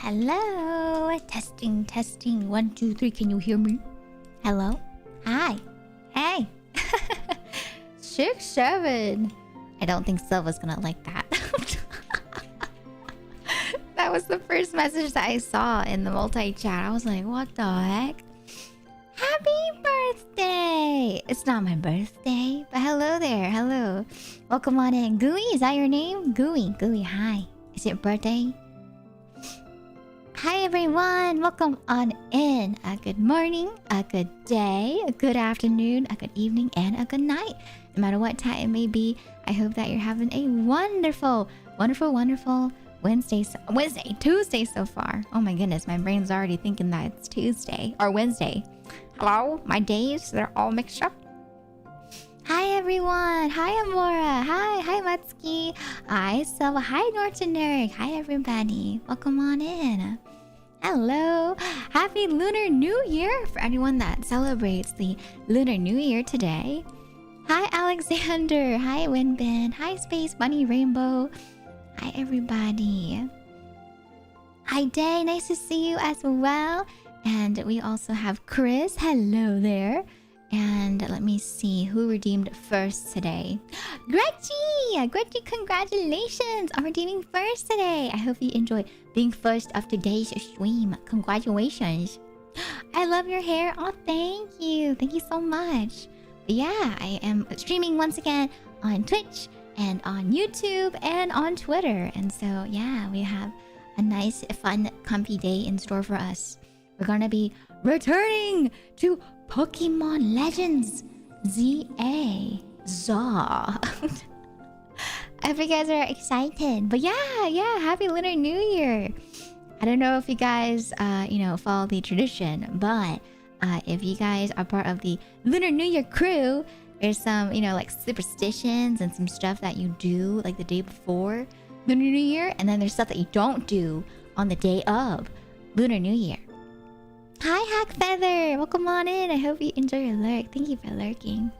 Hello. Testing, testing. 1, 2, 3. Can you hear me? Hello? Hi. Hey. 6, 7. I don't think Silva's gonna like that. That was the first message that I saw in the multi-chat. I was like, what the heck? Happy birthday! It's not my birthday, but hello there. Hello. Welcome on in. Gooey, is that your name? Gooey. Gooey, hi. Is it birthday? Hi everyone. Welcome on in. A good morning, a good day, a good afternoon, a good evening, and a good night. No matter what time it may be, I hope that you're having a wonderful, wonderful, wonderful Tuesday so far. Oh my goodness, my brain's already thinking that it's Tuesday or Wednesday. Hello? My days, they're all mixed up. Hi everyone. Hi Amora. Hi Matsuki. Hi Selva. Hi Nortoner. Hi everybody. Welcome on in. Hello. Happy Lunar New Year for anyone that celebrates the Lunar New Year today. Hi Alexander. Hi Winbin. Hi Space Bunny Rainbow. Hi everybody. Hi Day. Nice to see you as well. And we also have Chris. Hello there. And let me see who redeemed first today. Gretchy! Gretchy, congratulations on redeeming first today. I hope you enjoy being first of today's stream. Congratulations. I love your hair. Oh, thank you. Thank you so much. But yeah, I am streaming once again on Twitch and on YouTube and on Twitter. And so yeah, we have a nice, fun, comfy day in store for us. We're gonna be returning to Pokémon Legends ZA. I hope you guys are excited. But yeah, happy Lunar New Year. I don't know if you guys, follow the tradition, but if you guys are part of the Lunar New Year crew, there's some, like superstitions and some stuff that you do like the day before Lunar New Year, and then there's stuff that you don't do on the day of Lunar New Year. Hi Hack Feather, welcome on in. I hope you enjoy your lurk. Thank you for lurking.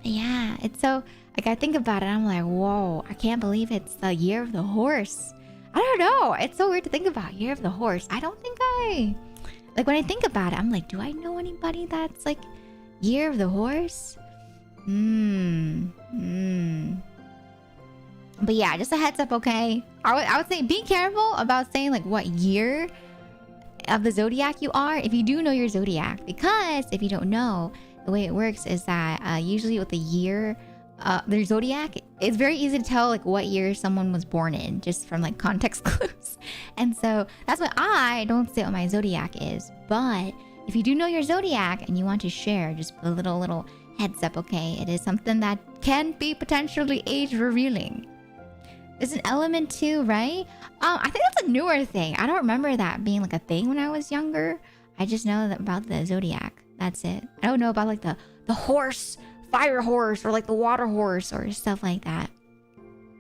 But yeah, it's so like I think about it, I'm like, whoa, I can't believe it's the year of the horse. I don't know, it's so weird to think about year of the horse. I don't think when I think about it, I'm like, do I know anybody that's like year of the horse? But yeah, just a heads up, okay? I would say be careful about saying like what year of the zodiac you are if you do know your zodiac, because if you don't know, the way it works is that usually with the year their zodiac, it's very easy to tell like what year someone was born in just from like context clues. And so that's why I don't say what my zodiac is. But if you do know your zodiac and you want to share, just a little heads up, okay? It is something that can be potentially age revealing. There's an element too, right? I think that's a newer thing. I don't remember that being like a thing when I was younger. I just know that about the zodiac. That's it. I don't know about like the horse, fire horse, or like the water horse or stuff like that.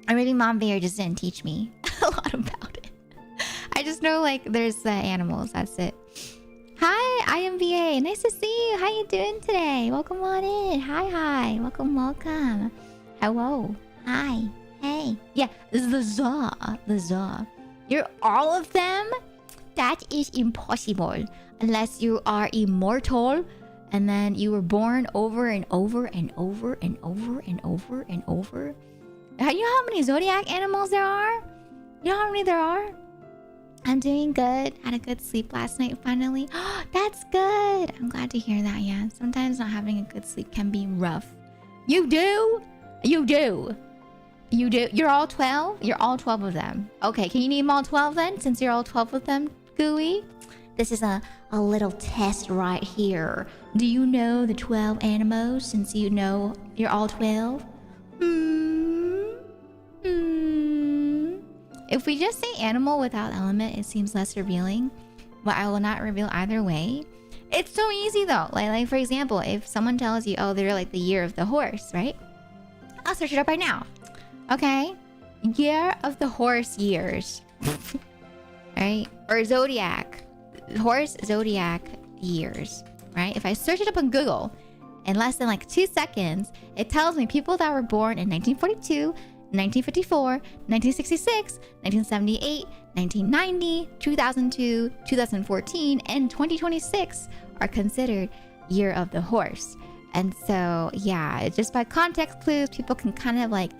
Or maybe Mom Bear just didn't teach me a lot about it. I just know like there's the animals. That's it. Hi, IMVA. Nice to see you. How you doing today? Welcome on in. Hi. Welcome. Hello. Hi. Hey. Yeah, the Za. You're all of them? That is impossible. Unless you are immortal and then you were born over and over and over and over and over and over. You know how many zodiac animals there are? You know how many there are? I'm doing good. Had a good sleep last night finally. That's good. I'm glad to hear that, yeah. Sometimes not having a good sleep can be rough. You do? You're all 12? You're all 12 of them. Okay, can you name all 12 then? Since you're all 12 of them, Gooey? This is a little test right here. Do you know the 12 animals since you know you're all 12? If we just say animal without element, it seems less revealing. But I will not reveal either way. It's so easy though. Like for example, if someone tells you, oh, they're like the year of the horse, right? I'll search it up right now. Okay, year of the horse years. Right? Or zodiac. Horse zodiac years. Right? If I search it up on Google in less than like 2 seconds, it tells me people that were born in 1942, 1954, 1966, 1978, 1990, 2002, 2014, and 2026 are considered Year of the Horse. And so, yeah, just by context clues, people can kind of like,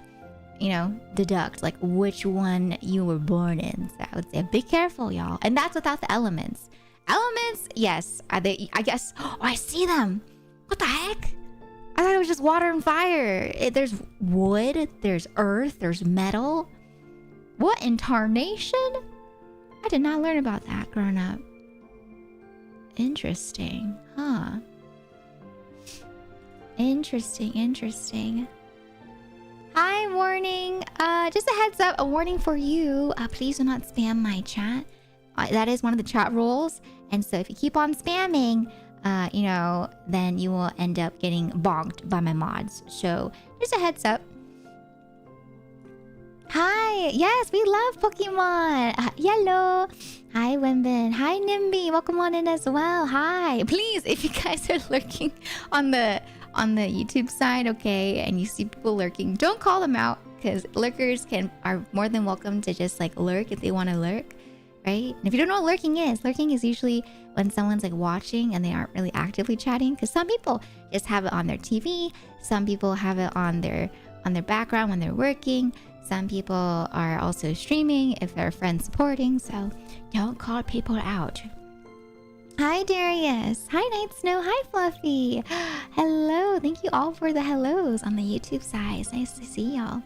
you know, deduct like which one you were born in. So I would say be careful, y'all. And that's without the elements. Elements, yes, are they, I guess. Oh, I see them. What the heck? I thought it was just water and fire. There's wood, there's earth, there's metal. What in tarnation? I did not learn about that growing up. Interesting, huh? Interesting. Hi, warning. Just a heads up, a warning for you. Please do not spam my chat. That is one of the chat rules. And so if you keep on spamming, you know, then you will end up getting bonked by my mods. So just a heads up. Hi. Yes, we love Pokemon. Yellow. Hi, Wimbin. Hi, Nimby. Welcome on in as well. Hi. Please, if you guys are lurking on the YouTube side, okay, and you see people lurking, don't call them out, because lurkers are more than welcome to just like lurk if they want to lurk, right? And if you don't know what lurking is usually when someone's like watching and they aren't really actively chatting, because some people just have it on their TV, some people have it on their background when they're working, some people are also streaming if they're friend supporting, so don't call people out. Hi, Darius. Hi, Night Snow. Hi, Fluffy. Hello. Thank you all for the hellos on the YouTube side. It's nice to see y'all.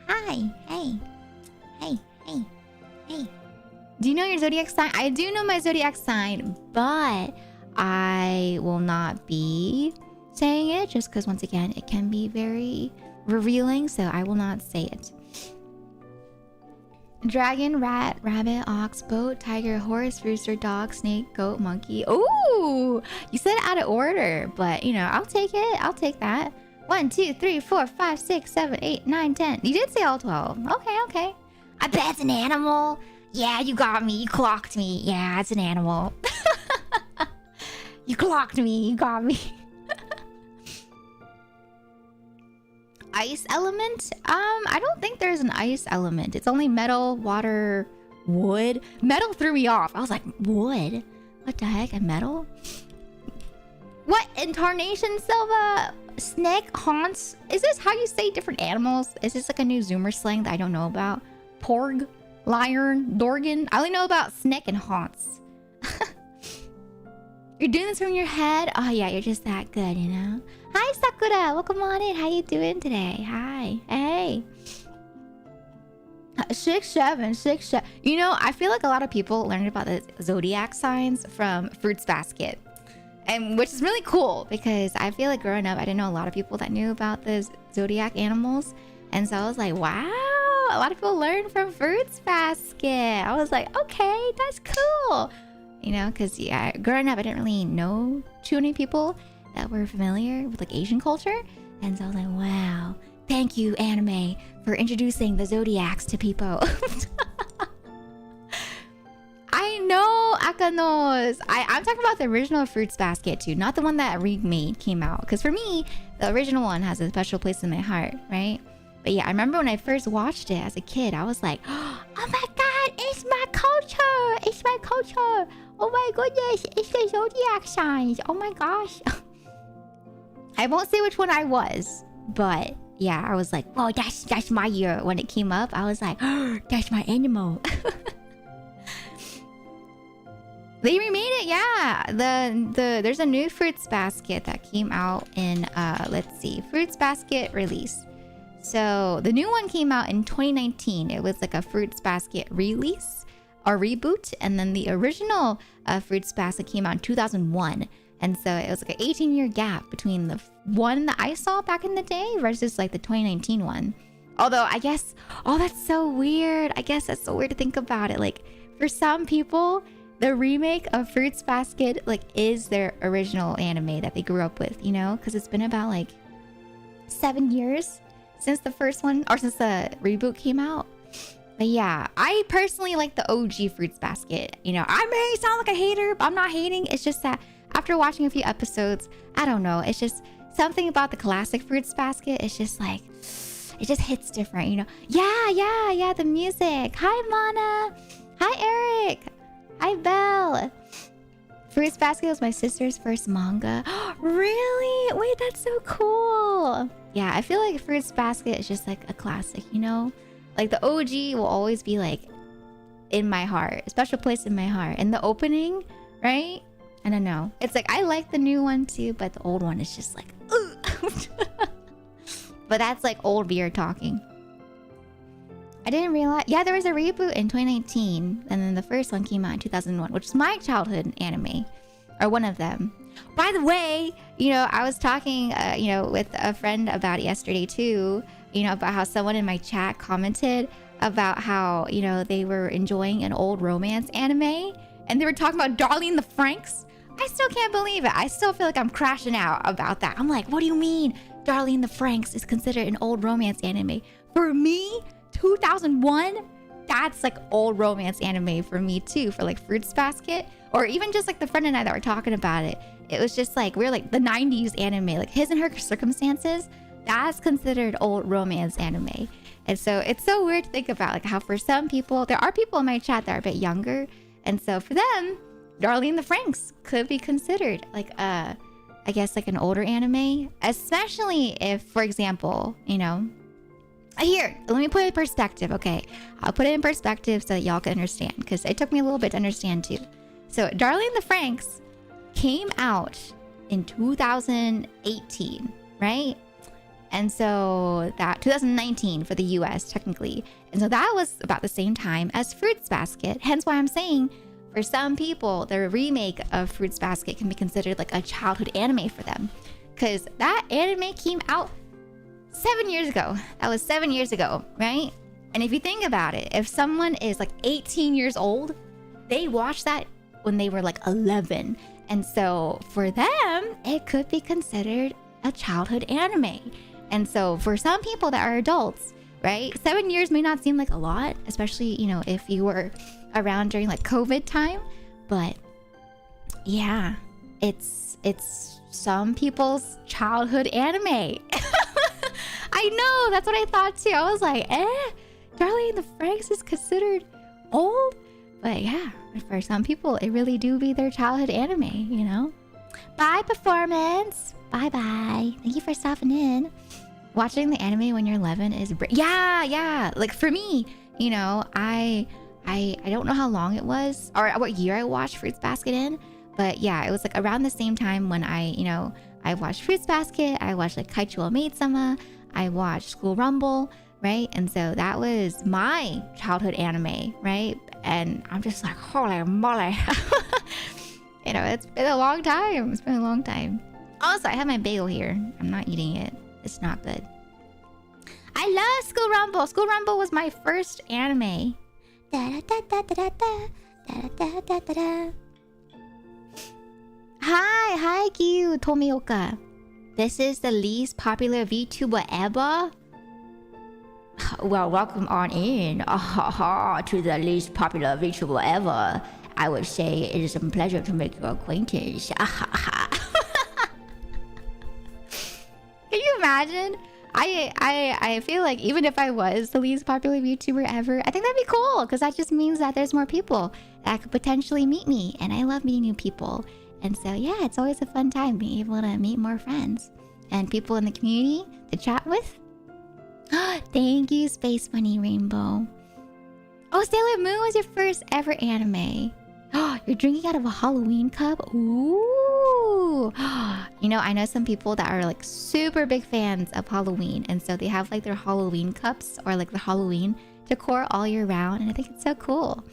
Hi. Hey. Do you know your zodiac sign? I do know my zodiac sign, but I will not be saying it just because, once again, it can be very revealing, so I will not say it. Dragon, rat, rabbit, ox, boat, tiger, horse, rooster, dog, snake, goat, monkey. Ooh, you said it out of order, but you know, I'll take it. I'll take that. 1, 2, 3, 4, 5, 6, 7, 8, 9, 10. You did say all 12. Okay. I bet it's an animal. Yeah, you got me. You clocked me. Yeah, it's an animal. You clocked me. You got me. Ice element? I don't think there's an ice element. It's only metal, water, wood. Metal threw me off. I was like, wood? What the heck? A metal? What in tarnation, Silva? Snake haunts? Is this how you say different animals? Is this like a new Zoomer slang that I don't know about? Porg, lion, dorgan? I only know about snake and haunts. You're doing this from your head? Oh yeah, you're just that good, you know? Hi, Sakura. Welcome on in. How you doing today? Hi. Hey. 6, 7. You know, I feel like a lot of people learned about the zodiac signs from Fruits Basket, and which is really cool because I feel like growing up, I didn't know a lot of people that knew about the zodiac animals, and so I was like, wow, a lot of people learned from Fruits Basket. I was like, okay, that's cool. You know, because yeah, growing up, I didn't really know too many people that were familiar with like Asian culture, and so I was like, wow, thank you, anime, for introducing the zodiacs to people. I know, Akanos. I'm talking about the original Fruits Basket too, not the one that remade came out, because for me the original one has a special place in my heart, right? But yeah, I remember when I first watched it as a kid, I was like, oh my god, it's my culture, oh my goodness, it's the zodiac signs, oh my gosh. I won't say which one I was, but yeah, I was like, oh, that's my year. When it came up, I was like, oh, that's my animal. They remade it, yeah. There's a new Fruits Basket that came out in let's see, Fruits Basket release. So the new one came out in 2019. It was like a Fruits Basket release or reboot, and then the original Fruits Basket came out in 2001. And so it was like an 18-year gap between the one that I saw back in the day versus like the 2019 one. Although I guess, oh, that's so weird. I guess that's so weird to think about it. Like for some people, the remake of Fruits Basket like is their original anime that they grew up with, you know, because it's been about like 7 years since the first one, or since the reboot came out. But yeah, I personally like the OG Fruits Basket. You know, I may sound like a hater, but I'm not hating. It's just that after watching a few episodes, I don't know, it's just something about the classic Fruits Basket. It's just like, it just hits different, you know? Yeah, the music. Hi, Mana. Hi, Eric. Hi, Belle. Fruits Basket was my sister's first manga. Really? Wait, that's so cool. Yeah, I feel like Fruits Basket is just like a classic, you know? Like the OG will always be like in my heart, a special place in my heart. And the opening, right? I don't know. It's like I like the new one too, but the old one is just like, but that's like old beer talking. I didn't realize. Yeah, there was a reboot in 2019, and then the first one came out in 2001, which is my childhood anime, or one of them. By the way, you know, I was talking, you know, with a friend about it yesterday too. You know, about how someone in my chat commented about how, you know, they were enjoying an old romance anime, and they were talking about Darling the Franxx. I still can't believe it. I still feel like I'm crashing out about that. I'm like, what do you mean Darling the Franxx is considered an old romance anime? For me, 2001, that's like old romance anime for me too, for like Fruits Basket, or even just like the friend and I that were talking about it. It was just like, we're like the 90s anime, like His and Her Circumstances, that's considered old romance anime. And so it's so weird to think about like how for some people, there are people in my chat that are a bit younger, and so for them, Darling the Franxx could be considered like I guess like an older anime, especially if, for example, you know, here, let me put it in perspective, okay? I'll put it in perspective so that y'all can understand, because it took me a little bit to understand too. So, Darling the Franxx came out in 2018, right? And so that 2019 for the US technically. And so that was about the same time as Fruits Basket. Hence why I'm saying for some people, the remake of Fruits Basket can be considered like a childhood anime for them, because that anime came out 7 years ago. That was 7 years ago, right? And if you think about it, if someone is like 18 years old, they watched that when they were like 11. And so for them, it could be considered a childhood anime. And so for some people that are adults, right? 7 years may not seem like a lot, especially, you know, if you were around during like COVID time. But yeah, it's some people's childhood anime. I know, that's what I thought too. I was like, Darling the Franxx is considered old? But yeah, for some people, it really do be their childhood anime, you know? Bye, Performance! Bye-bye. Thank you for stopping in. Watching the anime when you're 11 is... Yeah. Like for me, you know, I don't know how long it was, or what year I watched Fruits Basket in, but yeah, it was like around the same time when I watched Fruits Basket, I watched like Kaichou Maid-sama, I watched School Rumble, right? And so that was my childhood anime, right? And I'm just like, holy moly. You know, it's been a long time. It's been a long time. Also, I have my bagel here. I'm not eating it. It's not good. I love School Rumble. School Rumble was my first anime. Hi, Gyu Tomioka. This is the least popular VTuber ever? Well, welcome on in to the least popular VTuber ever. I would say it is a pleasure to make your acquaintance. Can you imagine? I feel like even if I was the least popular VTuber ever, I think that'd be cool, because that just means that there's more people that could potentially meet me, and I love meeting new people. And so yeah, it's always a fun time being able to meet more friends and people in the community to chat with. Thank you, Space Bunny Rainbow. Oh, Sailor Moon was your first ever anime. You're drinking out of a Halloween cup? Ooh. You know, I know some people that are like super big fans of Halloween, and so they have like their Halloween cups or like the Halloween decor all year round, and I think it's so cool.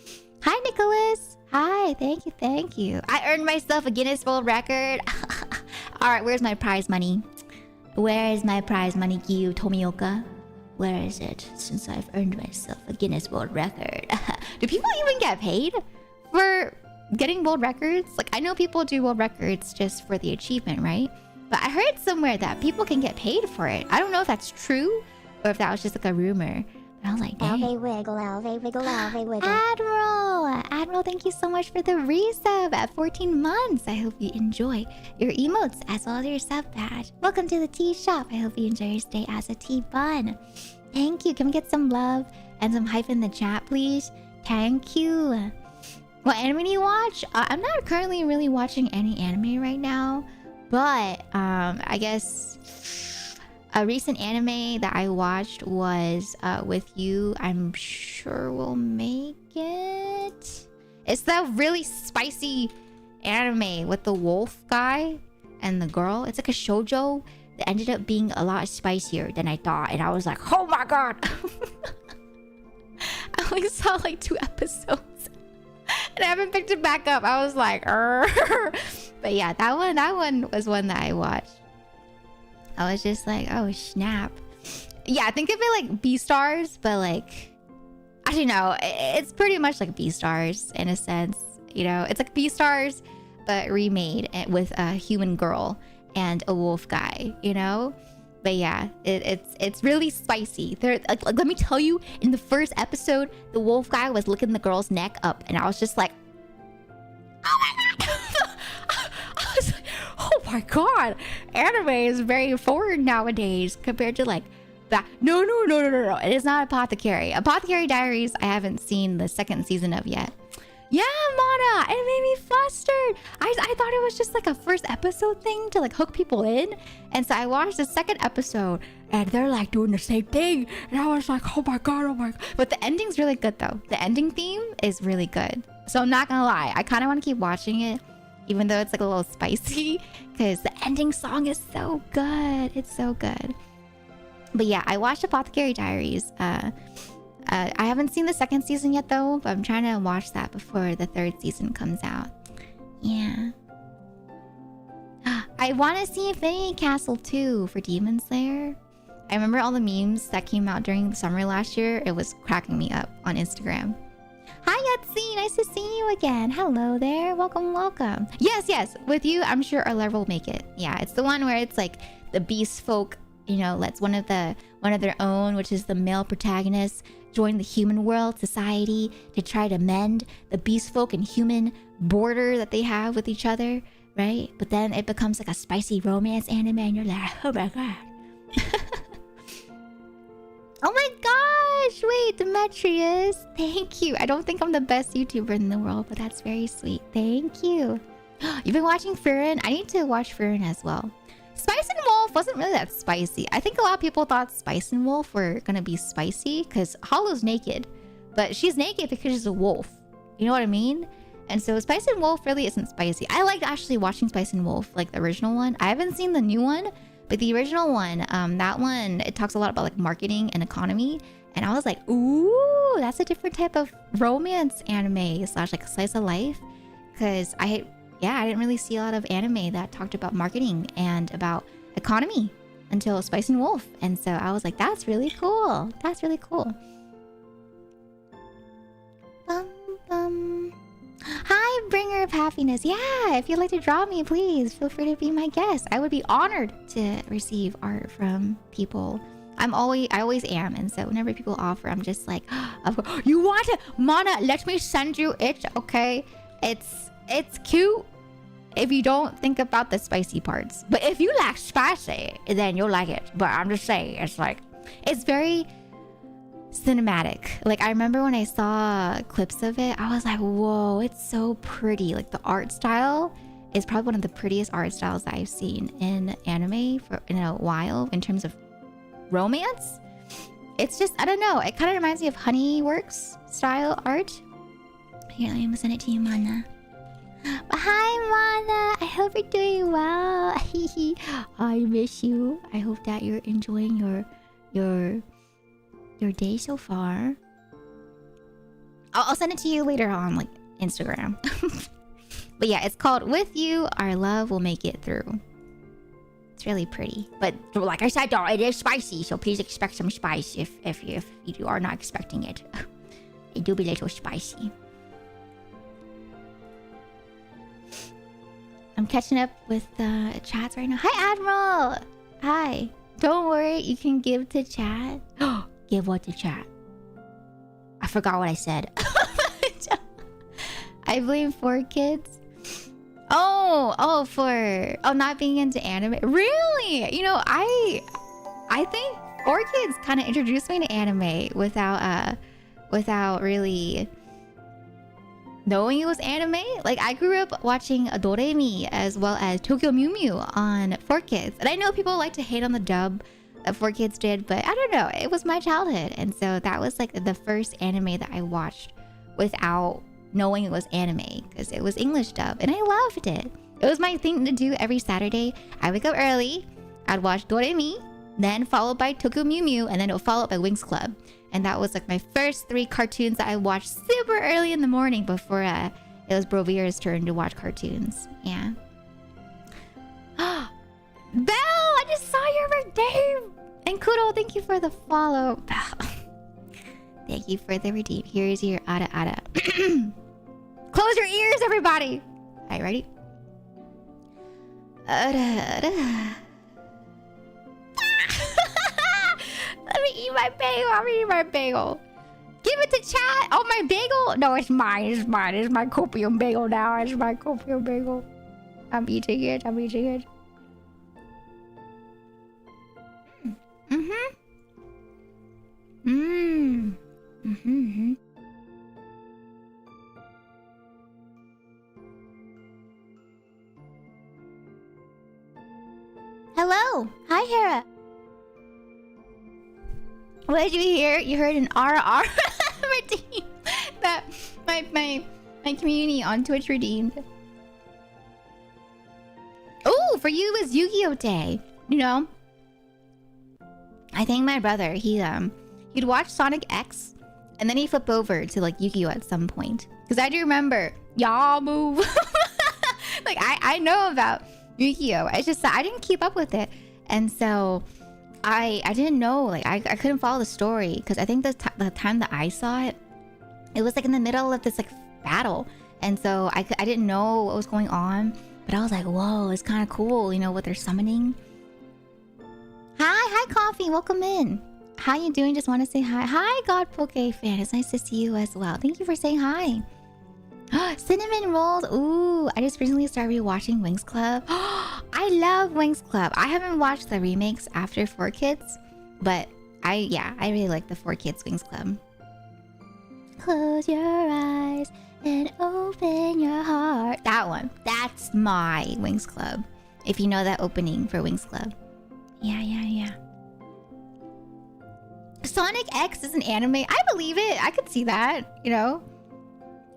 Hi, Nicholas. Hi, thank you. I earned myself a Guinness World Record. All right, where's my prize money? Where is my prize money, Gyu Tomioka? Where is it? Since I've earned myself a Guinness World Record. Do people even get paid for getting world records? Like, I know people do world records just for the achievement, right? But I heard somewhere that people can get paid for it. I don't know if that's true or if that was just like a rumor. I was like, dang. Alve wiggle, alve wiggle, alve wiggle. Admiral! Admiral, thank you so much for the resub at 14 months. I hope you enjoy your emotes as well as your sub badge. Welcome to the tea shop. I hope you enjoy your stay as a tea bun. Thank you. Can we get some love and some hype in the chat, please? Thank you. What anime do you watch? I'm not currently really watching any anime right now, but I guess a recent anime that I watched was With You. I'm sure we'll make it. It's the really spicy anime with the wolf guy and the girl. It's like a shoujo that ended up being a lot spicier than I thought, and I was like, oh my god. I only saw like 2 episodes and I haven't picked it back up. I was like, but yeah, that one was one that I watched. I was just like, oh snap. Yeah, think of it like Beastars, but like, I don't know, it's pretty much like Beastars in a sense. You know, it's like Beastars but remade with a human girl and a wolf guy, you know. But yeah, it's really spicy. There, like, let me tell you, in the first episode, the wolf guy was licking the girl's neck up, and I was just like, oh my god. I was like, oh my god, anime is very forward nowadays compared to like that. No. It is not Apothecary. Apothecary Diaries, I haven't seen the 2nd season of yet. Yeah, Mana, it made me flustered. I thought it was just like a first episode thing to like hook people in. And so I watched the 2nd episode and they're like doing the same thing. And I was like, oh my god. But the ending's really good though. The ending theme is really good. So I'm not gonna lie, I kind of want to keep watching it, even though it's like a little spicy, because the ending song is so good. It's so good. But yeah, I watched Apothecary Diaries. I haven't seen the 2nd season yet though, but I'm trying to watch that before the 3rd season comes out. Yeah. I want to see Infinity Castle too for Demon Slayer. I remember all the memes that came out during the summer last year. It was cracking me up on Instagram. Hi Yatsi, nice to see you again. Hello there, welcome. Yes, with you, I'm sure our level will make it. Yeah, it's the one where it's like the beast folk, you know, let's one of their own, which is the male protagonist, join the human world society to try to mend the beast folk and human border that they have with each other, right? But then it becomes like a spicy romance anime and you're like, oh my god. Oh my gosh, wait, Demetrius, thank you. I don't think I'm the best YouTuber in the world, but that's very sweet. Thank you. You've been watching Furin? I need to watch Furin as well. Spice and Wolf wasn't really that spicy. I think a lot of people thought Spice and Wolf were gonna be spicy because Hollow's naked, but she's naked because she's a wolf. You know what I mean? And so Spice and Wolf really isn't spicy. I liked actually watching Spice and Wolf, like the original one. I haven't seen the new one, but the original one, that one, it talks a lot about like marketing and economy. And I was like, ooh, that's a different type of romance anime / like slice of life. Because I didn't really see a lot of anime that talked about marketing and about economy until Spice and Wolf. And so I was like, that's really cool. That's really cool. Hi, bringer of happiness. Yeah, if you'd like to draw me, please feel free to be my guest. I would be honored to receive art from people. I always am. And so whenever people offer, I'm just like, you want it? Mana, let me send you it, okay? It's cute if you don't think about the spicy parts. But if you like spicy, then you'll like it. But I'm just saying, it's like, it's very cinematic. Like, I remember when I saw clips of it, I was like, whoa, it's so pretty. Like, the art style is probably one of the prettiest art styles that I've seen in anime in a while in terms of romance. It's just, I don't know. It kind of reminds me of Honeyworks style art. Here, let me send it to you, Mana. Hi, Mana. I hope you're doing well. I miss you. I hope that you're enjoying your day so far. I'll send it to you later on, like Instagram. But yeah, it's called With You, Our Love Will Make It Through. It's really pretty. But like I said, though, it is spicy, so please expect some spice if you are not expecting it. It do be a little spicy. I'm catching up with the chats right now. Hi, Admiral! Hi. Don't worry, you can give to chat. Give what to chat? I forgot what I said. I blame 4Kids. For not being into anime. Really? You know, I think 4Kids kind of introduced me to anime without really knowing it was anime. Like, I grew up watching Doremi as well as Tokyo Mew Mew on 4Kids. And I know people like to hate on the dub that 4Kids did, but I don't know. It was my childhood. And so that was like the first anime that I watched without knowing it was anime, because it was English dub and I loved it. It was my thing to do every Saturday. I wake up early, I'd watch Doremi, then followed by Tokyo Mew Mew, and then it would follow up by Winx Club. And that was like my first 3 cartoons that I watched super early in the morning before it was Broveer's turn to watch cartoons. Yeah. Belle, I just saw your birthday! And Kudo, thank you for the follow. Belle. Thank you for the redeem. Here's your Ada. Close your ears, everybody! Alright, ready? Ada. Let me eat my bagel. I'm eating my bagel. Give it to chat. Oh, my bagel? No, it's mine. It's mine. It's my copium bagel now. It's my copium bagel. I'm eating it. Hello. Hi, Hera. What did you hear? You heard an RR redeem that my community on Twitch redeemed. Oh, for you it was Yu-Gi-Oh! Day. You know, I think my brother, he'd watch Sonic X and then he'd flip over to like Yu-Gi-Oh! At some point. Because I do remember, y'all move. Like I know about Yu-Gi-Oh! It's just that I didn't keep up with it. And so I didn't know, like I couldn't follow the story, because I think the time that I saw it, it was like in the middle of this like battle, and so I didn't know what was going on, but I was like, whoa, it's kind of cool, you know, what they're summoning. Hi Coffee, welcome in. How you doing? Just want to say hi God Poke fan, it's nice to see you as well. Thank you for saying hi. Cinnamon rolls. Ooh, I just recently started rewatching Winx Club. I love Winx Club. I haven't watched the remakes after 4Kids, but I really like the 4Kids Winx Club. Close your eyes and open your heart. That one. That's my Winx Club. If you know that opening for Winx Club. Yeah. Sonic X is an anime. I believe it. I could see that, you know.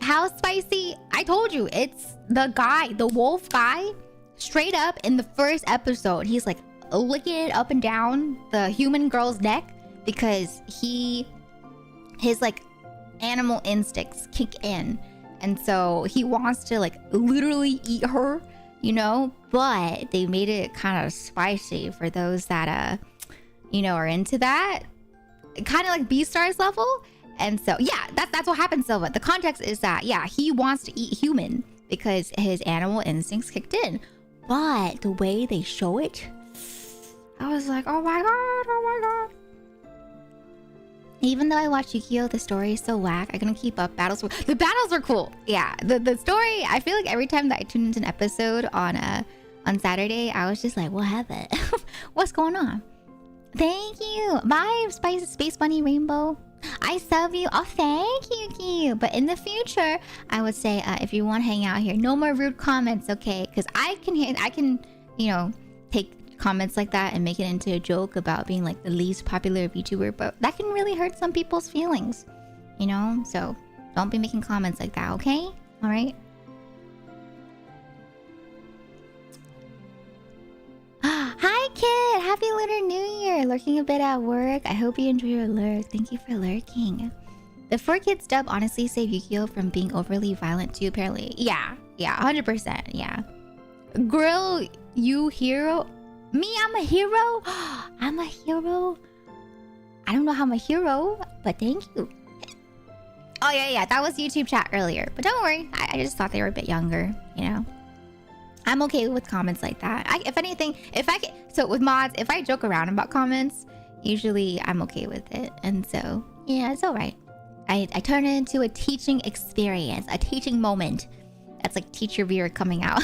How spicy? I told you, it's the guy, the wolf guy, straight up in the first episode. He's like licking it up and down the human girl's neck because his like animal instincts kick in. And so he wants to like literally eat her, you know, but they made it kind of spicy for those that, you know, are into that. Kind of like Beastars level. And so, yeah, that's what happens, Silva. The context is that, yeah, he wants to eat human because his animal instincts kicked in. But the way they show it, I was like, oh my god. Even though I watched Yu-Gi-Oh! The story is so whack, I couldn't keep up. The battles were cool. Yeah, the story, I feel like every time that I tuned into an episode on Saturday, I was just like, what happened? What's going on? Thank you. Bye, Space Bunny Rainbow. I sub you. Oh, thank you, Q. But in the future, I would say if you want to hang out here, no more rude comments, okay? Because I can, you know, take comments like that and make it into a joke about being like the least popular VTuber, but that can really hurt some people's feelings, you know? So don't be making comments like that, okay? All right. Hi, kid. Happy Lunar New Year. Lurking a bit at work. I hope you enjoy your lurk. Thank you for lurking. The 4Kids dub honestly saved Yu-Gi-Oh! From being overly violent too, apparently. Yeah, 100%. Yeah. Grill, you hero? Me, I'm a hero? I'm a hero? I don't know how I'm a hero, but thank you. Oh, yeah. That was YouTube chat earlier. But don't worry. I just thought they were a bit younger, you know? I'm okay with comments like that. If anything, so with mods, if I joke around about comments, usually I'm okay with it. And so, yeah, it's all right. I turn it into a teaching experience, a teaching moment. That's like teacher viewer coming out.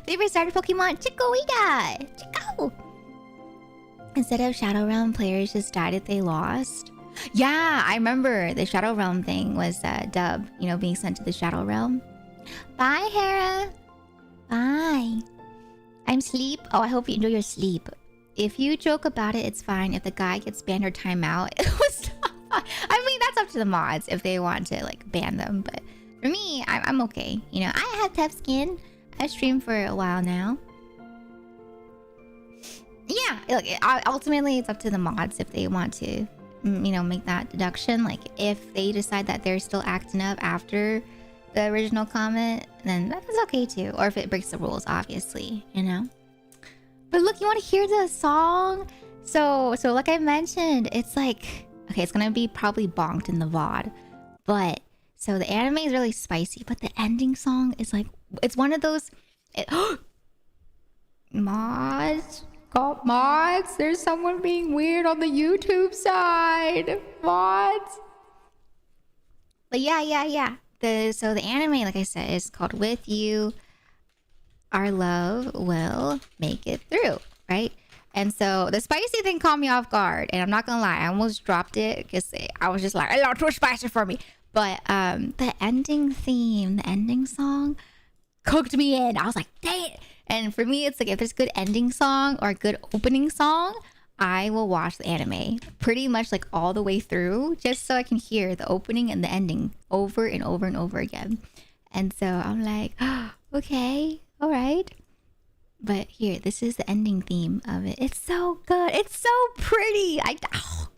Favorite starter Pokemon? Chikorita! Chico! Instead of Shadow Realm, players just died if they lost. Yeah, I remember the Shadow Realm thing was dub, you know, being sent to the Shadow Realm. Bye, Hera. Bye. I'm sleep. Oh, I hope you enjoy your sleep. If you joke about it, it's fine. If the guy gets banned or timeout, it was not. I mean, that's up to the mods if they want to like ban them. But for me, I'm okay. You know, I have tough skin. I streamed for a while now. Yeah, look, ultimately it's up to the mods if they want to, you know, make that deduction. Like if they decide that they're still acting up after the original comment, then that's okay too. Or if it breaks the rules, obviously, you know. But look, you want to hear the song? So like I mentioned, it's like, okay, it's gonna be probably bonked in the VOD, but so the anime is really spicy, but the ending song is like, it's one of those. Mods. Got mods. There's someone being weird on the YouTube side. Mods. But yeah. So the anime, like I said, is called With You, Our Love Will Make It Through, right? And so the spicy thing caught me off guard, and I'm not gonna lie, I almost dropped it because I was just like, a lot too spicy for me. But the ending theme, the ending song, cooked me in. I was like, dang it. And for me, it's like if there's a good ending song or a good opening song, I will watch the anime pretty much like all the way through, just so I can hear the opening and the ending over and over and over again. And so I'm like, oh, okay, all right. But here, this is the ending theme of it. It's so good. It's so pretty. Oh.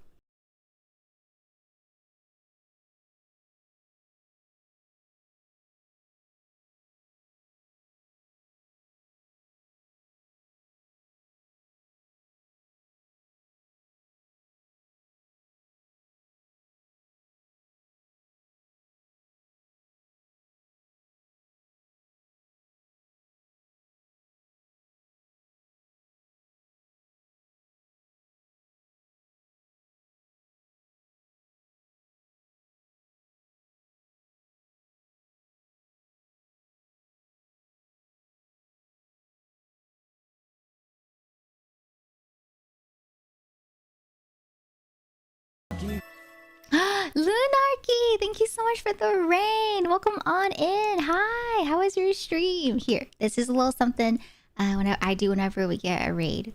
Lunarchy, thank you so much for the rain. Welcome on in. Hi, how was your stream? Here, this is a little something I do whenever we get a raid.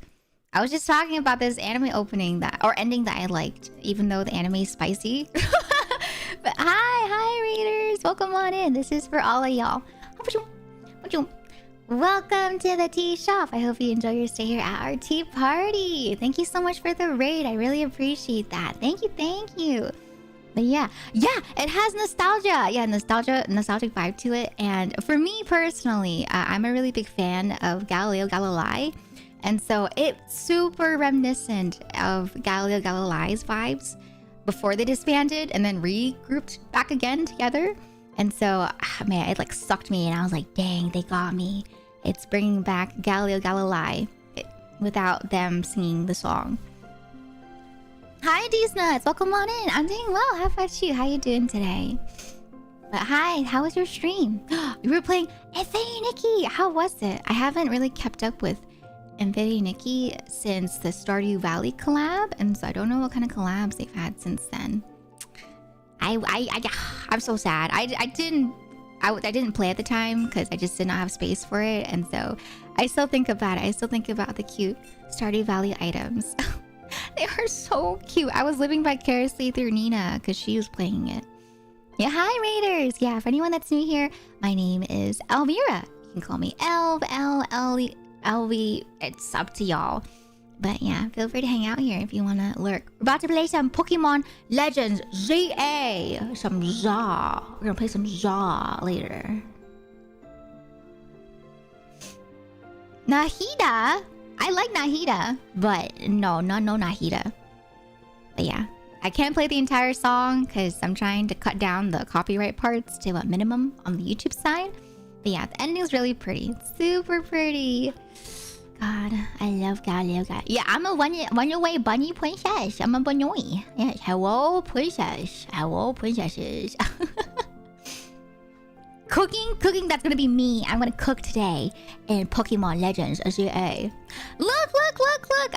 I was just talking about this anime opening or ending that I liked, even though the anime is spicy. But hi raiders, welcome on in. This is for all of y'all. Welcome to the tea shop. I hope you enjoy your stay here at our tea party. Thank you so much for the raid. I really appreciate that. Thank you. But yeah, it has nostalgia. Yeah, nostalgic vibe to it. And for me personally, I'm a really big fan of Galileo Galilei. And so it's super reminiscent of Galileo Galilei's vibes before they disbanded and then regrouped back again together. And so, man, it like sucked me and I was like, dang, they got me. It's bringing back Galileo Galilei without them singing the song. Hi, D's Nuts. Welcome on in. I'm doing well. How about you? How you doing today? But hi, how was your stream? You were playing Infinity Nikki. How was it? I haven't really kept up with Infinity Nikki since the Stardew Valley collab, and so I don't know what kind of collabs they've had since then. I'm so sad. I didn't play at the time because I just did not have space for it, and so I still think about it. I still think about the cute Stardew Valley items. They are so cute. I was living vicariously through Nina because she was playing it. Yeah, hi Raiders. Yeah, for anyone that's new here, my name is Elvira. You can call me Elv, LV. It's up to y'all. But yeah, feel free to hang out here if you want to lurk. We're about to play some Pokemon Legends ZA. Some ZA. We're going to play some ZA later. Nahida? I like Nahida, but no Nahida. But yeah, I can't play the entire song because I'm trying to cut down the copyright parts to a minimum on the YouTube side. But yeah, the ending is really pretty. It's super pretty. God, I love God, Yeah, I'm a one-away bunny princess. I'm a bunny. Yes, hello, princess. Hello, princesses. Cooking, that's gonna be me. I'm gonna cook today in Pokemon Legends ZA. Look!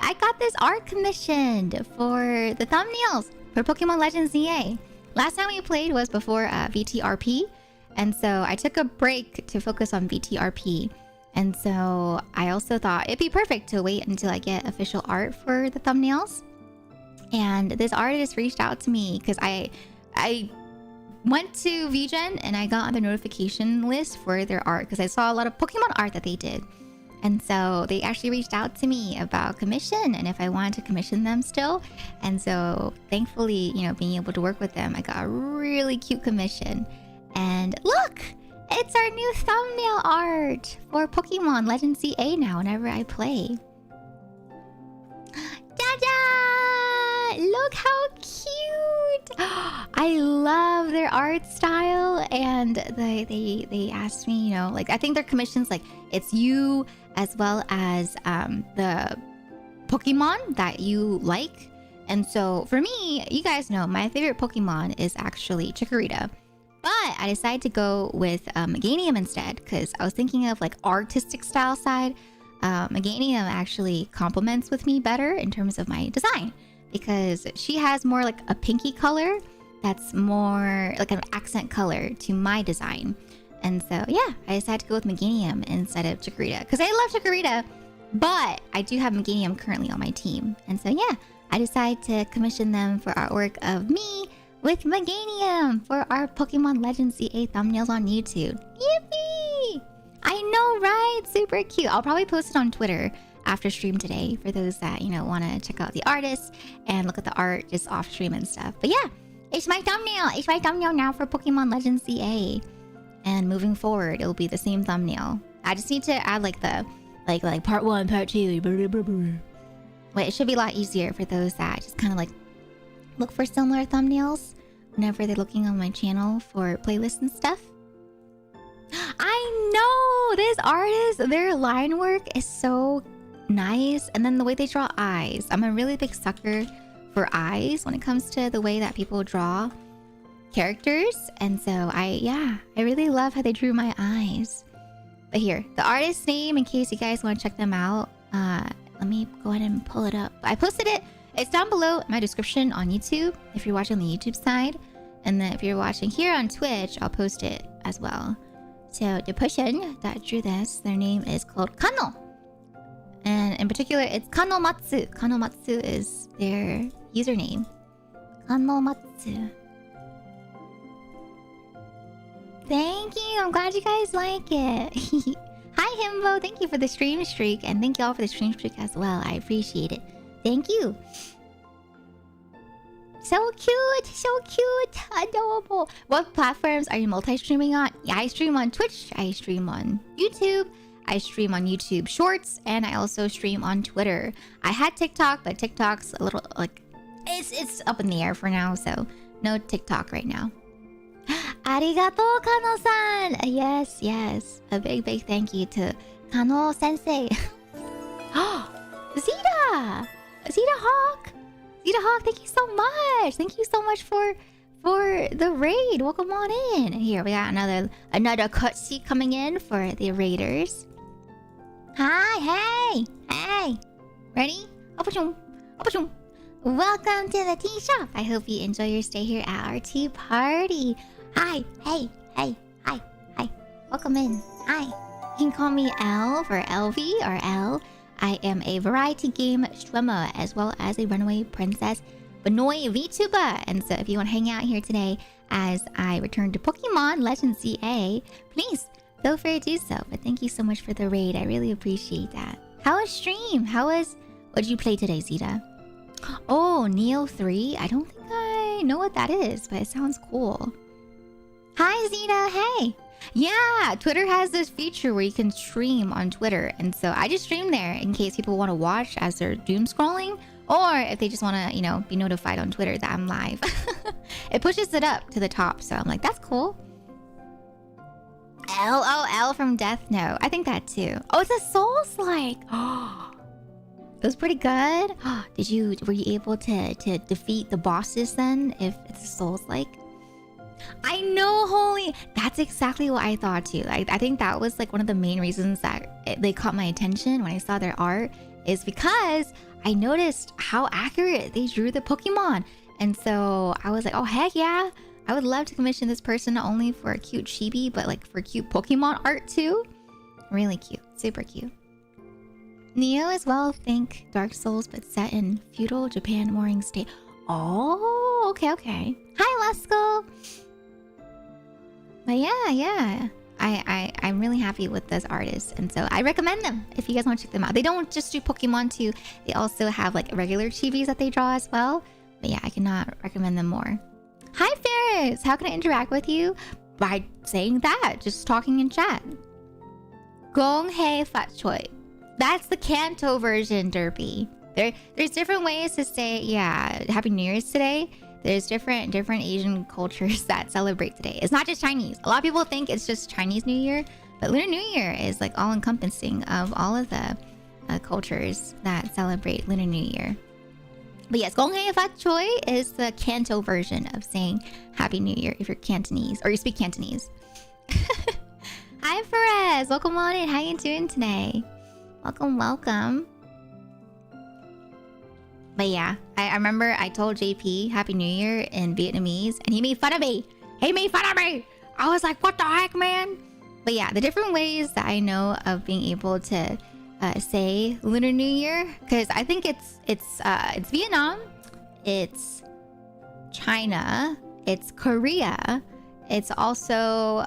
I got this art commissioned for the thumbnails for Pokemon Legends ZA. Last time we played was before VTRP, and so I took a break to focus on VTRP. And so I also thought it'd be perfect to wait until I get official art for the thumbnails. And this artist reached out to me because I went to VGen and I got on the notification list for their art because I saw a lot of Pokemon art that they did. And so they actually reached out to me about commission and if I wanted to commission them still. And so thankfully, you know, being able to work with them, I got a really cute commission. And look! It's our new thumbnail art for Pokemon Legends CA now whenever I play. Dada! Look how cute! I love their art style and they asked me, you know, like I think their commissions like it's you as well as the Pokemon that you like. And so for me, you guys know my favorite Pokemon is actually Chikorita. But I decided to go with Meganium instead because I was thinking of like artistic style side. Meganium actually complements with me better in terms of my design because she has more like a pinky color that's more like an accent color to my design. And so yeah, I decided to go with Meganium instead of Chikorita because I love Chikorita, but I do have Meganium currently on my team. And so yeah, I decided to commission them for artwork of me with Meganium for our Pokemon Legends CA thumbnails on YouTube. Yippee! I know, right? Super cute. I'll probably post it on Twitter after stream today for those that, you know, want to check out the artist and look at the art just off stream and stuff. But yeah, it's my thumbnail. It's my thumbnail now for Pokemon Legends CA. And moving forward, it'll be the same thumbnail. I just need to add like the like part 1, part 2. Wait, it should be a lot easier for those that just kind of like look for similar thumbnails whenever they're looking on my channel for playlists and stuff. I know! This artist, their line work is so nice. And then the way they draw eyes. I'm a really big sucker for eyes when it comes to the way that people draw characters. And so I really love how they drew my eyes. But here, the artist's name, in case you guys want to check them out. Let me go ahead and pull it up. I posted it. It's down below in my description on YouTube if you're watching on the YouTube side. And then if you're watching here on Twitch, I'll post it as well. So the person that drew this, their name is called Kano. And in particular, it's kanomatsu. Kanomatsu is their username. Kanomatsu. Thank you. I'm glad you guys like it. Hi, Himbo. Thank you for the stream streak. And thank you all for the stream streak as well. I appreciate it. Thank you. So cute, adorable. What platforms are you multi-streaming on? Yeah, I stream on Twitch, I stream on YouTube, I stream on YouTube Shorts, and I also stream on Twitter. I had TikTok, but TikTok's a little like it's up in the air for now, so no TikTok right now. Arigato, Kano-san. Yes. A big thank you to Kano-sensei. Oh, Zeta Hawk. Zeta Hawk, thank you so much. Thank you so much for the raid. Welcome on in. Here we got another cutscene coming in for the raiders. Hi, hey. Ready? Welcome to the tea shop. I hope you enjoy your stay here at our tea party. Hi. Welcome in. Hi. You can call me L for LV or L. I am a variety game streamer as well as a runaway princess Benoy VTuber. And so if you want to hang out here today as I return to Pokemon Legends CA, please feel free to do so. But thank you so much for the raid. I really appreciate that. How was stream? What did you play today, Zeta? Oh, Neo 3? I don't think I know what that is, but it sounds cool. Hi, Zeta. Hey. Yeah, Twitter has this feature where you can stream on Twitter. And so I just stream there in case people want to watch as they're doom scrolling. Or if they just want to, you know, be notified on Twitter that I'm live. It pushes it up to the top. So I'm like, that's cool. LOL from Death Note. I think that too. Oh, it's a Souls-like. It was pretty good. Were you able to defeat the bosses then if it's a Souls-like? I know, Holy. That's exactly what I thought too. I think that was like one of the main reasons that they caught my attention when I saw their art, is because I noticed how accurate they drew the Pokemon. And so I was like, oh, heck yeah. I would love to commission this person not only for a cute chibi, but like for cute Pokemon art too. Really cute. Super cute. Neo as well, think Dark Souls, but set in feudal Japan warring state. Oh, okay. Hi, Lesko. But yeah. I'm really happy with those artists, and so I recommend them if you guys want to check them out. They don't just do Pokemon too. They also have like regular chibis that they draw as well. But yeah, I cannot recommend them more. Hi, Ferris. How can I interact with you? By saying that, just talking in chat. Gong hei fat choi. That's the Kanto version, Derpy. There's different ways to say, yeah, Happy New Year's today. There's different Asian cultures that celebrate today. It's not just Chinese. A lot of people think it's just Chinese New Year, but Lunar New Year is like all encompassing of all of the cultures that celebrate Lunar New Year. But yes, Gong hei fat choi is the Kanto version of saying Happy New Year if you're Cantonese or you speak Cantonese. Hi, Perez. Welcome on in. How you doing today? Welcome. But yeah, I remember I told JP Happy New Year in Vietnamese, and he made fun of me. I was like, what the heck, man? But yeah, the different ways that I know of being able to say Lunar New Year, because I think it's Vietnam, it's China, it's Korea, it's also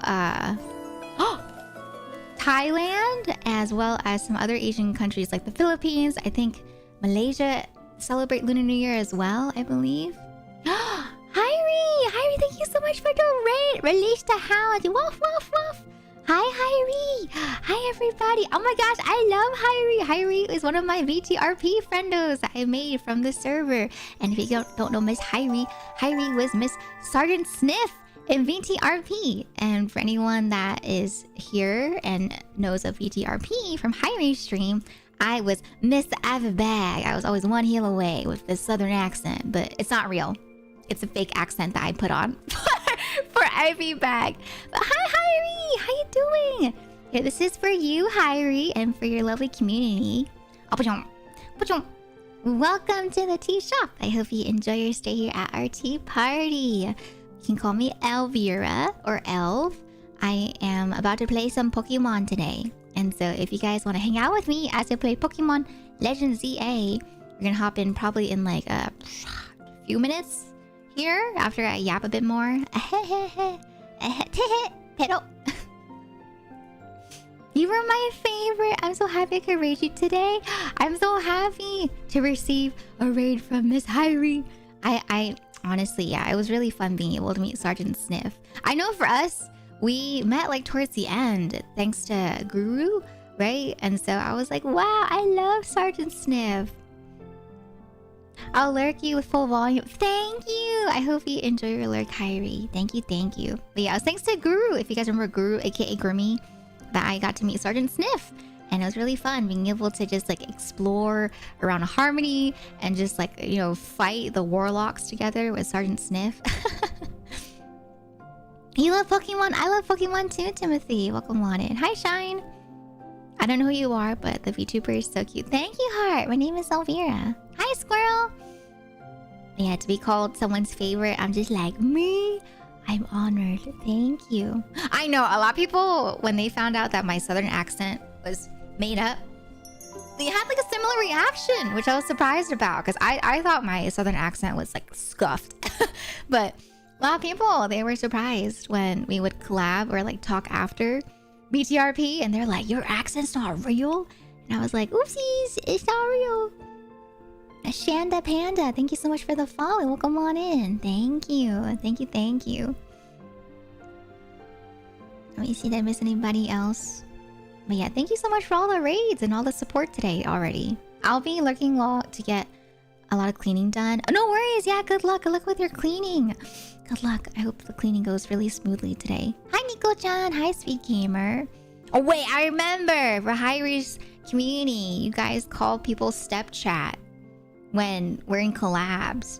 Thailand, as well as some other Asian countries like the Philippines. I think Malaysia celebrate Lunar New Year as well, I believe. Hyrie, thank you so much for the raid. Release the hound. Woof. Hi, Hyrie. Hi, everybody. Oh my gosh, I love Hyrie. Hyrie is one of my VTRP friendos that I made from the server. And if you don't know Miss Hyrie was Miss Sergeant Sniff in VTRP. And for anyone that is here and knows of VTRP from Hyrie's stream, I was Miss Avabag. I was always one heel away with this southern accent, but it's not real. It's a fake accent that I put on for Ivy Bag. But hi, Hyrie! How you doing? Here, this is for you, Hyrie, and for your lovely community. Welcome to the tea shop. I hope you enjoy your stay here at our tea party. You can call me Elvira or Elv. I am about to play some Pokemon today. And so if you guys want to hang out with me as I play Pokemon Legends ZA, we're going to hop in probably in like a few minutes here after I yap a bit more. Pero. You were my favorite. I'm so happy I could raid you today. I'm so happy to receive a raid from Miss Hyrie. I honestly, yeah, it was really fun being able to meet Sergeant Sniff. I know for us, we met like towards the end thanks to Guru, right? And so I was like, wow, I love Sergeant Sniff. I'll lurk you with full volume. Thank you. I hope you enjoy your lurk, Hyrie. Thank you. But yeah, it was thanks to Guru. If you guys remember Guru, aka Grimmy, that I got to meet Sergeant Sniff. And it was really fun being able to just like explore around Harmony and just like, you know, fight the warlocks together with Sergeant Sniff. You love Pokemon? I love Pokemon too, Timothy. Welcome on in. Hi, Shine. I don't know who you are, but the VTuber is so cute. Thank you, Heart. My name is Elvira. Hi, Squirrel. Yeah, to be called someone's favorite, I'm just like, me. I'm honored. Thank you. I know, a lot of people, when they found out that my southern accent was made up, they had like a similar reaction, which I was surprised about, because I thought my southern accent was like scuffed. But a lot of people, they were surprised when we would collab or like talk after BTRP, and they're like, your accent's not real? And I was like, oopsies, it's not real. Shanda Panda, thank you so much for the follow. Welcome on in. Thank you. Let me see, did I miss anybody else? But yeah, thank you so much for all the raids and all the support today already. I'll be lurking low to get a lot of cleaning done. Oh, no worries. Yeah, good luck. Good luck with your cleaning. Good luck. I hope the cleaning goes really smoothly today. Hi, Nico-chan. Hi, Sweet Gamer. Oh, wait. I remember for Hyri's community, you guys call people step chat when we're in collabs.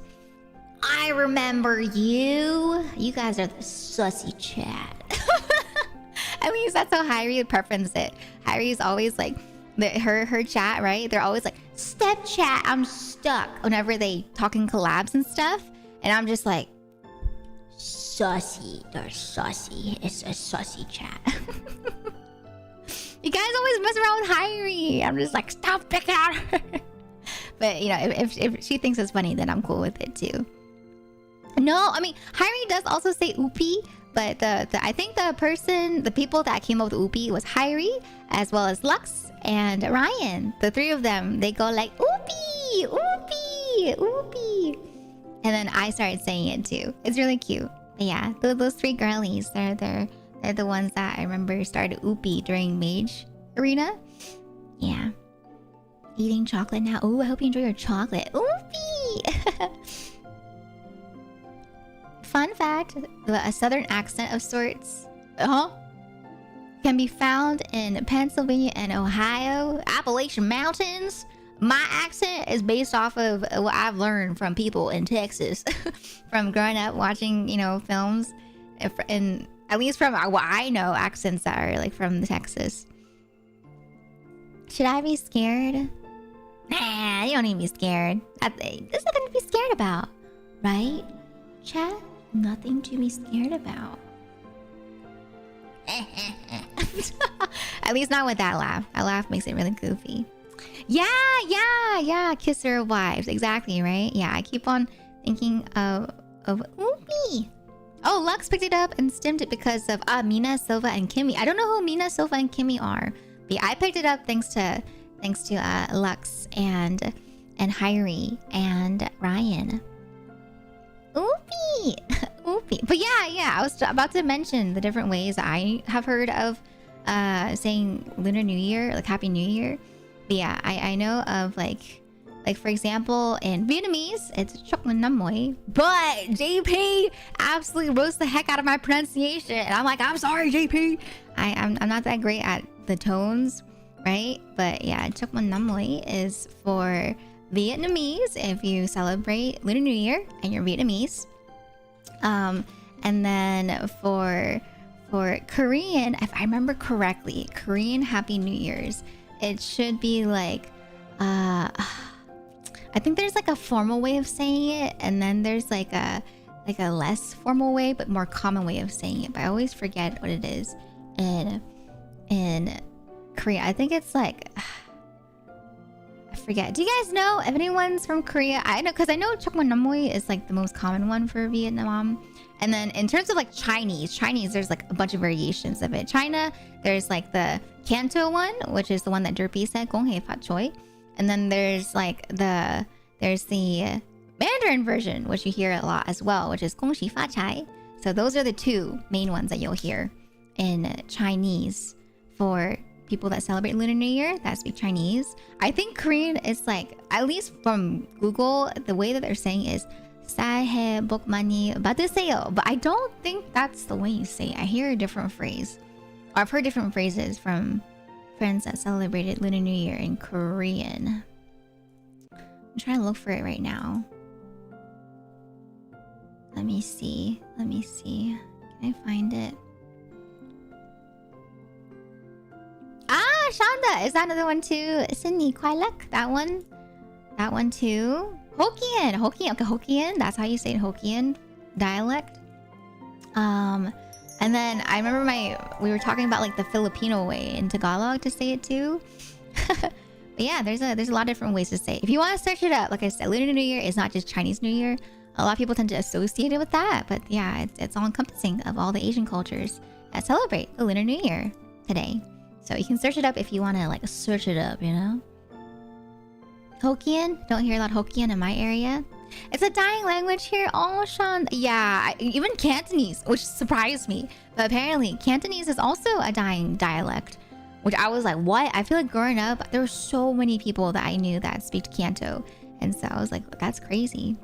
I remember you. You guys are the sussy chat. At least that's how Hyri would preference it. Hyri's always like, her chat, right? They're always like, step chat, I'm stuck. Whenever they talk in collabs and stuff. And I'm just like, sussy. They're sussy. It's a sussy chat. You guys always mess around with Hyri. I'm just like, stop picking on her. But, you know, if she thinks it's funny, then I'm cool with it too. No, I mean, Hyri does also say oopie. But I think the people that came up with oopie was Hyri, as well as Lux and Ryan. The three of them, they go like, oopie, oopie, oopie. And then I started saying it too. It's really cute. But yeah, those three girlies, they're the ones that I remember started oopie during Mage Arena. Yeah. Eating chocolate now. Oh, I hope you enjoy your chocolate. Oopie! Fun fact, a southern accent of sorts can be found in Pennsylvania and Ohio, Appalachian Mountains. My accent is based off of what I've learned from people in Texas, from growing up watching, you know, films, and at least from what I know, accents that are like from Texas. Should I be scared? Nah, you don't need to be scared. There's nothing to be scared about, right? Chat? Nothing to be scared about. At least not with that laugh. That laugh makes it really goofy. Yeah. Kisser of wives. Exactly, right? Yeah, I keep on thinking of Oopie. Oh, Lux picked it up and stemmed it because of Mina, Silva, and Kimmy. I don't know who Mina, Silva, and Kimmy are. But yeah, I picked it up thanks to Lux and Hyri and Ryan. Oopie! Oopie. But yeah, I was about to mention the different ways I have heard of saying Lunar New Year, like Happy New Year. But yeah, I know of like for example, in Vietnamese, it's Chok Nam Moi. But JP absolutely roasts the heck out of my pronunciation. And I'm like, I'm sorry, JP. I'm not that great at the tones, right? But yeah, Chok Nam Moi is for Vietnamese if you celebrate Lunar New Year and you're Vietnamese. And then for Korean, if I remember correctly, Korean Happy New Year's, it should be like I think there's like a formal way of saying it, and then there's like a less formal way but more common way of saying it. But I always forget what it is in Korea. I think it's like I forget. Do you guys know if anyone's from Korea? I know, because I know Chokwan Namoy is like the most common one for Vietnam. And then in terms of like Chinese, there's like a bunch of variations of it. China, there's like the Canto one, which is the one that Derpy said, Gong Hei Fat Choi. And then there's the Mandarin version, which you hear a lot as well, which is Gong Xi Fa Chai. So those are the two main ones that you'll hear in Chinese for people that celebrate Lunar New Year that speak Chinese. I think Korean is like, at least from Google, the way that they're saying is Sae Bok Mani Baduseo. But I don't think that's the way you say it. I hear a different phrase. Or I've heard different phrases from friends that celebrated Lunar New Year in Korean. I'm trying to look for it right now. Let me see. Can I find it? Ah, Shonda! Is that another one too? Sydney Kwai-lek? That one too. Hokkien. Okay, Hokkien. That's how you say it, Hokkien dialect. And then I remember we were talking about like the Filipino way in Tagalog to say it too. But yeah, there's a lot of different ways to say it. If you want to search it up, like I said, Lunar New Year is not just Chinese New Year. A lot of people tend to associate it with that, but yeah, it's all encompassing of all the Asian cultures that celebrate the Lunar New Year today. So you can search it up if you want to like search it up, you know? Hokkien? Don't hear a lot of Hokkien in my area. It's a dying language here. Oh, Sean. Yeah, even Cantonese, which surprised me. But apparently, Cantonese is also a dying dialect, which I was like, what? I feel like growing up, there were so many people that I knew that speak Canto. And so I was like, that's crazy.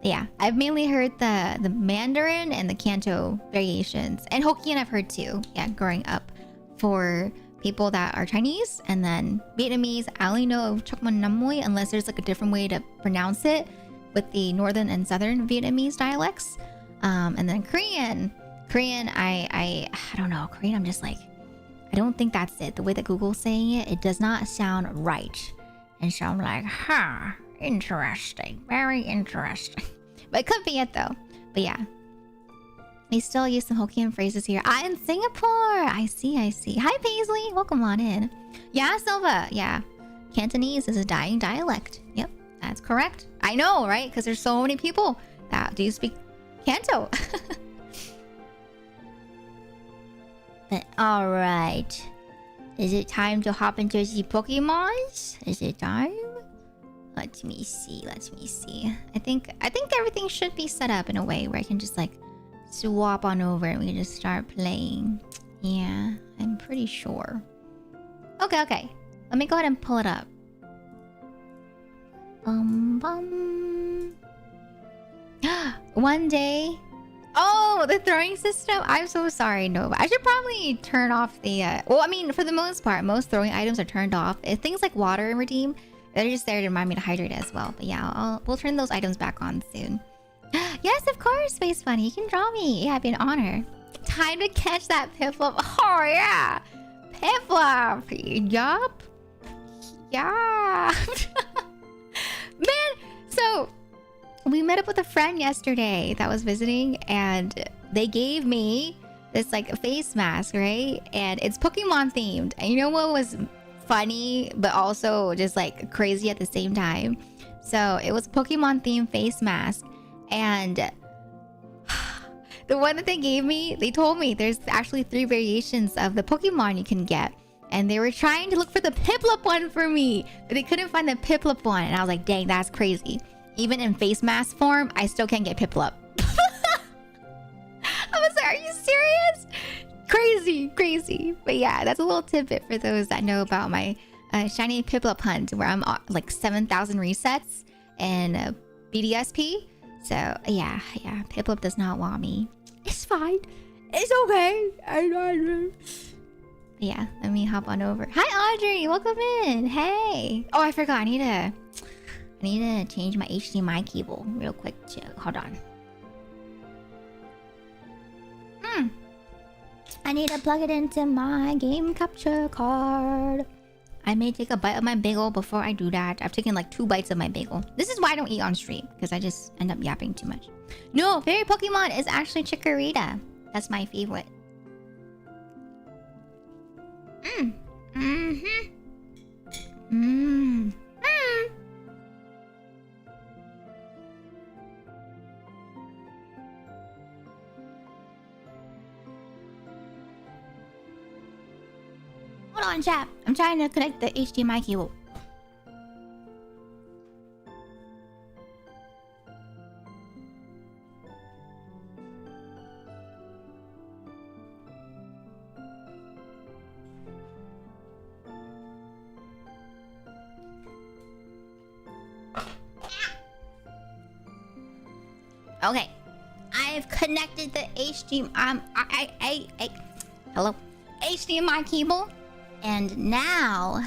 Yeah, I've mainly heard the Mandarin and the Canto variations. And Hokkien I've heard too. Yeah, growing up for people that are Chinese. And then Vietnamese, I only know Chok Mon Nam Moi unless there's like a different way to pronounce it with the northern and southern Vietnamese dialects. And then Korean, I don't know. Korean, I'm just like, I don't think that's it. The way that Google's saying it, it does not sound right. And so I'm like, interesting. Very interesting. But it could be it though. But yeah. They still use some Hokkien phrases here. In Singapore. I see. Hi, Paisley. Welcome on in. Yeah, Silva. Yeah. Cantonese is a dying dialect. Yep, that's correct. I know, right? Because there's so many people that do speak Canto. But alright. Is it time to hop into the Pokemons? Is it time? Let me see. I think everything should be set up in a way where I can just like swap on over and we can just start playing. Yeah, I'm pretty sure. Okay. Let me go ahead and pull it up. One day. Oh, the throwing system. I'm so sorry, Nova. I should probably turn off the. Well, I mean, for the most part, most throwing items are turned off. Things like water and redeem, they're just there to remind me to hydrate as well. But yeah, we'll turn those items back on soon. Yes, of course, Space Bunny. You can draw me. Yeah, it'd be an honor. Time to catch that Piplup. Oh yeah, Piplup. Yup. Yeah. Man, so we met up with a friend yesterday that was visiting, and they gave me this like face mask, right? And it's Pokemon themed. And you know what was funny, but also just like crazy at the same time? So it was a Pokemon themed face mask, and the one that they gave me, they told me there's actually 3 variations of the Pokemon you can get. And they were trying to look for the Piplup one for me, but they couldn't find the Piplup one. And I was like, dang, that's crazy. Even in face mask form, I still can't get Piplup. I was like, are you serious? Crazy. But yeah, that's a little tidbit for those that know about my shiny Piplup hunt, where I'm like 7,000 resets and BDSP. So yeah, Piplup does not want me. It's fine. It's okay. Yeah, let me hop on over. Hi, Audrey. Welcome in. Hey. Oh, I forgot. I need to change my HDMI cable real quick too. Hold on. I need to plug it into my game capture card. I may take a bite of my bagel before I do that. I've taken like 2 bites of my bagel. This is why I don't eat on stream, because I just end up yapping too much. No, favorite Pokemon is actually Chikorita. That's my favorite. Hold on, chat. I'm trying to connect the HDMI cable. Okay, I've connected the HDMI. Hello, HDMI cable, and now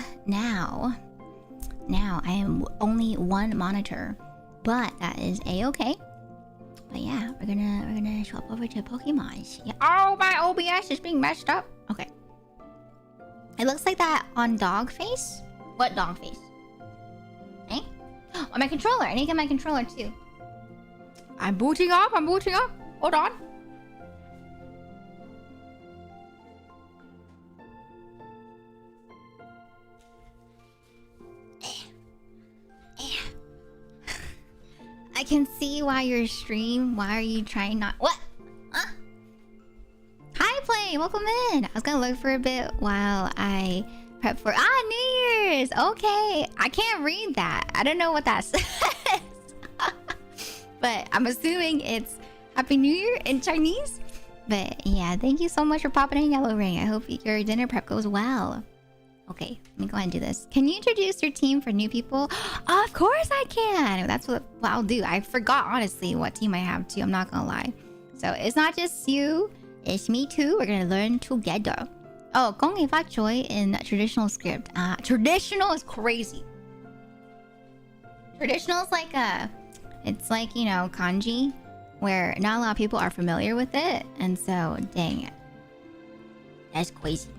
I am only 1 monitor, but that is a-okay. But yeah, we're gonna swap over to Pokemon. Yeah. Oh, my OBS is being messed up. Okay, it looks like that on dog face. What dog face? Eh? Oh, my controller. I need to get my controller too. I'm booting up. Hold on. I can see why your stream. Why are you trying not... What? Huh? Hi, Play. Welcome in. I was gonna look for a bit while I prep for... New Year's. Okay. I can't read that. I don't know what that says. But I'm assuming it's Happy New Year in Chinese. But yeah, thank you so much for popping in, Yellow Ring. I hope your dinner prep goes well. Okay, let me go ahead and do this. Can you introduce your team for new people? Of course I can. That's what I'll do. I forgot, honestly, what team I have too. I'm not gonna lie. So it's not just you, it's me too. We're gonna learn together. Oh, Gong Fa Choi in traditional script. Traditional is crazy. Traditional is like it's like, you know, kanji, where not a lot of people are familiar with it. And so, dang it. That's crazy.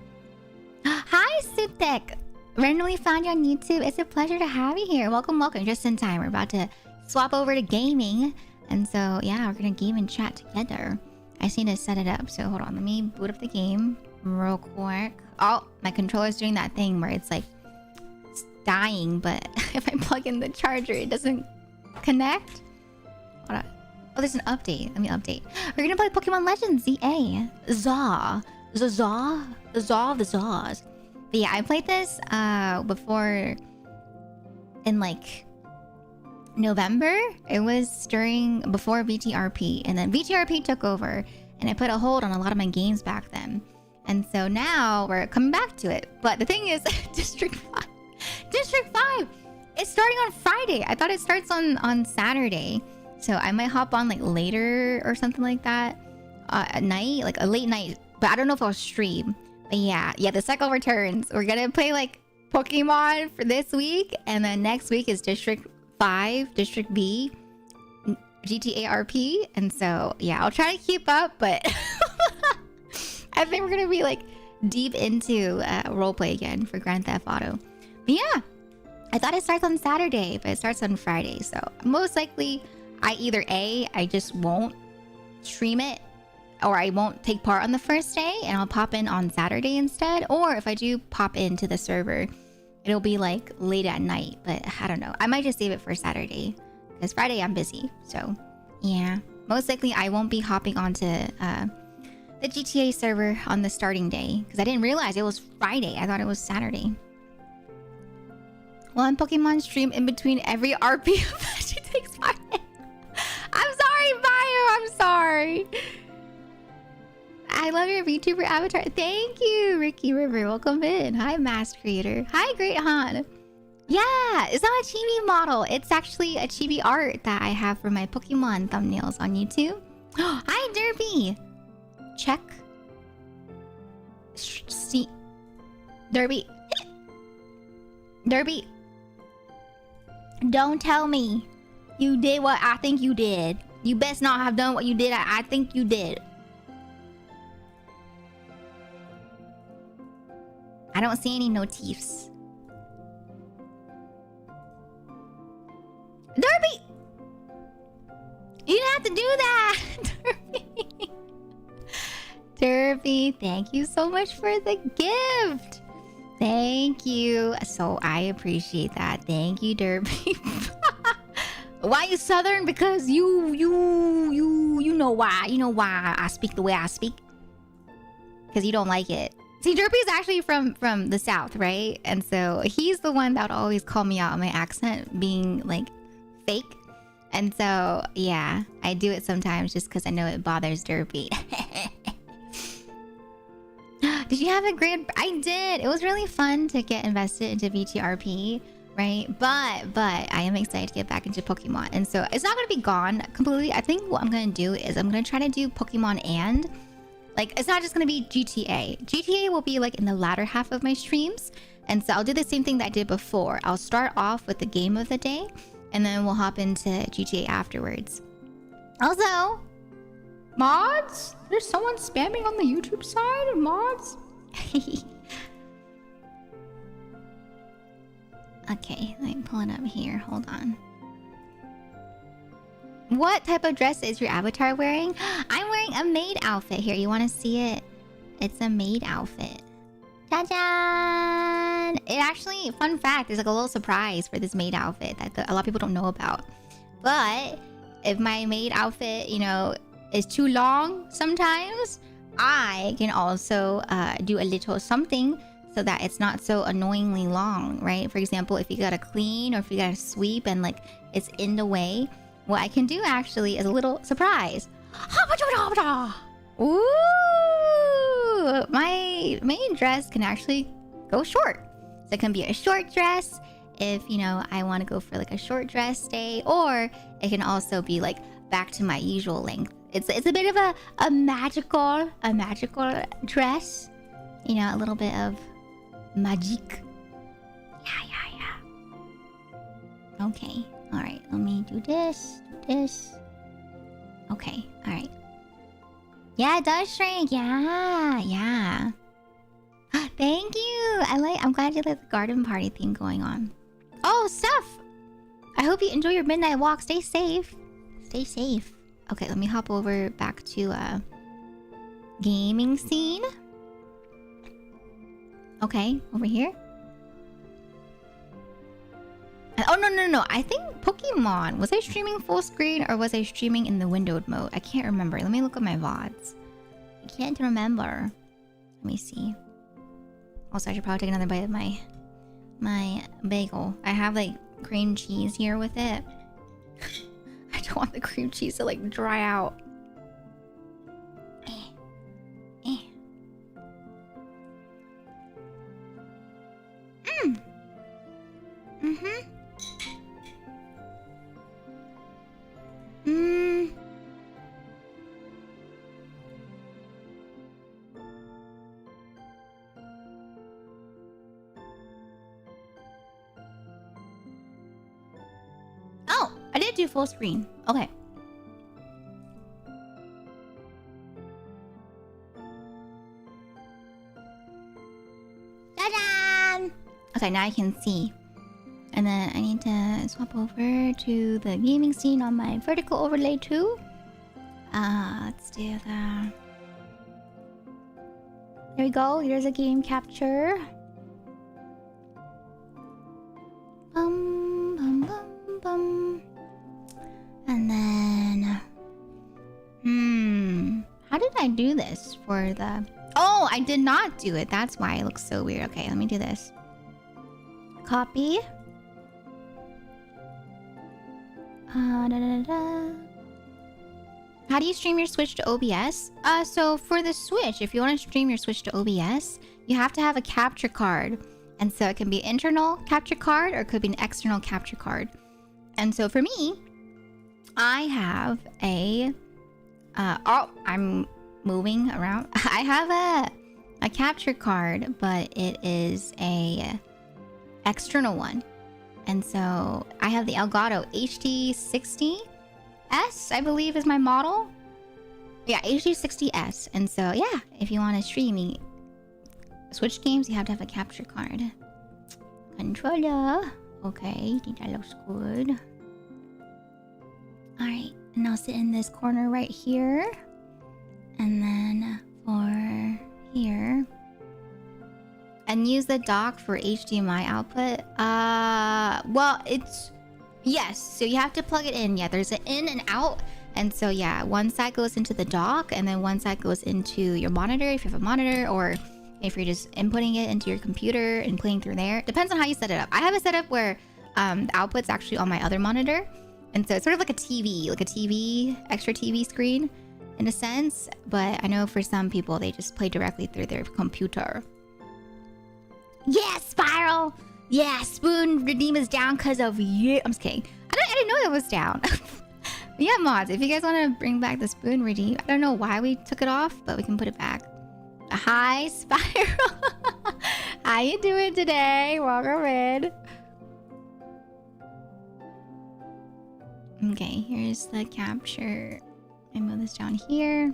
Hi, Suptek. Randomly found you on YouTube. It's a pleasure to have you here. Welcome, welcome. Just in time. We're about to swap over to gaming. And so, yeah, we're going to game and chat together. I just need to set it up. So, hold on. Let me boot up the game real quick. Oh, my controller's doing that thing where it's like it's dying. But if I plug in the charger, it doesn't connect. Hold on. Oh, there's an update. Let me update. We're going to play Pokemon Legends ZA. Zaw. The Zaw of the Zaws. But yeah, I played this before in like November. It was before VTRP, and then VTRP took over, and I put a hold on a lot of my games back then. And so now we're coming back to it. But the thing is, District 5, it's starting on Friday. I thought it starts on Saturday, so I might hop on like later or something like that at night, like a late night. But I don't know if I'll stream. But yeah, the cycle returns. We're gonna play like Pokemon for this week, and then next week is District 5, District B, GTA RP. And so yeah, I'll try to keep up, but I think we're gonna be like deep into roleplay again for Grand Theft Auto. But yeah, I thought it starts on Saturday, but it starts on Friday. So most likely, I just won't stream it, or I won't take part on the first day, and I'll pop in on Saturday instead. Or if I do pop into the server, it'll be like late at night. But I don't know. I might just save it for Saturday, because Friday I'm busy. So yeah, most likely I won't be hopping onto the GTA server on the starting day, because I didn't realize it was Friday. I thought it was Saturday. One Pokemon stream in between every RP event. It takes 5 minutes. I'm sorry, Bio. I'm sorry. I love your VTuber avatar. Thank you, Ricky River. Welcome in. Hi, Mask Creator. Hi, Great Han. Yeah, it's not a chibi model. It's actually a chibi art that I have for my Pokemon thumbnails on YouTube. Hi, Derby. Check. See. Derby. Derby. Don't tell me you did what I think you did. You best not have done what you did. I think you did. I don't see any motifs. Derby! You didn't have to do that! Derby! Derby, thank you so much for the gift! Thank you. So I appreciate that. Thank you, Derby. Why you Southern? Because you know why. You know why I speak the way I speak. Because you don't like it. See, Derpy is actually from the South, right? And so he's the one that would always call me out on my accent being like fake. And so, yeah, I do it sometimes just because I know it bothers Derpy. Did you have a great... I did. It was really fun to get invested into VTRP, right? But I am excited to get back into Pokemon. And so it's not going to be gone completely. I think what I'm going to do is I'm going to try to do Pokemon and... Like, it's not just going to be GTA. GTA will be like in the latter half of my streams. And so I'll do the same thing that I did before. I'll start off with the game of the day, and then we'll hop into GTA afterwards. Also, mods? There's someone spamming on the YouTube side? Mods? Okay, let me pull it up here. Hold on. What type of dress is your avatar wearing? I'm wearing a maid outfit here. You want to see it? It's a maid outfit. Ta-da! It actually, fun fact, there's like a little surprise for this maid outfit that a lot of people don't know about. But if my maid outfit, you know, is too long sometimes, I can also do a little something so that it's not so annoyingly long, right? For example, if you gotta clean or if you gotta sweep and like it's in the way, what I can do actually is a little surprise. Ooh! My main dress can actually go short. So it can be a short dress if, you know, I want to go for like a short dress day, or it can also be like back to my usual length. It's a bit of a magical dress. You know, a little bit of magic. Yeah. Okay. All right. Let me do this. Okay. All right. Yeah, it does shrink. Yeah. Thank you. I'm glad you like the garden party theme going on. Oh, Steph. I hope you enjoy your midnight walk. Stay safe. Okay, let me hop over back to gaming scene. Okay, over here. Oh, no. I think Pokemon. Was I streaming full screen or was I streaming in the windowed mode? I can't remember. Let me look at my VODs. I can't remember. Let me see. Also, I should probably take another bite of my bagel. I have like cream cheese here with it. I don't want the cream cheese to like dry out. Oh, I did do full screen. Okay. Ta-da! Okay, now I can see. And then I need to swap over to the gaming scene on my vertical overlay too. Let's do that. There we go. Here's a game capture. Bum. And then... How did I do this for the... Oh, I did not do it. That's why it looks so weird. Okay, let me do this. Copy. How do you stream your Switch to OBS? So for the Switch, if you want to stream your Switch to OBS, you have to have a capture card. And so it can be internal capture card or it could be an external capture card. And so for me, I have a... I'm moving around. I have a capture card, but it is a external one. And so I have the Elgato HD60S, I believe is my model. Yeah, HD60S. And so, yeah, if you want to stream Switch games, you have to have a capture card. Controller. Okay, I think that looks good. Alright, and I'll sit in this corner right here. And then for here. And use the dock for HDMI output. Well, it's... Yes, so you have to plug it in. Yeah, there's an in and out. And so, yeah, one side goes into the dock, and then one side goes into your monitor, if you have a monitor, or if you're just inputting it into your computer and playing through there. Depends on how you set it up. I have it set up where the output's actually on my other monitor. And so it's sort of like a TV, extra TV screen, in a sense. But I know for some people, they just play directly through their computer. Yeah, Spiral! Yeah, Spoon Redeem is down because of you. I'm just kidding. I didn't know it was down. Yeah, mods, if you guys want to bring back the Spoon Redeem, I don't know why we took it off, but we can put it back. Hi, Spiral. How you doing today? Welcome in. Okay, here's the capture. I move this down here.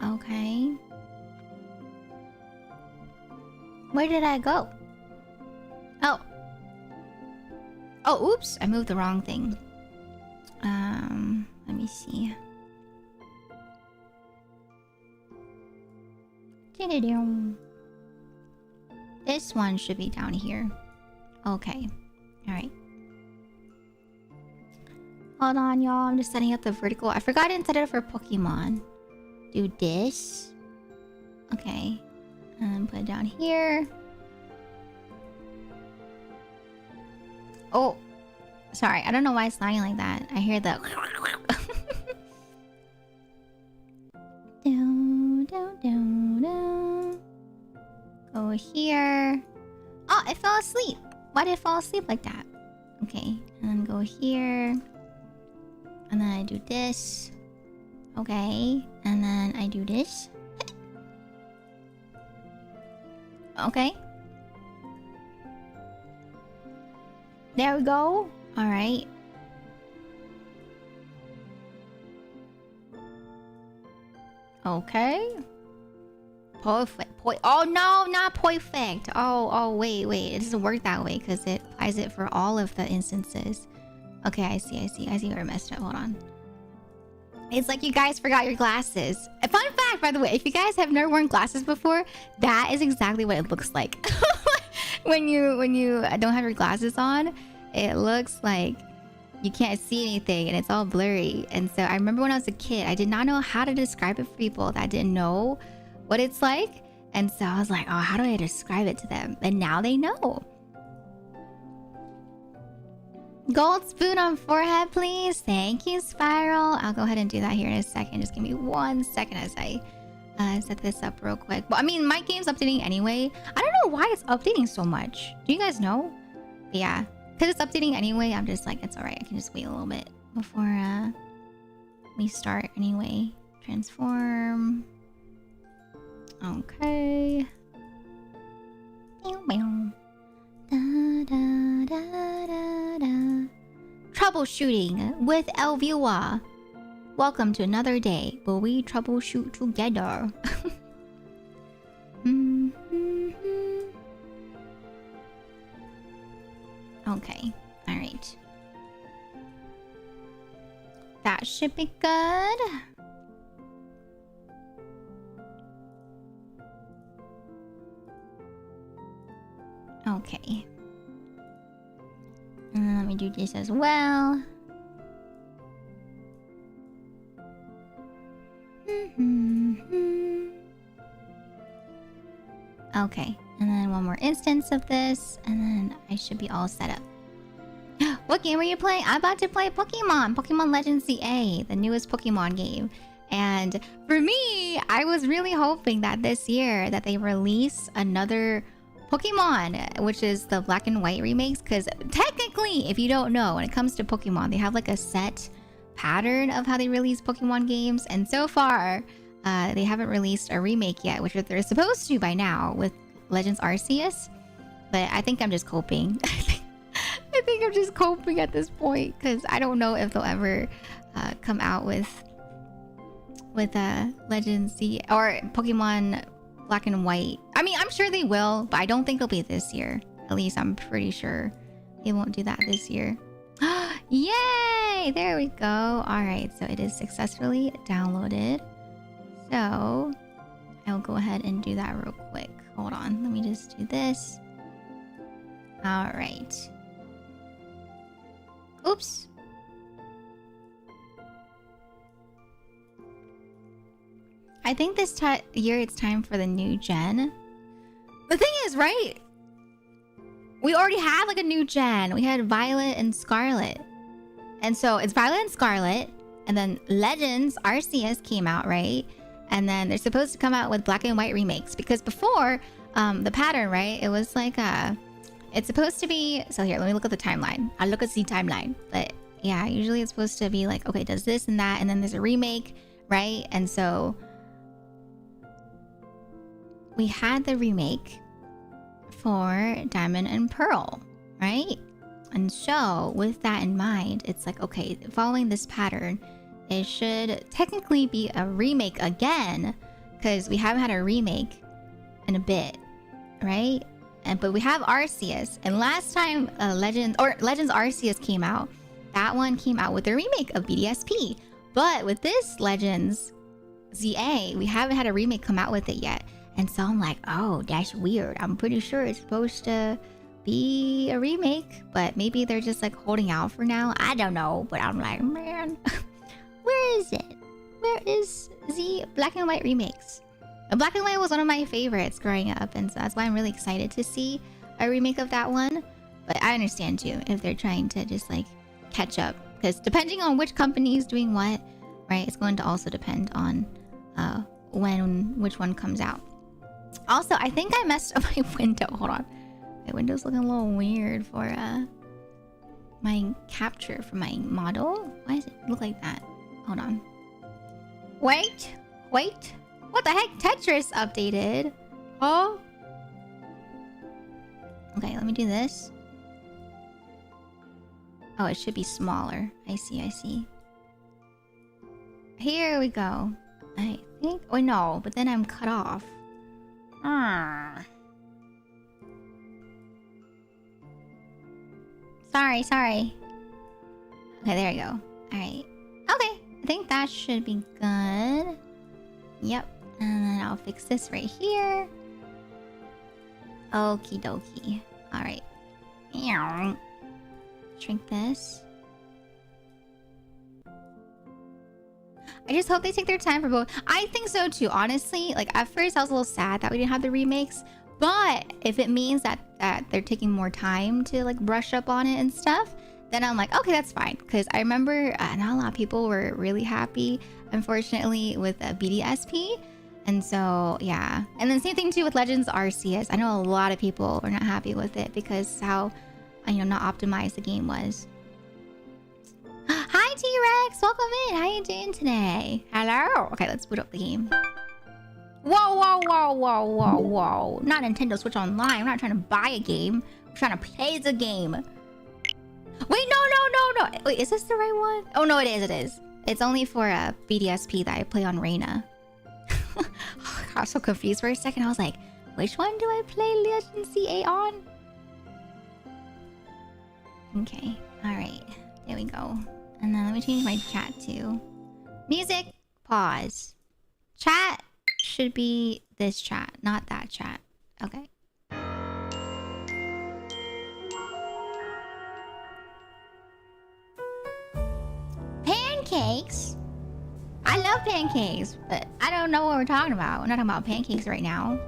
Okay. Where did I go? Oh. Oh, oops. I moved the wrong thing. Let me see. This one should be down here. Okay. Alright. Hold on, y'all. I'm just setting up the vertical. I forgot I didn't set it up for Pokemon. Do this. Okay. And then put it down here. Oh. Sorry. I don't know why it's sounding like that. I hear the... go here. Oh, it fell asleep. Why did it fall asleep like that? Okay, and then go here. And then I do this. Okay, and then I do this. Okay. There we go. Alright. Okay. Perfect. Oh no, not perfect. Oh, wait. It doesn't work that way because it applies it for all of the instances. Okay, I see where I messed up. Hold on. It's like you guys forgot your glasses. A fun fact, by the way, if you guys have never worn glasses before, that is exactly what it looks like. when you don't have your glasses on, it looks like you can't see anything and it's all blurry. And so I remember when I was a kid, I did not know how to describe it for people that didn't know what it's like. And so I was like, oh, how do I describe it to them? And now they know. Gold spoon on forehead, please. Thank you, Spiral. I'll go ahead and do that here in a second. Just give me 1 second as I set this up real quick. Well, I mean, my game's updating anyway. I don't know why it's updating so much. Do you guys know? Yeah, because it's updating anyway. I'm just like, it's all right. I can just wait a little bit before we start anyway. Transform. Okay. Troubleshooting with Elvua. Welcome to another day where we troubleshoot together. Okay, alright. That should be good. Okay. Let me do this as well. Okay, and then one more instance of this, and then I should be all set up. What game are you playing? I'm about to play Pokemon. Pokemon Legends ZA, the newest Pokemon game. And for me, I was really hoping that this year that they release another Pokemon, which is the black and white remakes, because technically, if you don't know, when it comes to Pokemon, they have like a set pattern of how they release Pokemon games, and so far they haven't released a remake yet, which they're supposed to by now with Legends Arceus. But I think I'm just coping. I think I'm just coping at this point because I don't know if they'll ever come out with Legends Z or Pokemon Black and White. I mean, I'm sure they will, but I don't think it'll be this year. At least I'm pretty sure they won't do that this year. Yay! There we go. All right, so it is successfully downloaded. So I'll go ahead and do that real quick. Hold on, let me just do this. All right. Oops. I think this year it's time for the new gen. The thing is, right? We already had like a new gen. We had Violet and Scarlet. And so it's Violet and Scarlet. And then Legends Arceus came out, right? And then they're supposed to come out with black and white remakes. Because before, the pattern, right? It was like it's supposed to be... So here, let me look at the timeline. I'll look at the timeline. But yeah, usually it's supposed to be like, okay, does this and that. And then there's a remake, right? And so... we had the remake for Diamond and Pearl, right? And so with that in mind, it's like, okay, following this pattern, it should technically be a remake again, because we haven't had a remake in a bit, right? But we have Arceus, and last time Legends Arceus came out, that one came out with a remake of BDSP. But with this Legends ZA, we haven't had a remake come out with it yet. And so I'm like, oh, that's weird. I'm pretty sure it's supposed to be a remake, but maybe they're just like holding out for now. I don't know, but I'm like, man, where is it? Where is the black and white remakes? Black and White was one of my favorites growing up, and so that's why I'm really excited to see a remake of that one. But I understand too if they're trying to just like catch up, because depending on which company is doing what, right, it's going to also depend on which one comes out. Also, I think I messed up my window. Hold on. My window's looking a little weird for my capture for my model. Why does it look like that? Hold on. Wait. What the heck? Tetris updated. Oh. Okay, let me do this. Oh, it should be smaller. I see. Here we go. I think... Oh, no. But then I'm cut off. Sorry. Okay, there we go. Alright. Okay. I think that should be good. Yep. And then I'll fix this right here. Okie dokie. Alright. Shrink this. I just hope they take their time for both. I think so too, honestly. Like, at first I was a little sad that we didn't have the remakes. But if it means that they're taking more time to like brush up on it and stuff, then I'm like, okay, that's fine. Because I remember not a lot of people were really happy, unfortunately, with BDSP. And so, yeah. And then same thing too with Legends Arceus. I know a lot of people were not happy with it because how, not optimized the game was. Hi, T-Rex. Welcome in. How you doing today? Hello. Okay, let's boot up the game. Whoa. Not Nintendo Switch Online. I'm not trying to buy a game. I'm trying to play the game. Wait, no. Wait, is this the right one? Oh, no, it is. It's only for BDSP that I play on Reina. I was so confused for a second. I was like, which one do I play Legends CA on? Okay. All right. There we go. And then let me change my chat to music. Pause. Chat should be this chat, not that chat. Okay. Pancakes? I love pancakes, but I don't know what we're talking about. We're not talking about pancakes right now.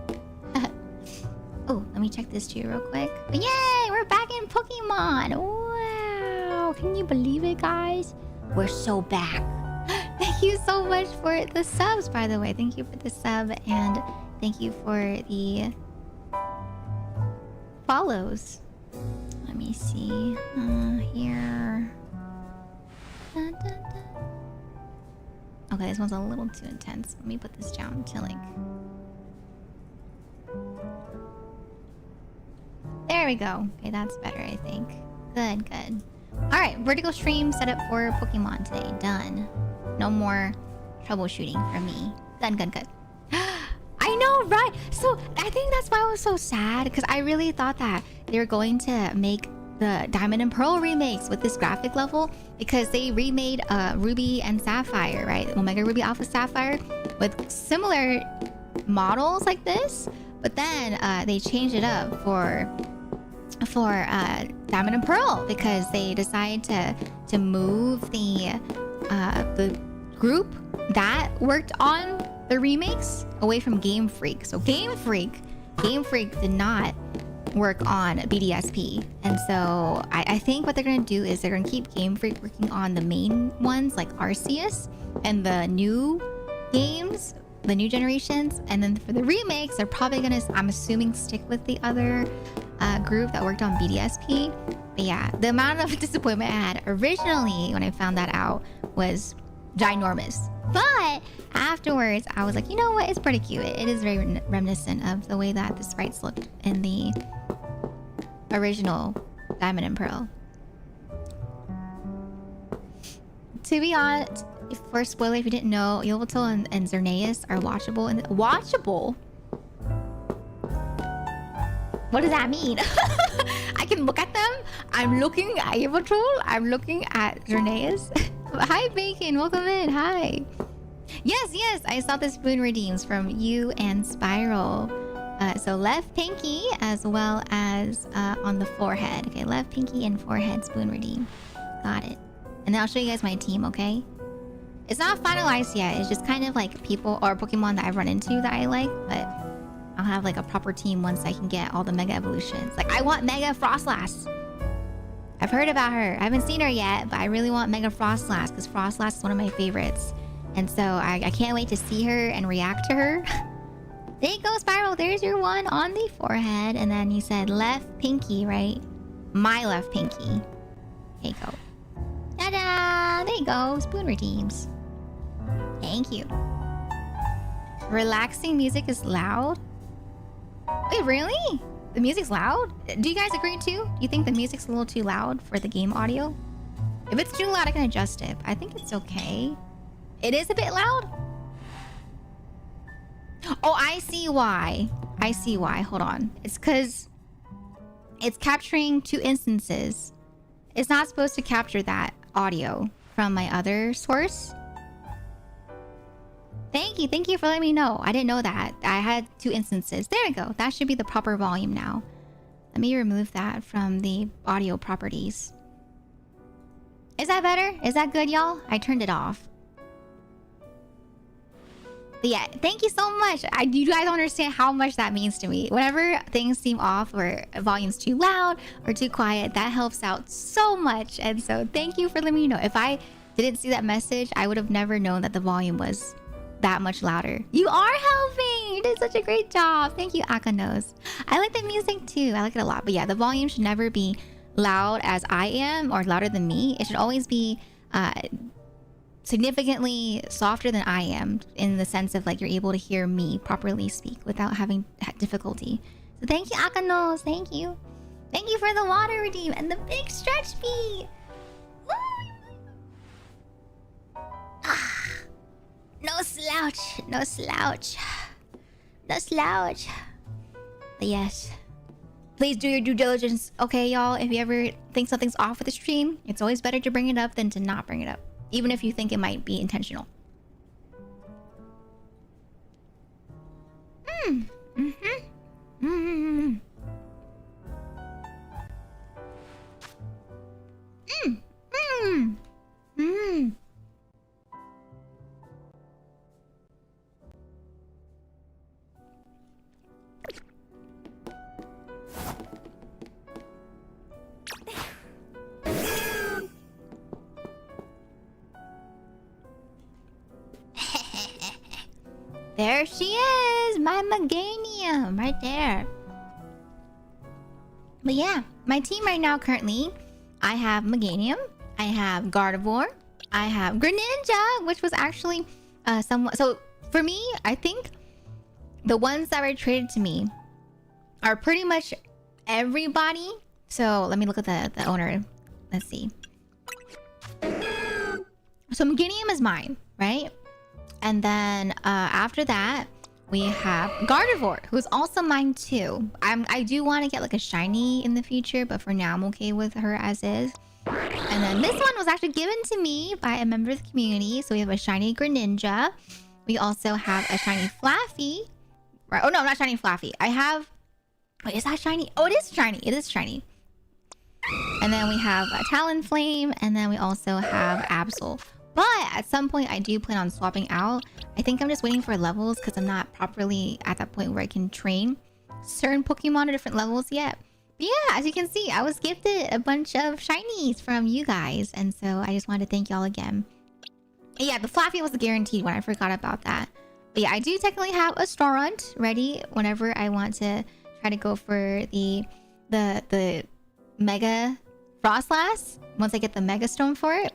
Oh, let me check this too real quick. Yay! We're back in Pokemon! Wow! Can you believe it, guys? We're so back. Thank you so much for the subs, by the way. Thank you for the sub, and thank you for the follows. Let me see. Here. Dun, dun, dun. Okay, this one's a little too intense. Let me put this down to like... There we go. Okay, that's better, I think. Good. Alright, vertical stream set up for Pokemon today. Done. No more troubleshooting for me. Good. I know, right? So, I think that's why I was so sad. Because I really thought that they were going to make the Diamond and Pearl remakes with this graphic level. Because they remade Ruby and Sapphire, right? Omega Ruby Alpha Sapphire. With similar models like this. But then they changed it up for Diamond and Pearl because they decided to move the group that worked on the remakes away from Game Freak. So Game Freak did not work on BDSP, and so I think what they're gonna do is they're gonna keep Game Freak working on the main ones like Arceus and the new games, the new generations, and then for the remakes they're probably gonna, I'm assuming, stick with the other group that worked on BDSP. But yeah, the amount of disappointment I had originally when I found that out was ginormous. But afterwards, I was like, you know what? It's pretty cute. It is very reminiscent of the way that the sprites looked in the original Diamond and Pearl. To be honest, for spoiler, if you didn't know, Yveltal and Xerneas are watchable. And watchable? What does that mean? I can look at them. I'm looking at Yveltal. I'm looking at Xerneas. Hi, Bacon. Welcome in. Hi. Yes. I saw the spoon redeems from you and Spiral. So left pinky as well as on the forehead. Okay, left pinky and forehead spoon redeem. Got it. And then I'll show you guys my team, okay? It's not finalized yet. It's just kind of like people or Pokemon that I've run into that I like. But I'll have like a proper team once I can get all the Mega Evolutions. Like, I want Mega Frostlass. I've heard about her. I haven't seen her yet, but I really want Mega Frostlass because Frostlass is one of my favorites. And so I can't wait to see her and react to her. There you go, Spiral. There's your one on the forehead. And then you said left pinky, right? My left pinky. There you go. Ta-da! There you go. Spoon redeems. Thank you. Relaxing music is loud? Wait, really? The music's loud? Do you guys agree too? Do you think the music's a little too loud for the game audio? If it's too loud, I can adjust it. I think it's okay. It is a bit loud? Oh, I see why. I see why. Hold on. It's because it's capturing 2 instances. It's not supposed to capture that audio from my other source. Thank you. Thank you for letting me know. I didn't know that. I had 2 instances. There we go. That should be the proper volume now. Let me remove that from the audio properties. Is that better? Is that good, y'all? I turned it off. But yeah, thank you so much. You guys don't understand how much that means to me. Whenever things seem off or volume's too loud or too quiet, that helps out so much. And so thank you for letting me know. If I didn't see that message, I would have never known that the volume was that much louder. You are helping. You did such a great job. Thank you, Akanos. I like the music too. I like it a lot. But yeah, the volume should never be loud as I am or louder than me. It should always be significantly softer than I am, in the sense of like you're able to hear me properly speak without having difficulty. So thank you, Akanos. Thank you. Thank you for the water redeem and the big stretch fee. No slouch. No slouch. No slouch. But yes. Please do your due diligence, okay, y'all? If you ever think something's off with the stream, it's always better to bring it up than to not bring it up, even if you think it might be intentional. There she is, my Meganium, right there. But yeah, my team right now currently, I have Meganium, I have Gardevoir, I have Greninja, which was actually somewhat... So for me, I think the ones that were traded to me are pretty much everybody. So let me look at the owner. Let's see. So Meganium is mine, right? And then after that, we have Gardevoir, who's also mine too. I do want to get like a shiny in the future, but for now I'm okay with her as is. And then this one was actually given to me by a member of the community. So we have a shiny Greninja. We also have a shiny Flaffy. Right? Oh no, not shiny Flaffy. I have... Wait, is that shiny? Oh, it is shiny. It is shiny. And then we have a Talonflame, and then we also have Absol. But at some point, I do plan on swapping out. I think I'm just waiting for levels because I'm not properly at that point where I can train certain Pokemon at different levels yet. But yeah, as you can see, I was gifted a bunch of shinies from you guys. And so I just wanted to thank y'all again. And yeah, the Flaffy was the guaranteed one. I forgot about that. But yeah, I do technically have a Starunt ready whenever I want to try to go for the Mega Frostlass. Once I get the Mega Stone for it.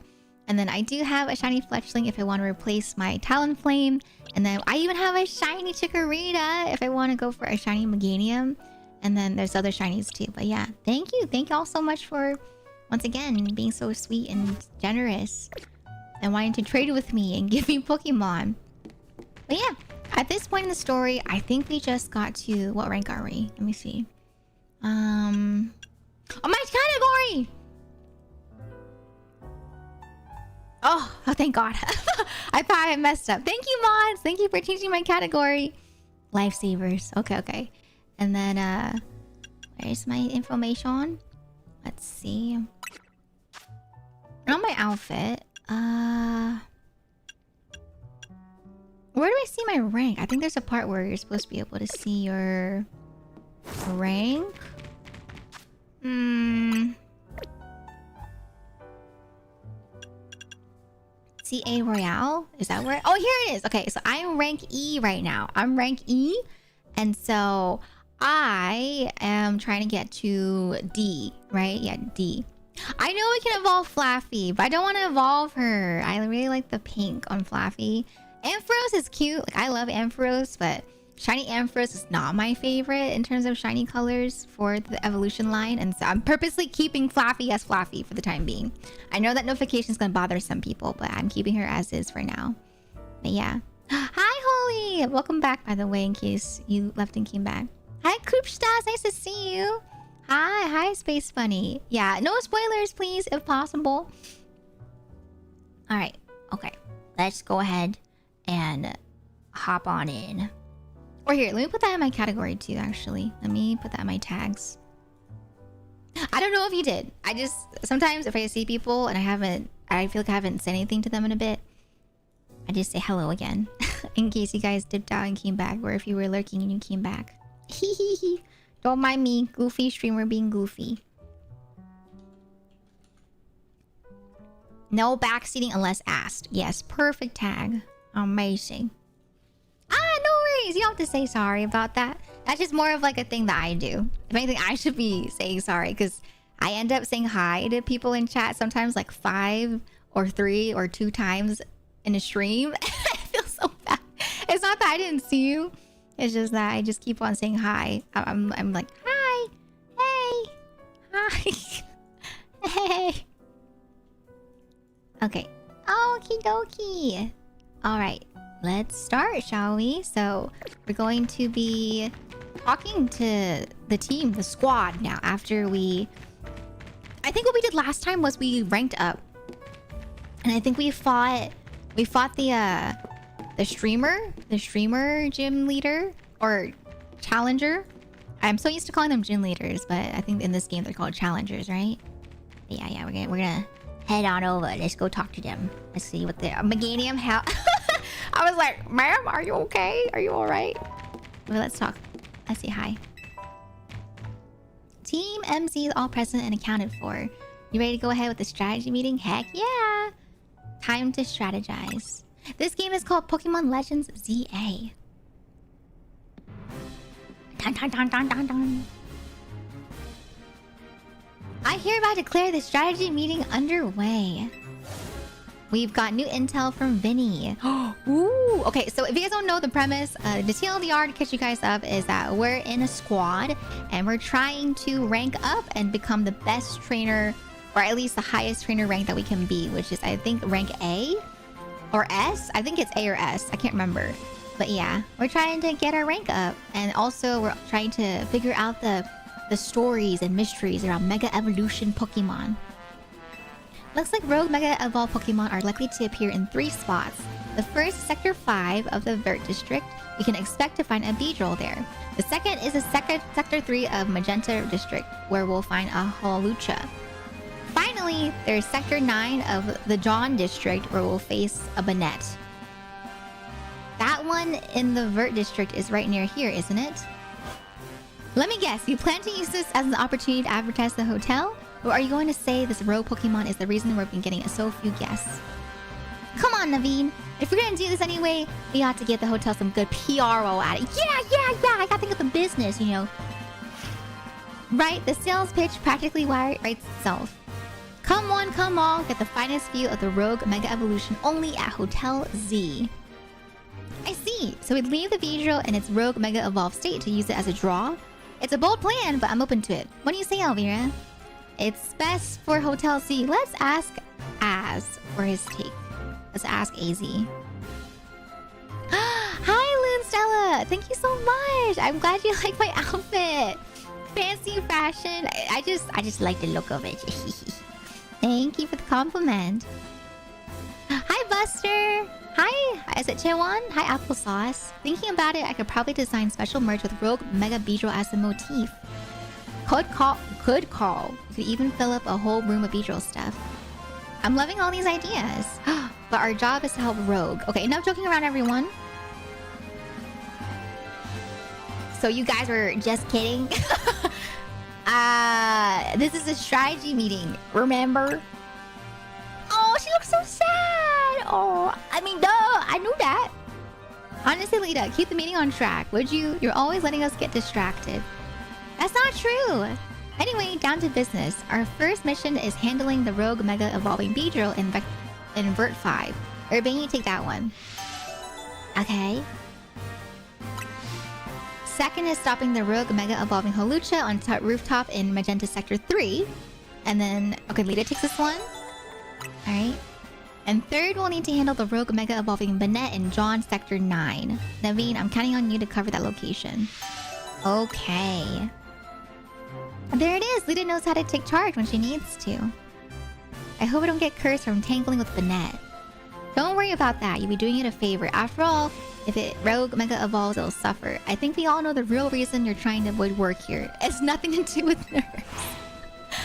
And then I do have a shiny Fletchling if I want to replace my Talonflame. And then I even have a shiny Chikorita if I want to go for a shiny Meganium. And then there's other shinies too. But yeah, thank you. Thank you all so much for, once again, being so sweet and generous. And wanting to trade with me and give me Pokemon. But yeah, at this point in the story, I think we just got to... What rank are we? Let me see. Oh, my category! Oh, thank God. I thought I messed up. Thank you, mods. Thank you for changing my category. Lifesavers. Okay. And then, where's my information? Let's see. On my outfit. Where do I see my rank? I think there's a part where you're supposed to be able to see your rank. CA Royale? Is that where? Oh, here it is. Okay, so I'm rank E right now. I'm rank E. And so I am trying to get to D, right? Yeah, D. I know we can evolve Flaffy, but I don't want to evolve her. I really like the pink on Flaffy. Ampharos is cute. Like, I love Ampharos, but shiny Ampharos is not my favorite in terms of shiny colors for the evolution line. And so I'm purposely keeping Flaffy as Flaffy for the time being. I know that notification is going to bother some people, but I'm keeping her as is for now. But yeah. Hi, Holly! Welcome back, by the way, in case you left and came back. Hi, Koopstas! Nice to see you! Hi, Space Bunny. Yeah, no spoilers, please, if possible. Alright, okay. Let's go ahead and hop on in. Or here, let me put that in my category too, actually. Let me put that in my tags. I don't know if you did. I just... Sometimes if I see people and I feel like I haven't said anything to them in a bit, I just say hello again. In case you guys dipped out and came back, or if you were lurking and you came back. Hehehe. Don't mind me, goofy streamer being goofy. No backseating unless asked. Yes, perfect tag. Amazing. No worries. You don't have to say sorry about that. That's just more of like a thing that I do. If anything, I should be saying sorry because I end up saying hi to people in chat sometimes like 5 or 3 or 2 times in a stream. I feel so bad. It's not that I didn't see you. It's just that I just keep on saying hi. I'm like, hi. Hey. Hi. Hey. Okay. Okie dokie. Alright. Let's start, shall we? So, we're going to be talking to the team, the squad now, after we... I think what we did last time was we ranked up. And I think we fought the streamer gym leader or challenger. I'm so used to calling them gym leaders, but I think in this game they're called challengers, right? But yeah, we're gonna head on over. Let's go talk to them. Let's see what they're... Meganium, how... I was like, ma'am, are you okay? Are you alright? Well, let's talk. Let's say hi. Team MC is all present and accounted for. You ready to go ahead with the strategy meeting? Heck yeah! Time to strategize. This game is called Pokemon Legends ZA. Dun, dun, dun, dun, dun, dun. I hereby declare the strategy meeting underway. We've got new intel from Vinny. Ooh, okay, so if you guys don't know the premise, the TLDR to catch you guys up is that we're in a squad and we're trying to rank up and become the best trainer, or at least the highest trainer rank that we can be, which is, I think, rank A or S. I think it's A or S. I can't remember. But yeah, we're trying to get our rank up. And also, we're trying to figure out the stories and mysteries around Mega Evolution Pokemon. Looks like Rogue Mega Evolved Pokemon are likely to appear in 3 spots. The first, Sector 5 of the Vert District. We can expect to find a Beedrill there. The second is Sector 3 of Magenta District, where we'll find a Hawlucha. Finally, there's Sector 9 of the Dawn District, where we'll face a Banette. That one in the Vert District is right near here, isn't it? Let me guess, you plan to use this as an opportunity to advertise the hotel? Or are you going to say this rogue Pokemon is the reason we've been getting so few guests? Come on, Naveen. If we're gonna do this anyway, we ought to get the hotel some good PRO at it. Yeah, I gotta think of the business, you know. Right, the sales pitch practically writes itself. Come one, come all, get the finest view of the Rogue Mega Evolution only at Hotel Z. I see. So we'd leave the Beedrill in its Rogue Mega Evolved state to use it as a draw? It's a bold plan, but I'm open to it. What do you say, Elvira? It's best for Hotel Z. Let's ask Az for his take. Let's ask AZ. Hi, Loon Stella. Thank you so much. I'm glad you like my outfit. Fancy fashion. I just like the look of it. Thank you for the compliment. Hi, Buster. Hi. Is it Chewan? Hi, Applesauce. Thinking about it, I could probably design special merch with Rogue Mega Beedrill as the motif. Could call. You could even fill up a whole room of Beedrill stuff. I'm loving all these ideas. But our job is to help Rogue. Okay, enough joking around, everyone. So you guys were just kidding? This is a strategy meeting, remember? Oh, she looks so sad. Oh, I mean, duh, I knew that. Honestly, Lita, keep the meeting on track, would you? You're always letting us get distracted. That's not true! Anyway, down to business. Our first mission is handling the rogue mega evolving Beedrill in Vert 5. Urbane, you take that one. Okay. Second is stopping the rogue mega evolving Holucha on top rooftop in Magenta Sector 3. And then, okay, Lita takes this one. Alright. And third, we'll need to handle the rogue mega evolving Banette in John Sector 9. Naveen, I'm counting on you to cover that location. Okay. There it is! Lita knows how to take charge when she needs to. I hope I don't get cursed from tangling with Banette. Don't worry about that, you'll be doing it a favor. After all, if it rogue mega evolves, it'll suffer. I think we all know the real reason you're trying to avoid work here. It's nothing to do with nerves.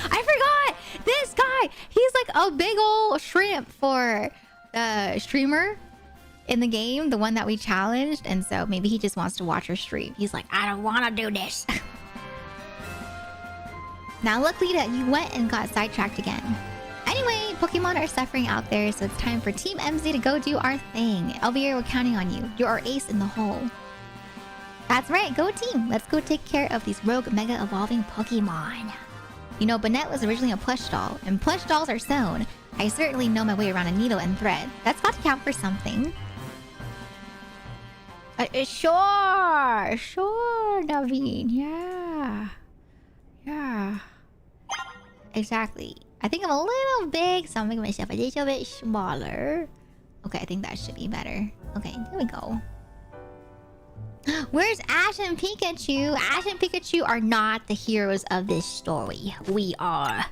I forgot! This guy! He's like a big old shrimp for the streamer in the game, the one that we challenged. And so maybe he just wants to watch her stream. He's like, I don't want to do this. Now look, Lita, you went and got sidetracked again. Anyway, Pokemon are suffering out there, so it's time for Team MZ to go do our thing. Elvira, we're counting on you. You're our ace in the hole. That's right, go team. Let's go take care of these rogue mega evolving Pokemon. You know, Banette was originally a plush doll, and plush dolls are sewn. I certainly know my way around a needle and thread. That's got to count for something. Sure, Naveen. Yeah. Exactly. I think I'm a little big, so I'm making myself a little bit smaller. Okay, I think that should be better. Okay, there we go. Where's Ash and Pikachu? Ash and Pikachu are not the heroes of this story. We are.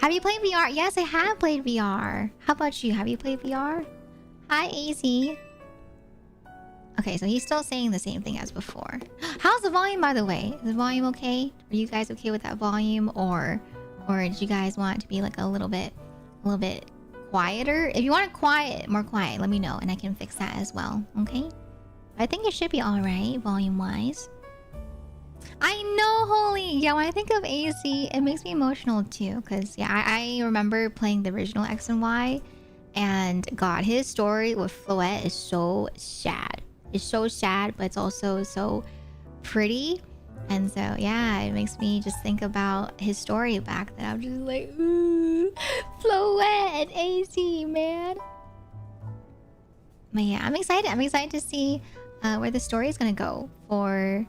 Have you played VR? Yes, I have played VR. How about you? Have you played VR? Hi, AZ. Okay, so he's still saying the same thing as before. How's the volume, by the way? Is the volume okay? Are you guys okay with that volume, or did you guys want it to be like a little bit quieter? If you want it more quiet, let me know and I can fix that as well. Okay? I think it should be all right, volume-wise. I know, Holy. Yeah, when I think of AC, it makes me emotional too, because yeah, I remember playing the original X and Y, and God, his story with Floette is so sad. It's so sad, but it's also so pretty. And so, yeah, it makes me just think about his story back then. I'm just like, ooh, Floette and AC, man. But yeah, I'm excited. I'm excited to see where the story is going to go for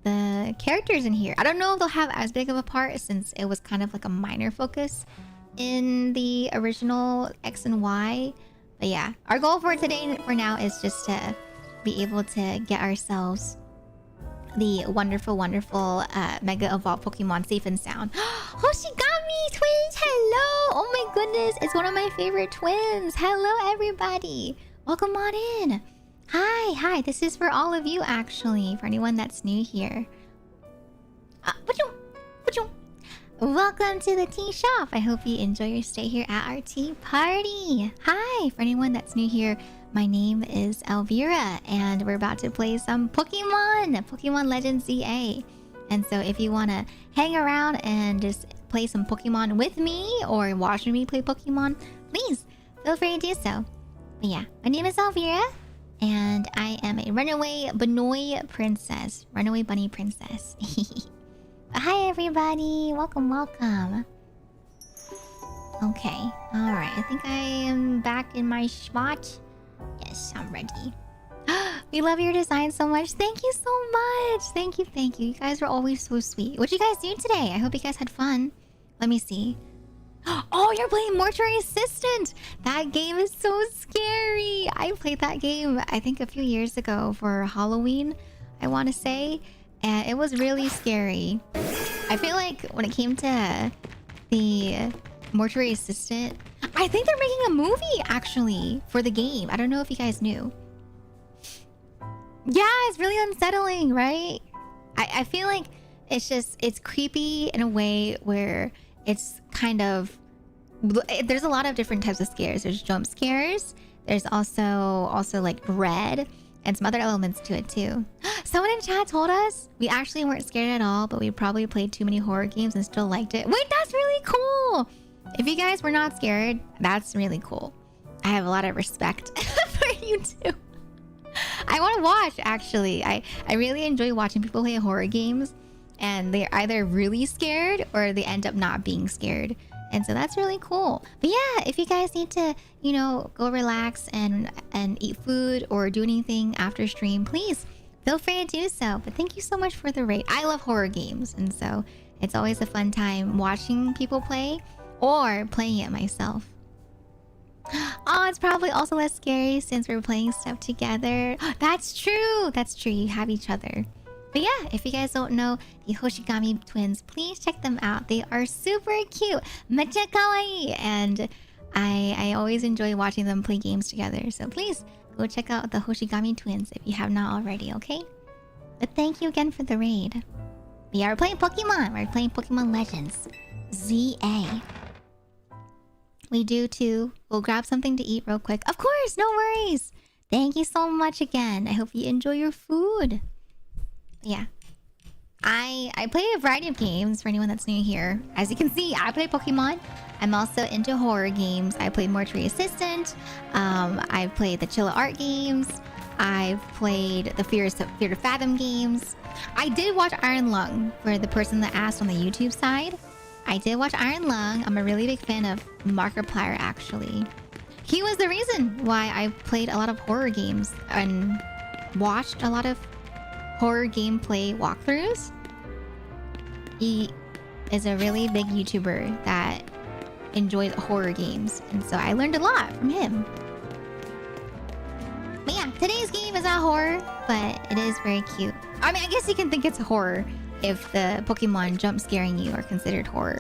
the characters in here. I don't know if they'll have as big of a part since it was kind of like a minor focus in the original X and Y. But yeah, our goal for today, for now, is just to be able to get ourselves the wonderful Mega Evolved Pokemon safe and sound. Hoshigami twins, hello! Oh my goodness, it's one of my favorite twins. Hello, everybody. Welcome on in. Hi. This is for all of you, actually, for anyone that's new here. Welcome to the tea shop. I hope you enjoy your stay here at our tea party. Hi, for anyone that's new here, my name is Elvira, and we're about to play some Pokemon Legends ZA. And so if you want to hang around and just play some Pokemon with me or watch me play Pokemon, please feel free to do so. But yeah, my name is Elvira, and I am a runaway bunny princess. Hi everybody, welcome. Okay, alright, I think I am back in my spot. Yes, I'm ready. We love your design so much. Thank you so much. Thank you. You guys are always so sweet. What'd you guys do today? I hope you guys had fun. Let me see. Oh, you're playing Mortuary Assistant. That game is so scary. I played that game, I think, a few years ago for Halloween, I want to say. And it was really scary. I feel like when it came to the Mortuary Assistant, I think they're making a movie, actually, for the game. I don't know if you guys knew. Yeah, it's really unsettling, right? I feel like it's creepy in a way where it's kind of... There's a lot of different types of scares. There's jump scares. There's also like dread. And some other elements to it too. Someone in chat told us we actually weren't scared at all, but we probably played too many horror games and still liked it. Wait, that's really cool! If you guys were not scared, that's really cool. I have a lot of respect for you too. I want to watch, actually. I really enjoy watching people play horror games, and they're either really scared or they end up not being scared. And so that's really cool. But yeah, if you guys need to, you know, go relax and eat food or do anything after stream, please feel free to do so. But thank you so much for the raid. I love horror games, and so it's always a fun time watching people play or playing it myself. Oh, it's probably also less scary since we're playing stuff together. That's true. That's true. You have each other. But yeah, if you guys don't know the Hoshigami twins, please check them out. They are super cute. Mecha kawaii. And I always enjoy watching them play games together. So please go check out the Hoshigami twins if you have not already, okay? But thank you again for the raid. We are playing Pokemon. We're playing Pokemon Legends. ZA. We do too. We'll grab something to eat real quick. Of course, no worries. Thank you so much again. I hope you enjoy your food. Yeah. I play a variety of games for anyone that's new here. As you can see, I play Pokemon. I'm also into horror games. I played Mortuary Assistant. I've played the Chilla Art games. I've played the Fear to Fathom games. I did watch Iron Lung for the person that asked on the YouTube side. I did watch Iron Lung. I'm a really big fan of Markiplier, actually. He was the reason why I played a lot of horror games and watched a lot of horror gameplay walkthroughs. He is a really big YouTuber that enjoys horror games, and so I learned a lot from him. But yeah, today's game is not horror, but it is very cute. I mean, I guess you can think it's horror if the Pokemon jump scaring you are considered horror.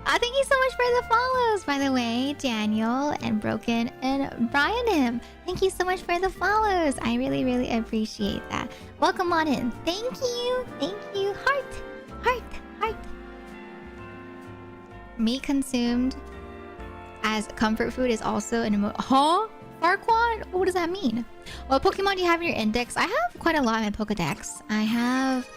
Thank you so much for the follows, by the way, Daniel and Broken and Brian him. Thank you so much for the follows. I really, really appreciate that. Welcome on in. Thank you. Thank you. Heart. Heart. Heart. Meat consumed as comfort food is also an Huh? Farquaad? What does that mean? What Pokemon do you have in your index? I have quite a lot in my Pokedex. I have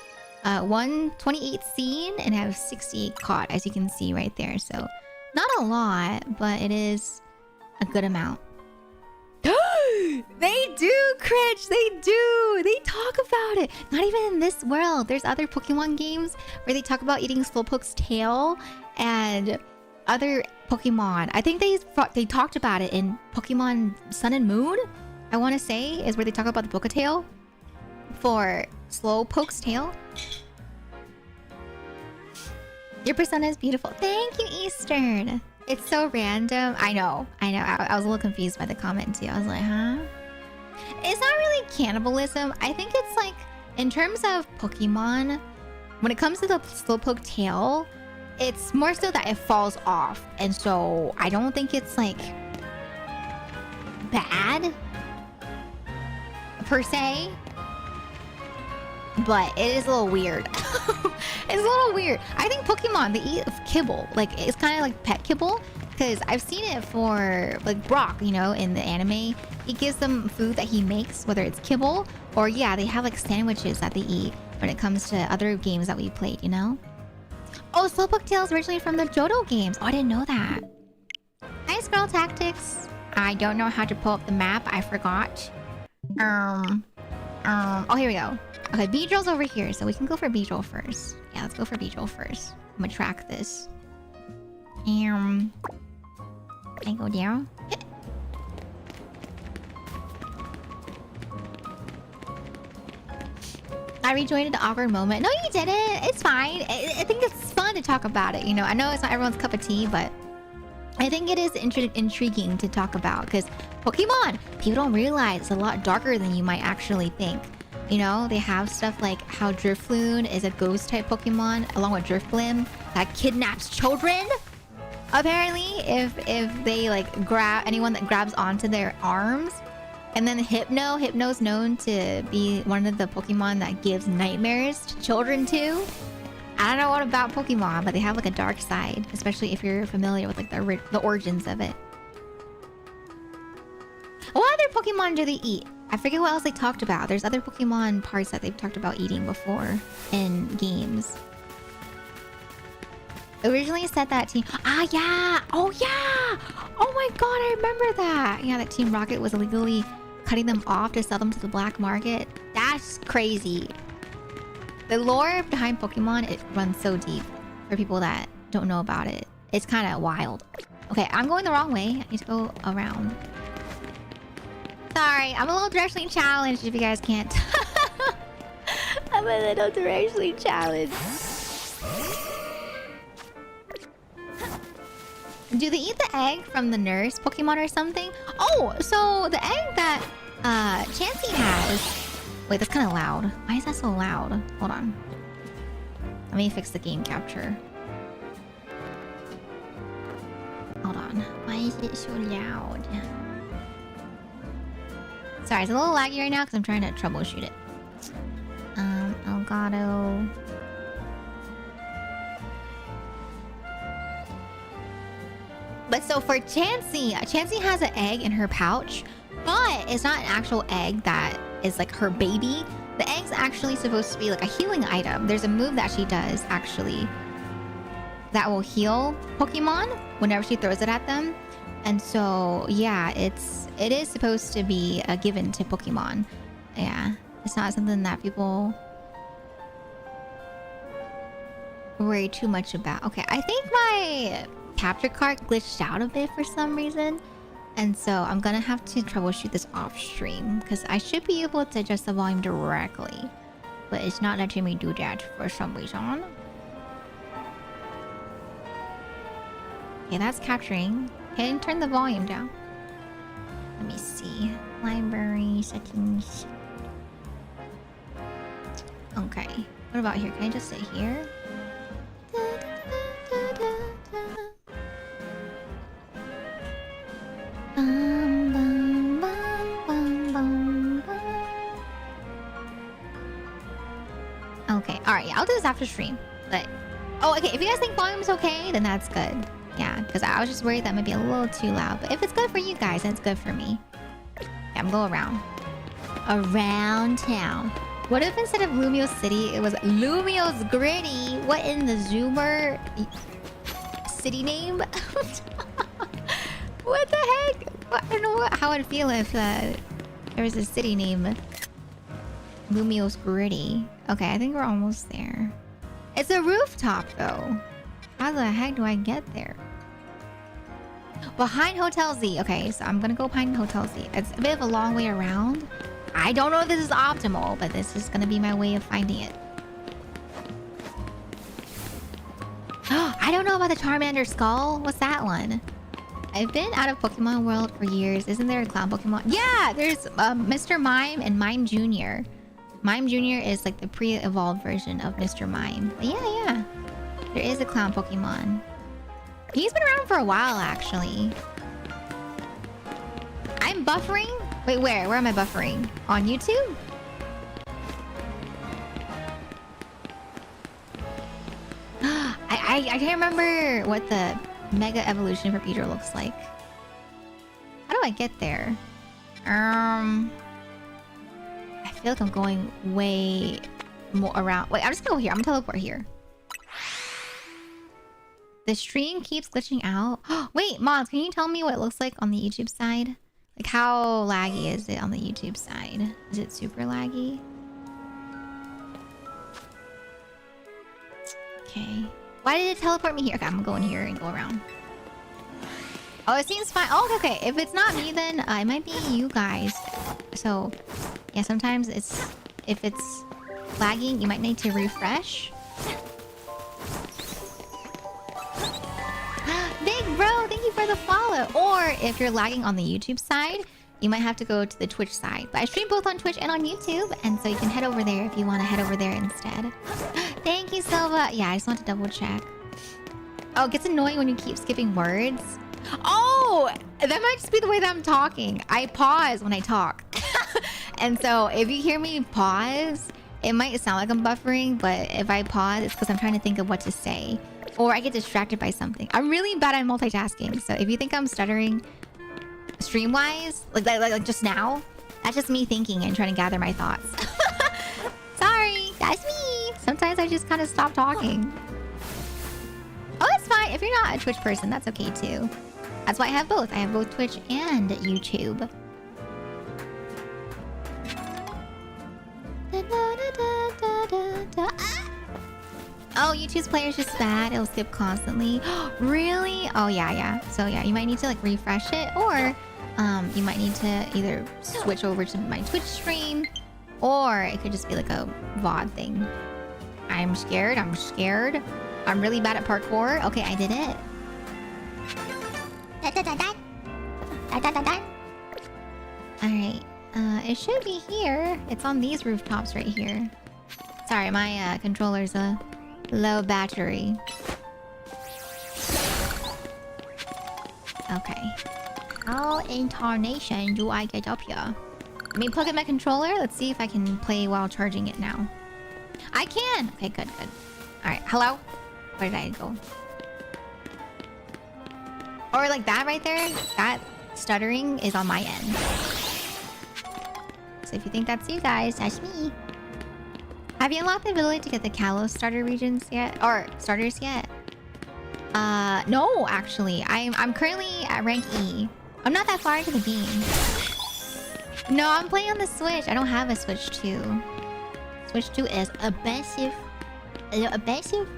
128 seen and I have 68 caught, as you can see right there. So not a lot, but it is a good amount. They do, Critch! They do! They talk about it! Not even in this world. There's other Pokemon games where they talk about eating Slowpoke's tail and other Pokemon. I think they talked about it in Pokemon Sun and Moon, I want to say, is where they talk about the Poketail for Slowpoke's tail. Your persona is beautiful. Thank you, Eastern. It's so random. I know. I was a little confused by the comment too. I was like, huh? It's not really cannibalism. I think it's like, in terms of Pokemon, when it comes to the Slowpoke tail, it's more so that it falls off. And so I don't think it's like bad per se, but it is a little weird. It's a little weird. I think Pokemon, they eat kibble. Like, it's kind of like pet kibble, because I've seen it for like Brock, you know, in the anime. He gives them food that he makes, whether it's kibble or, yeah, they have like sandwiches that they eat when it comes to other games that we played, you know? Oh, Slowpoke Tail is originally from the Johto games. Oh, I didn't know that. Hi, Squirrel Tactics. I don't know how to pull up the map. I forgot. Oh, here we go. Okay, Beedrill's over here, so we can go for Beedrill first. Yeah, let's go for Beedrill first. I'm gonna track this. I go down. I rejoined the awkward moment. No, you didn't. It's fine. I think it's fun to talk about it. You know, I know it's not everyone's cup of tea, but I think it is intriguing to talk about, because Pokemon, people don't realize it's a lot darker than you might actually think. You know, they have stuff like how Drifloon is a ghost type Pokemon along with Drifblim that kidnaps children. Apparently, if they like grab anyone that grabs onto their arms. And then Hypno's known to be one of the Pokemon that gives nightmares to children too. I don't know what about Pokemon, but they have like a dark side, especially if you're familiar with like the origins of it. What other Pokemon do they eat? I forget what else they talked about. There's other Pokemon parts that they've talked about eating before in games. Originally said that Team... Ah, yeah! Oh, yeah! Oh my god, I remember that! Yeah, that Team Rocket was illegally cutting them off to sell them to the black market. That's crazy. The lore behind Pokemon, it runs so deep for people that don't know about it. It's kind of wild. Okay, I'm going the wrong way. I need to go around. Sorry, I'm a little directionally challenged if you guys can't. I'm a little directionally challenged. Do they eat the egg from the nurse Pokemon or something? Oh, so the egg that Chansey has... Wait, that's kind of loud. Why is that so loud? Hold on. Let me fix the game capture. Hold on. Why is it so loud? Sorry, it's a little laggy right now because I'm trying to troubleshoot it. Elgato. But so for Chansey has an egg in her pouch, but it's not an actual egg that is like her baby. The egg's actually supposed to be like a healing item. There's a move that she does actually that will heal Pokemon whenever she throws it at them. And so yeah, it is supposed to be a given to Pokemon. Yeah, it's not something that people worry too much about. Okay, I think my capture card glitched out a bit for some reason, and so I'm gonna have to troubleshoot this off stream because I should be able to adjust the volume directly, but it's not letting me do that for some reason. Okay, that's capturing. Okay, turn the volume down. Let me see. Library settings. Okay. What about here? Can I just sit here? Okay. Alright, yeah, I'll do this after stream. But oh, okay, if you guys think volume's okay, then that's good. Yeah, because I was just worried that might be a little too loud. But if it's good for you guys, then it's good for me. Yeah, I'm going around. Around town. What if instead of Lumio City, it was Lumio's Gritty? What in the Zoomer city name? What the heck? I don't know how I'd feel if there was a city name. Lumio's Gritty. Okay, I think we're almost there. It's a rooftop, though. How the heck do I get there? Behind Hotel Z. Okay, so I'm gonna go behind Hotel Z. It's a bit of a long way around. I don't know if this is optimal, but this is gonna be my way of finding it. I don't know about the Charmander skull. What's that one? I've been out of Pokemon World for years. Isn't there a clown Pokemon? Yeah, there's Mr. Mime and Mime Jr. Mime Jr. is like the pre-evolved version of Mr. Mime. But yeah. There is a clown Pokemon. He's been around for a while, actually. I'm buffering? Wait, where? Where am I buffering? On YouTube? I can't remember what the Mega Evolution for Peter looks like. How do I get there? I feel like I'm going way more around. Wait, I'm just gonna go here. I'm gonna teleport here. The stream keeps glitching out. Wait, Mods, can you tell me what it looks like on the YouTube side? Like, how laggy is it on the YouTube side? Is it super laggy? Okay. Why did it teleport me here? Okay, I'm gonna go in here and go around. Oh, it seems fine. Oh, okay. If it's not me, then it might be you guys. So, yeah, sometimes if it's lagging, you might need to refresh. Big bro, thank you for the follow. Or if you're lagging on the YouTube side, you might have to go to the Twitch side. But I stream both on Twitch and on YouTube, and so you can head over there if you want to head over there instead. Thank you, Silva. Yeah, I just want to double check. Oh, it gets annoying when you keep skipping words. Oh, that might just be the way that I'm talking. I pause when I talk. And so if you hear me pause, it might sound like I'm buffering, but if I pause, it's because I'm trying to think of what to say. Or I get distracted by something. I'm really bad at multitasking. So if you think I'm stuttering stream-wise, like just now, that's just me thinking and trying to gather my thoughts. Sorry, that's me. Sometimes I just kind of stop talking. Oh, it's you're not a Twitch person, that's okay too. That's why I have both. I have both Twitch and YouTube. Oh, YouTube's player is just bad. It'll skip constantly. Really? Oh, yeah. So, yeah, you might need to, like, refresh it. Or you might need to either switch over to my Twitch stream. Or it could just be, like, a VOD thing. I'm scared. I'm really bad at parkour. Okay, I did it. Alright. It should be here. It's on these rooftops right here. Sorry, my controller's a low battery. Okay. How in tarnation do I get up here? Let me plug in my controller. Let's see if I can play while charging it now. I can! Okay, good. Alright, hello? Where did I go? Or like that right there, that stuttering is on my end. So if you think that's you guys, that's me. Have you unlocked the ability to get the Kalos starter regions yet? Or starters yet? No, actually. I'm currently at rank E. I'm not that far into the game. No, I'm playing on the Switch. I don't have a Switch 2. Switch 2 is abusive. Abusive?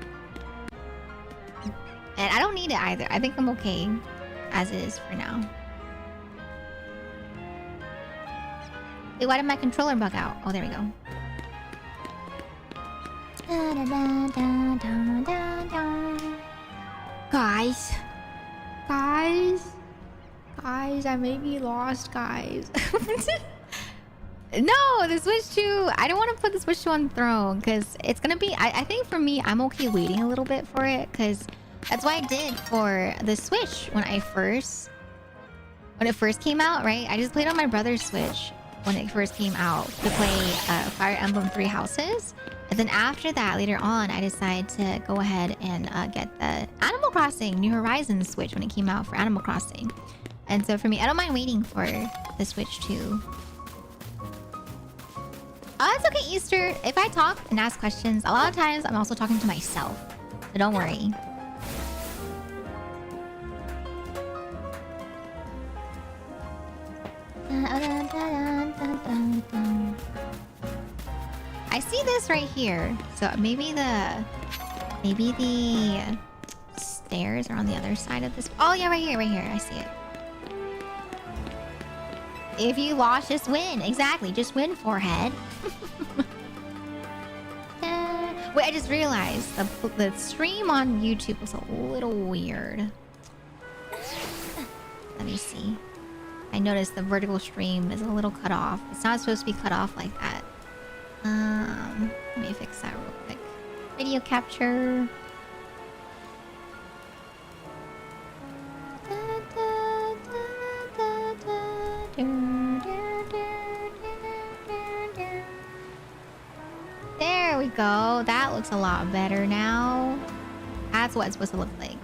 And I don't need it either. I think I'm okay as is for now. Wait, why did my controller bug out? Oh, there we go. Guys, I may be lost, guys. No, the Switch 2. I don't want to put the Switch 2 on the throne because it's gonna be. I think for me, I'm okay waiting a little bit for it because that's what I did for the Switch when it first came out. Right, I just played on my brother's Switch when it first came out to play Fire Emblem Three Houses. And then after that, later on, I decided to go ahead and get the Animal Crossing New Horizons Switch when it came out for Animal Crossing. And so for me, I don't mind waiting for the Switch 2. Oh, it's okay, Easter. If I talk and ask questions, a lot of times I'm also talking to myself. So don't worry. I see this right here. So maybe the stairs are on the other side of this. Oh yeah, right here. I see it. If you lost, just win. Exactly, just win, forehead. Wait, I just realized the stream on YouTube was a little weird. Let me see. I noticed the vertical stream is a little cut off. It's not supposed to be cut off like that. Let me fix that real quick. Video capture. There we go. That looks a lot better now. That's what it's supposed to look like.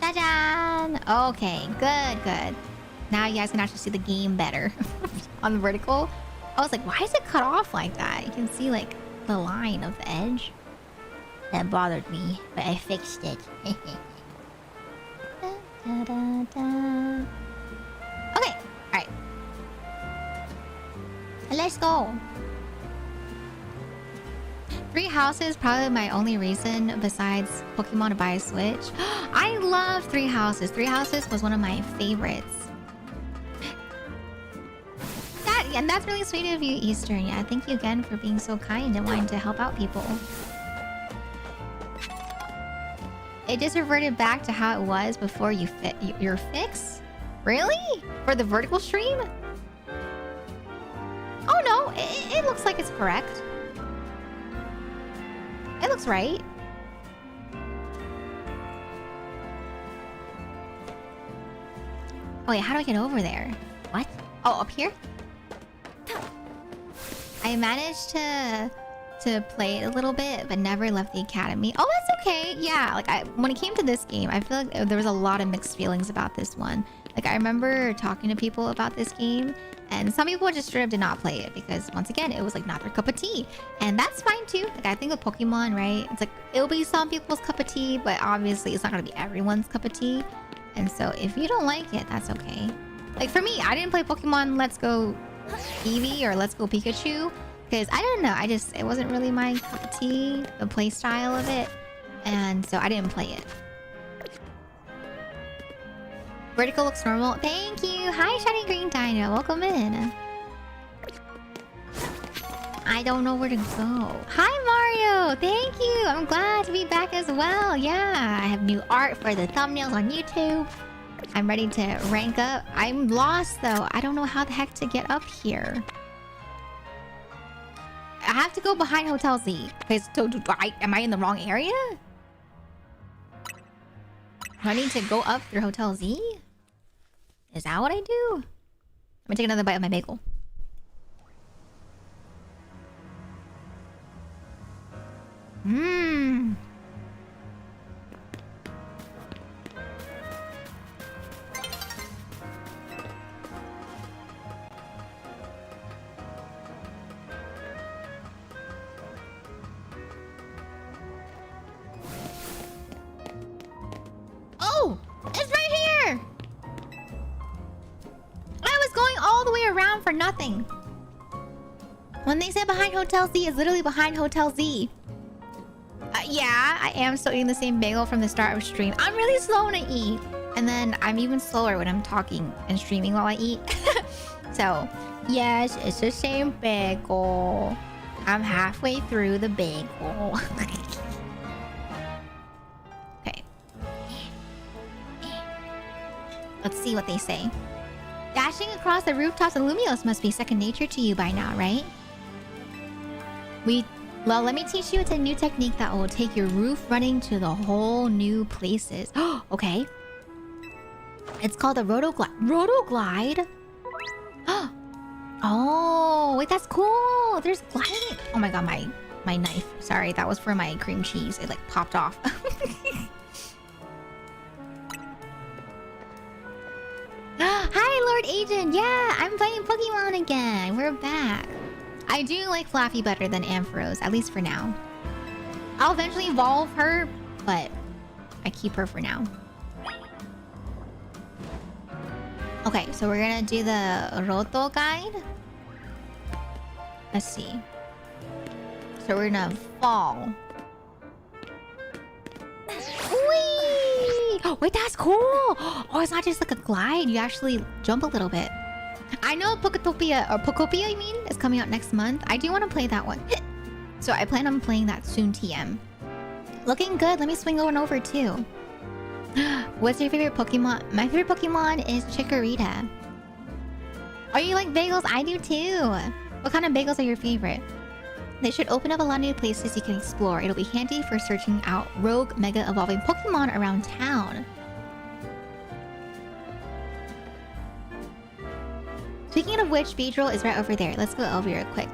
Ta-da! Okay, good. Now you guys can actually see the game better on the vertical. I was like, why is it cut off like that? You can see like the line of the edge. That bothered me, but I fixed it. Okay, alright. Let's go. Three Houses probably my only reason besides Pokemon to buy a Switch. I love Three Houses. Three Houses was one of my favorites. And that's really sweet of you, Eastern. Yeah, thank you again for being so kind and wanting to help out people. It just reverted back to how it was before you your fix? Really? For the vertical stream? Oh no, it looks like it's correct. It looks right. Oh wait, how do I get over there? What? Oh, up here? I managed to to play it a little bit, but never left the academy. Oh, that's okay. Yeah, like when it came to this game, I feel like there was a lot of mixed feelings about this one. Like I remember talking to people about this game, and some people just straight up did not play it because once again, it was like not their cup of tea, and that's fine too. Like I think with Pokemon, right? It's like it'll be some people's cup of tea, but obviously it's not gonna be everyone's cup of tea. And so if you don't like it, that's okay. Like for me, I didn't play Pokemon Let's Go Eevee or Let's Go Pikachu because I don't know. It wasn't really my cup of tea, the play style of it, and so I didn't play it. Vertical looks normal. Thank you. Hi, Shiny Green Dino. Welcome in. I don't know where to go. Hi, Mario. Thank you. I'm glad to be back as well. Yeah, I have new art for the thumbnails on YouTube. I'm ready to rank up. I'm lost, though. I don't know how the heck to get up here. I have to go behind Hotel Z. Because am I in the wrong area? Do I need to go up through Hotel Z? Is that what I do? I'm gonna take another bite of my bagel. Mmm. Oh! It's right here! I was going all the way around for nothing. When they say behind Hotel Z, it's literally behind Hotel Z. Yeah, I am still eating the same bagel from the start of stream. I'm really slow when I eat. And then I'm even slower when I'm talking and streaming while I eat. So, yes, it's the same bagel. I'm halfway through the bagel. Okay. Let's see what they say. Dashing across the rooftops of Lumios must be second nature to you by now, right? Well, let me teach you. It's a new technique that will take your roof running to the whole new places. Okay. It's called a rotoglide. Rotoglide? Oh, wait, that's cool. There's gliding. Oh my god, my knife. Sorry, that was for my cream cheese. It like popped off. Hi, Lord Agent. Yeah, I'm playing Pokemon again. We're back. I do like Flaffy better than Ampharos, at least for now. I'll eventually evolve her, but I keep her for now. Okay, so we're gonna do the Roto guide. Let's see. So we're gonna fall. Whee! Wait, that's cool! Oh, it's not just like a glide. You actually jump a little bit. I know Poketopia, or Pokopia, you mean, is coming out next month. I do want to play that one. So I plan on playing that soon, TM. Looking good. Let me swing over too. What's your favorite Pokemon? My favorite Pokemon is Chikorita. Oh, you like bagels? I do too. What kind of bagels are your favorite? They should open up a lot of new places you can explore. It'll be handy for searching out rogue, mega evolving Pokemon around town. Speaking of which, Beedrill is right over there. Let's go over here quick.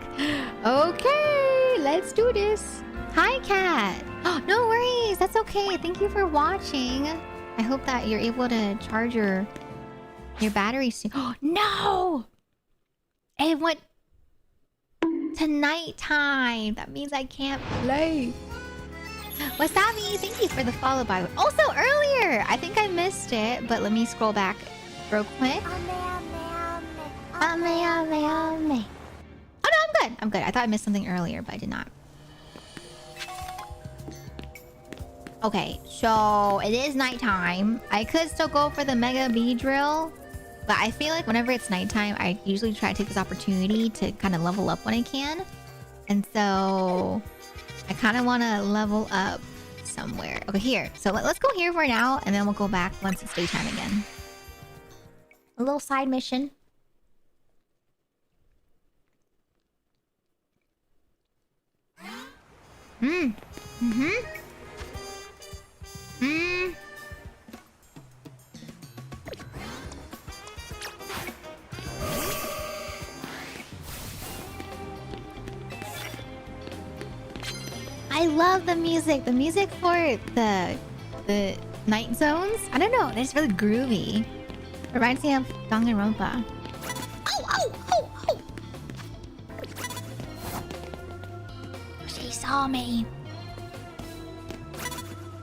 Okay, let's do this. Hi, Cat. Oh, no worries. That's okay. Thank you for watching. I hope that you're able to charge your battery soon. Oh, no! It went to nighttime. That means I can't play. Wasabi, thank you for the follow, by the way. Also, earlier! I think I missed it, but let me scroll back real quick. Oh no, I'm good. I'm good. I thought I missed something earlier, but I did not. Okay, so it is nighttime. I could still go for the Mega Beedrill, but I feel like whenever it's nighttime, I usually try to take this opportunity to kind of level up when I can. And so I kind of want to level up somewhere. Okay, here. So let's go here for now, and then we'll go back once it's daytime again. A little side mission. I love the music. The music for the night zones. I don't know. It's really groovy. Reminds me of Danganronpa. Oh, oh, oh, oh! She saw me.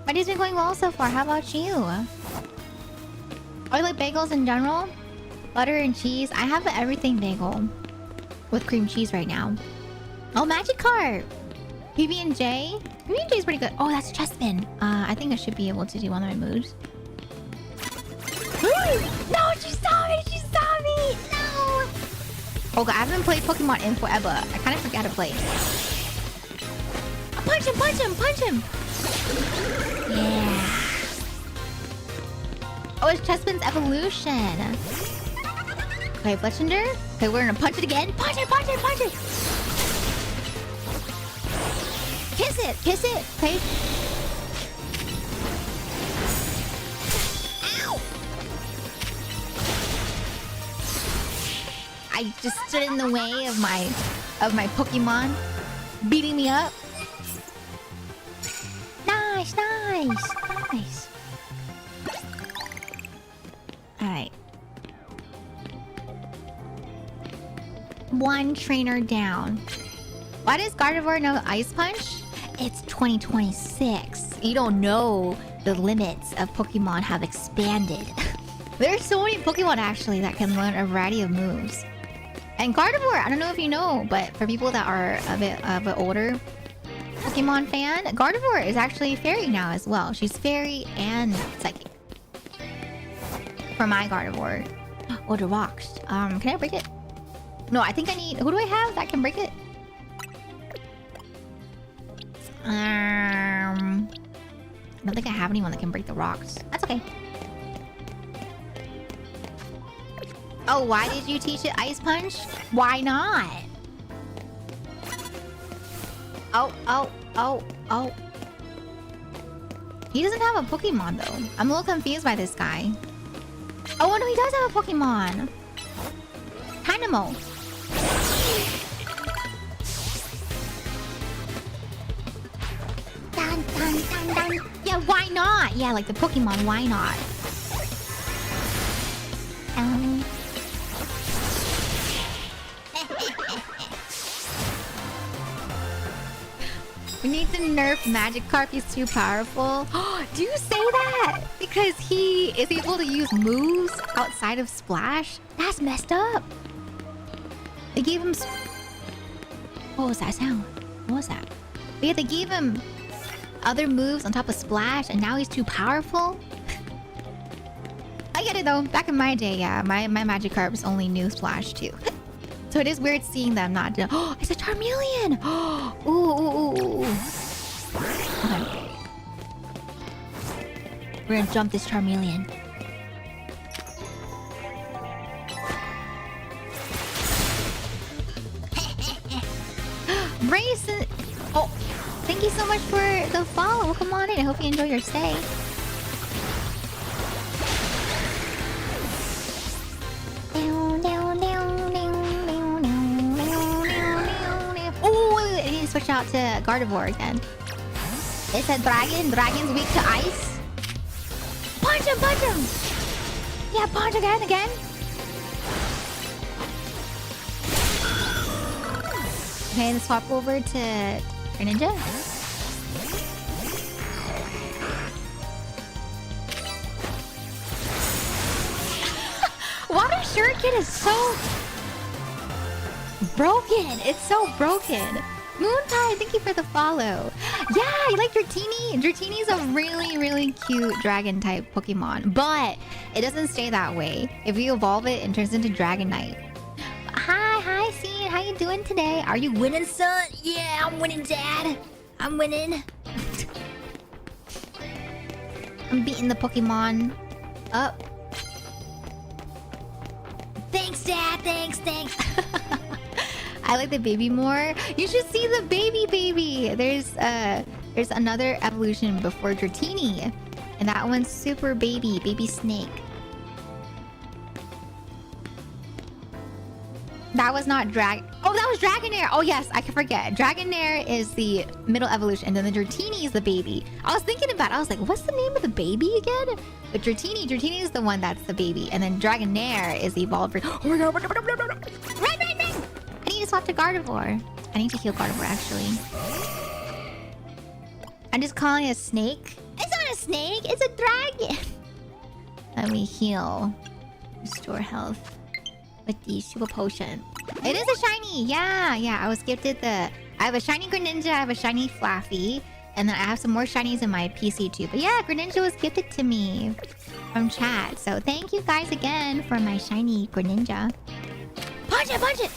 My day's been going well so far. How about you? I like bagels in general. Butter and cheese. I have an everything bagel with cream cheese right now. Oh, Magikarp! PB&J? PB&J is pretty good. Oh, that's Chespin. I think I should be able to do one of my moves. No, she saw me! She saw me! No! Oh god, I haven't played Pokemon in forever. I kind of forgot to play. Oh, punch him! Punch him! Punch him! Yeah. Oh, it's Chespin's evolution. Okay, Fletchinder. Okay, we're gonna punch it again. Punch it! Punch it! Punch it! Kiss it! Kiss it! Okay. Ow! I just stood in the way of my Pokemon beating me up. Nice, nice, nice. Alright. One trainer down. Why does Gardevoir know Ice Punch? It's 2026. You don't know the limits of Pokemon have expanded. There's so many Pokemon actually that can learn a variety of moves. And Gardevoir, I don't know if you know, but for people that are a bit of an older Pokemon fan, Gardevoir is actually Fairy now as well. She's Fairy and Psychic. For my Gardevoir. Oh, the rocks. Can I break it? No, I think I need... Who do I have that can break it? I don't think I have anyone that can break the rocks. That's okay. Oh, why did you teach it Ice Punch? Why not? Oh, oh, oh, oh. He doesn't have a Pokemon though. I'm a little confused by this guy. Oh no, he does have a Pokemon. Hanamo. Dun, dun, dun, dun. Yeah, why not? Yeah, like the Pokemon, why not? We need to nerf Magikarp, he's too powerful. Do you say that? Because he is able to use moves outside of Splash? That's messed up. They gave him... What was that sound? What was that? Yeah, they gave him other moves on top of Splash and now he's too powerful? I get it though. Back in my day, yeah, my Magikarps only knew Splash too. So it is weird seeing them not do... Oh, it's a Charmeleon! Ooh, ooh, ooh, ooh. Okay. We're gonna jump this Charmeleon. Brace! Oh, thank you so much for the follow. Come on in. I hope you enjoy your stay. Switch out to Gardevoir again. It's a dragon. Dragon's weak to ice. Punch him! Punch him! Yeah, punch again, again. Okay, let's swap over to Greninja. Water Shuriken is so broken. It's so broken. Moontide, thank you for the follow. Yeah, you like Dratini? Dratini's a really, really cute dragon-type Pokemon. But it doesn't stay that way. If you evolve it, it turns into Dragonite. Hi, Scene. How you doing today? Are you winning, son? Yeah, I'm winning, Dad. I'm winning. I'm beating the Pokemon up. Thanks, Dad. Thanks. I like the baby more. You should see the baby. There's another evolution before Dratini, and that one's super baby snake. That was not drag. Oh, that was Dragonair. Oh yes, I can forget. Dragonair is the middle evolution, and then the Dratini is the baby. I was thinking about it. I was like, what's the name of the baby again? But Dratini is the one that's the baby, and then Dragonair is the evolved version. Oh my god! Run! I need to swap to Gardevoir. I need to heal Gardevoir actually. I'm just calling it a snake. It's not a snake. It's a dragon. Let me heal. Restore health. With the super potion. It is a shiny! Yeah, I was gifted the... I have a shiny Greninja, I have a shiny Flaffy, and then I have some more shinies in my PC too. But yeah, Greninja was gifted to me from chat. So thank you guys again for my shiny Greninja. Punch it!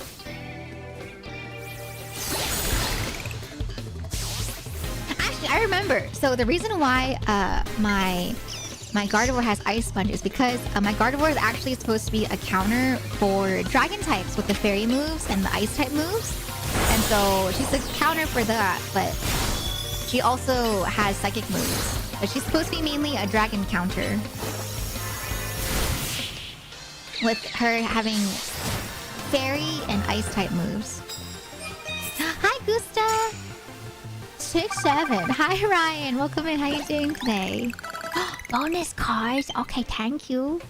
Actually, I remember. So the reason why my Gardevoir has Ice Sponge is because my Gardevoir is actually supposed to be a counter for Dragon types with the Fairy moves and the Ice type moves. And so she's a counter for that, but she also has Psychic moves. But she's supposed to be mainly a Dragon counter. With her having Fairy and Ice type moves. Hi, Gusta! 6-7. Hi, Ryan. Welcome in. How you doing today? Bonus cards. Okay, thank you.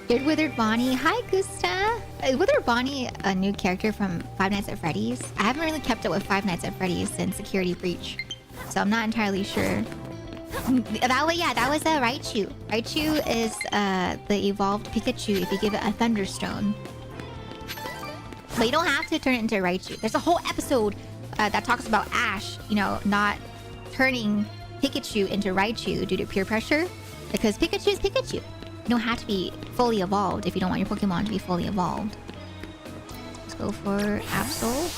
Good Withered Bonnie. Hi, Gusta. Withered Bonnie, a new character from Five Nights at Freddy's. I haven't really kept up with Five Nights at Freddy's since Security Breach, so I'm not entirely sure. That was a Raichu. Raichu is the evolved Pikachu if you give it a Thunderstone. But you don't have to turn it into a Raichu. There's a whole episode that talks about Ash, you know, not turning Pikachu into Raichu due to peer pressure. Because Pikachu is Pikachu. You don't have to be fully evolved if you don't want your Pokemon to be fully evolved. Let's go for Absol.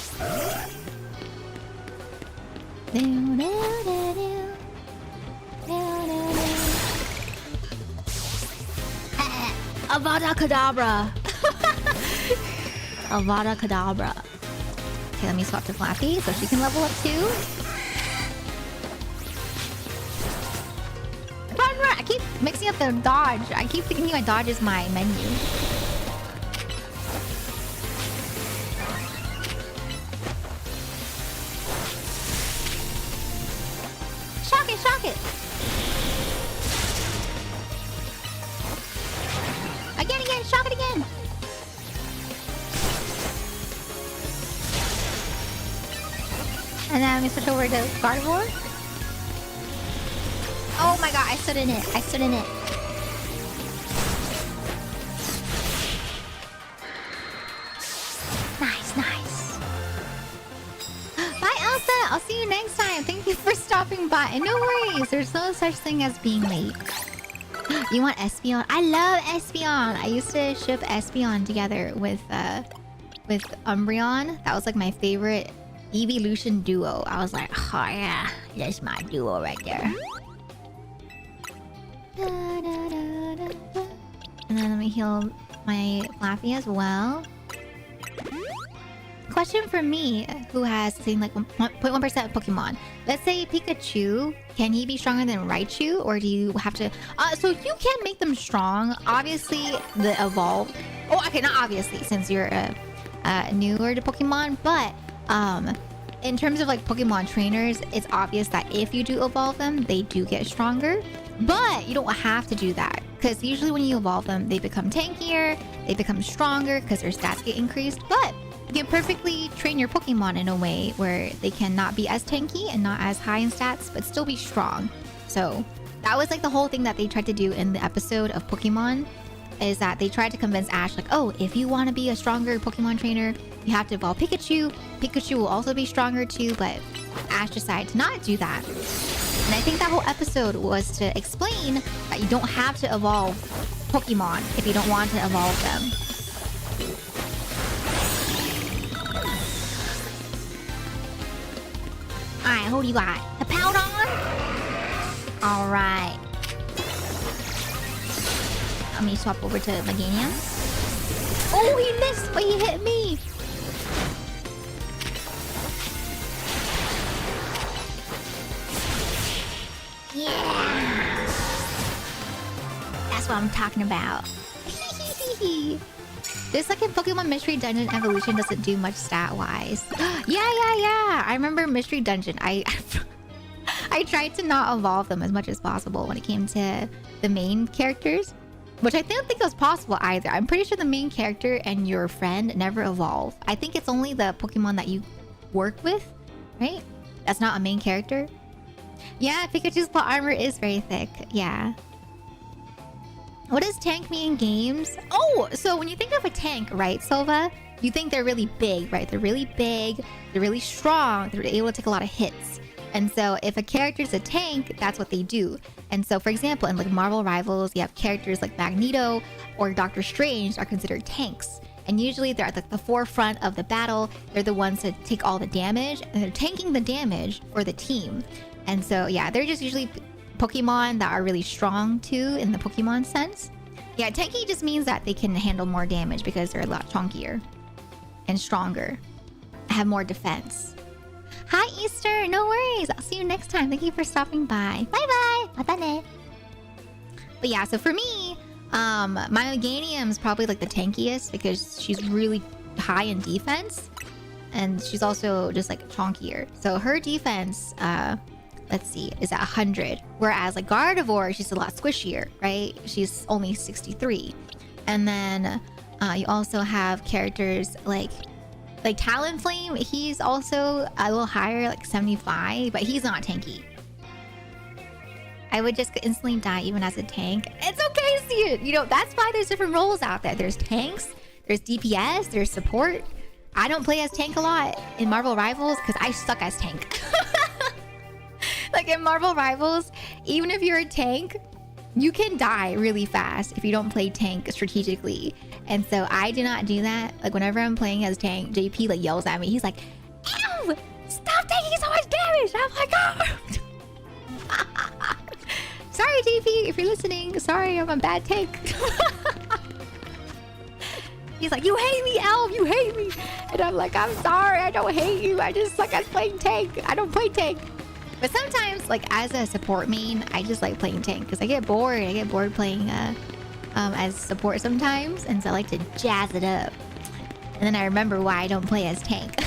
Avada Kedavra. Avada Kedavra. Okay, let me swap to Flappy so she can level up too. Run! I keep mixing up the dodge. I keep thinking my dodge is my menu. Shock it! Again! Shock it again! And then we switch over to Gardevoir. Oh my god, I stood in it. Nice. Bye, Elsa. I'll see you next time. Thank you for stopping by. And no worries, there's no such thing as being late. You want Espeon? I love Espeon. I used to ship Espeon together with Umbreon. That was like my favorite evolution duo. I was like, oh yeah, that's my duo right there. And then let me heal my Flaffy as well. Question for me, who has seen like 0.1% of Pokemon. Let's say Pikachu, can he be stronger than Raichu? Or do you have to... so you can make them strong. Obviously, the evolved... Oh, okay, not obviously, since you're newer to Pokemon. But in terms of like Pokemon trainers, it's obvious that if you do evolve them, they do get stronger. But you don't have to do that. Because usually when you evolve them, they become tankier, they become stronger because their stats get increased. But you can perfectly train your Pokemon in a way where they can not be as tanky and not as high in stats, but still be strong. So that was like the whole thing that they tried to do in the episode of Pokemon, is that they tried to convince Ash, like, oh, if you want to be a stronger Pokemon trainer, you have to evolve Pikachu. Pikachu will also be stronger too, but Ash decided to not do that. And I think that whole episode was to explain that you don't have to evolve Pokemon if you don't want to evolve them. Alright, who do you got? A Powdon? Alright. Let me swap over to Meganium. Oh, he missed, but he hit me! Yeah! That's what I'm talking about. This like in Pokemon Mystery Dungeon Evolution doesn't do much stat-wise. Yeah. I remember Mystery Dungeon. I I tried to not evolve them as much as possible when it came to the main characters, which I don't think was possible either. I'm pretty sure the main character and your friend never evolve. I think it's only the Pokemon that you work with, right? That's not a main character. Yeah, Pikachu's plot armor is very thick. Yeah. What does tank mean in games? Oh, so when you think of a tank, right, Silva? You think they're really big, right? They're really big, they're really strong, they're able to take a lot of hits. And so if a character's a tank, that's what they do. And so, for example, in like Marvel Rivals, you have characters like Magneto or Doctor Strange are considered tanks. And usually they're at the forefront of the battle. They're the ones that take all the damage, and they're tanking the damage for the team. And so, yeah, they're just usually Pokemon that are really strong too in the Pokemon sense. Yeah, tanky just means that they can handle more damage because they're a lot chunkier and stronger, have more defense. Hi, Easter. No worries. I'll see you next time. Thank you for stopping by. Bye-bye. Matane. But yeah, so for me, my Meganium's probably like the tankiest because she's really high in defense. And she's also just like chunkier. So her defense, let's see, is at 100. Whereas like Gardevoir, she's a lot squishier, right? She's only 63. And then you also have characters like Talonflame. He's also a little higher, like 75, but he's not tanky. I would just instantly die even as a tank. It's okay, see it. You know, that's why there's different roles out there. There's tanks, there's DPS, there's support. I don't play as tank a lot in Marvel Rivals because I suck as tank. Like in Marvel Rivals, even if you're a tank, you can die really fast if you don't play tank strategically. And so I do not do that. Like whenever I'm playing as tank, JP like yells at me. He's like, "Ew! Stop taking so much damage!" I'm like, "Oh!" Sorry, JP, if you're listening. Sorry, I'm a bad tank. He's like, "You hate me, Elf! You hate me!" And I'm like, "I'm sorry, I don't hate you. I just suck at playing tank. I don't play tank." But sometimes, like as a support main, I just like playing tank because I get bored. I get bored playing as support sometimes, and so I like to jazz it up. And then I remember why I don't play as tank.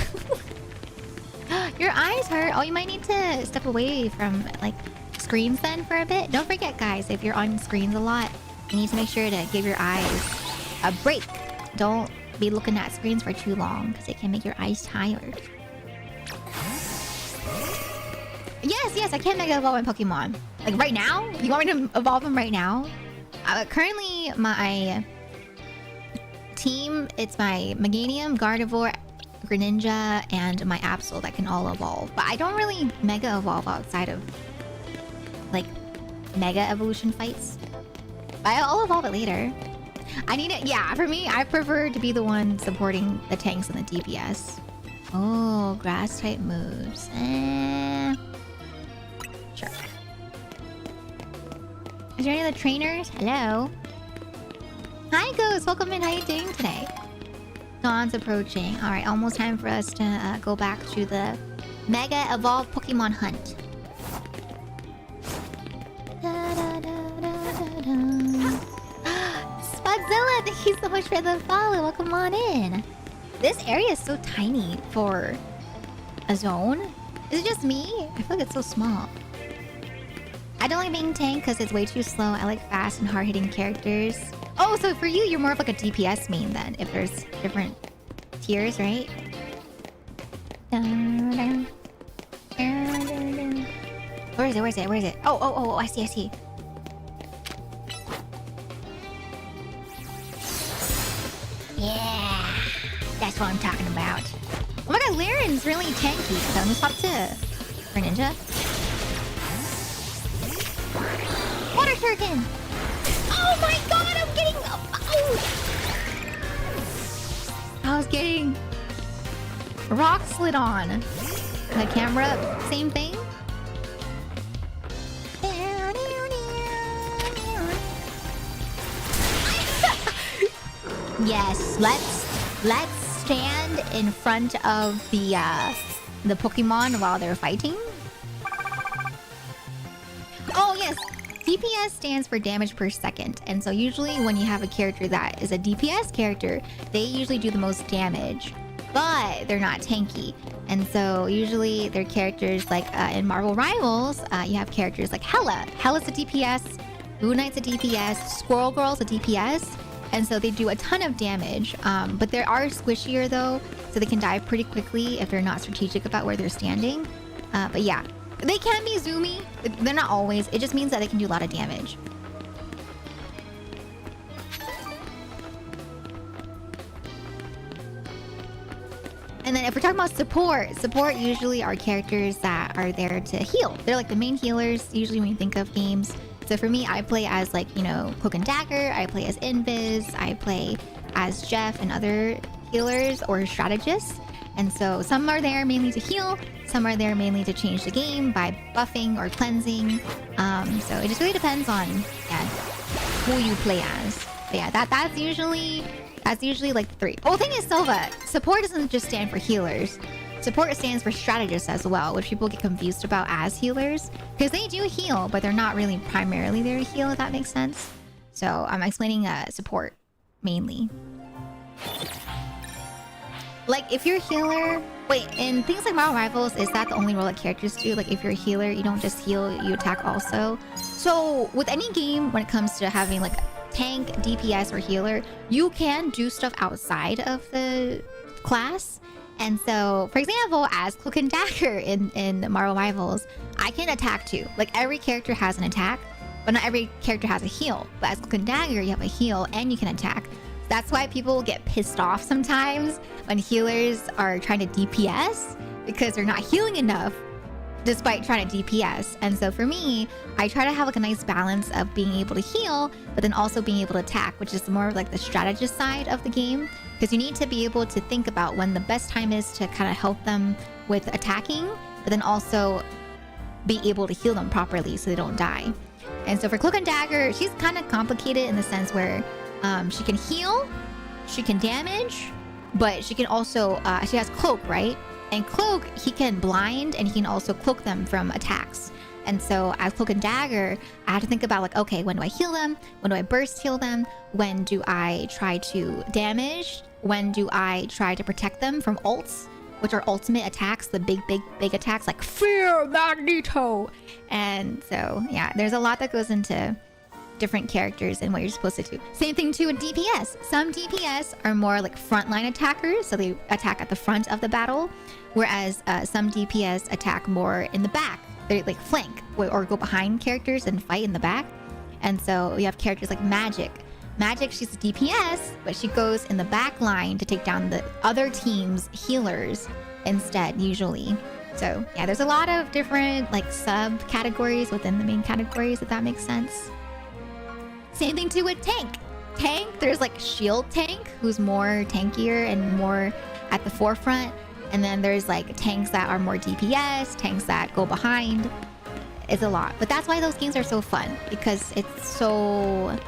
Your eyes hurt. Oh, you might need to step away from like screens then for a bit. Don't forget, guys, if you're on screens a lot, you need to make sure to give your eyes a break. Don't be looking at screens for too long because it can make your eyes tired. Yes, I can Mega Evolve my Pokemon. Like right now? You want me to evolve them right now? Currently, my team, it's my Meganium, Gardevoir, Greninja, and my Absol that can all evolve. But I don't really Mega Evolve outside of, like, Mega Evolution fights. But I'll evolve it later. I need it. Yeah, for me, I prefer to be the one supporting the tanks and the DPS. Oh, grass type moves. Sure. Is there any other trainers? Hello. Hi, Ghost. Welcome in. How you doing today? Dawn's approaching. All right, almost time for us to go back to the Mega Evolved Pokemon hunt. Spudzilla, thank you so much for the follow. Welcome on in. This area is so tiny for a zone. Is it just me? I feel like it's so small. I don't like being tank because it's way too slow. I like fast and hard-hitting characters. Oh, so for you, you're more of like a DPS main then, if there's different tiers, right? Where is it? Where is it? Oh, I see. Yeah, that's what I'm talking about. Oh my god, Laren's really tanky. So let me swap to Greninja. Water Turkin! Oh my god, I'm getting... I was getting... rock slid on. The camera, same thing. Yes, let's stand in front of the Pokemon while they're fighting. Oh yes, DPS stands for damage per second. And so usually when you have a character that is a DPS character, they usually do the most damage, but they're not tanky. And so usually they're characters like in Marvel Rivals, you have characters like Hela. Hela's a DPS, Moon Knight's a DPS, Squirrel Girl's a DPS. And so they do a ton of damage, but they are squishier though, so they can die pretty quickly if they're not strategic about where they're standing. But yeah, they can be zoomy. They're not always. It just means that they can do a lot of damage. And then if we're talking about support usually are characters that are there to heal. They're like the main healers usually when you think of games. So for me, I play as like, you know, Cloak and Dagger, I play as Invis, I play as Jeff and other healers or strategists. And so some are there mainly to heal, some are there mainly to change the game by buffing or cleansing. So it just really depends on who you play as. But yeah, that's usually like 3. Oh, the thing is, Silva, support doesn't just stand for healers. Support stands for strategists as well, which people get confused about as healers. Because they do heal, but they're not really primarily there to heal, if that makes sense. So I'm explaining support, mainly. Like, if you're a healer... Wait, in things like Marvel Rivals, is that the only role that characters do? Like, if you're a healer, you don't just heal, you attack also? So, with any game, when it comes to having, like, tank, DPS, or healer, you can do stuff outside of the class. And so, for example, as Cloak and Dagger in Marvel Rivals, I can attack too. Like, every character has an attack, but not every character has a heal. But as Cloak and Dagger, you have a heal and you can attack. That's why people get pissed off sometimes when healers are trying to DPS because they're not healing enough despite trying to DPS. And so for me, I try to have like a nice balance of being able to heal, but then also being able to attack, which is more like the strategist side of the game. Because you need to be able to think about when the best time is to kind of help them with attacking, but then also be able to heal them properly so they don't die. And so for Cloak and Dagger, she's kind of complicated in the sense where she can heal, she can damage, but she can also, she has Cloak, right? And Cloak, he can blind and he can also cloak them from attacks. And so as Cloak and Dagger, I have to think about like, okay, when do I heal them? When do I burst heal them? When do I try to damage? When do I try to protect them from ults, which are ultimate attacks, the big attacks like Fear Magneto. And so, yeah, there's a lot that goes into different characters and what you're supposed to do. Same thing too with DPS. Some DPS are more like frontline attackers, so they attack at the front of the battle, whereas some DPS attack more in the back. They like flank or go behind characters and fight in the back. And so you have characters like Magic. Magic, she's a DPS, but she goes in the back line to take down the other team's healers instead, usually. So yeah, there's a lot of different like sub-categories within the main categories, if that makes sense. Same thing too with tank. Tank, there's like shield tank, who's more tankier and more at the forefront. And then there's like tanks that are more DPS, tanks that go behind. It's a lot. But that's why those games are so fun, because it's so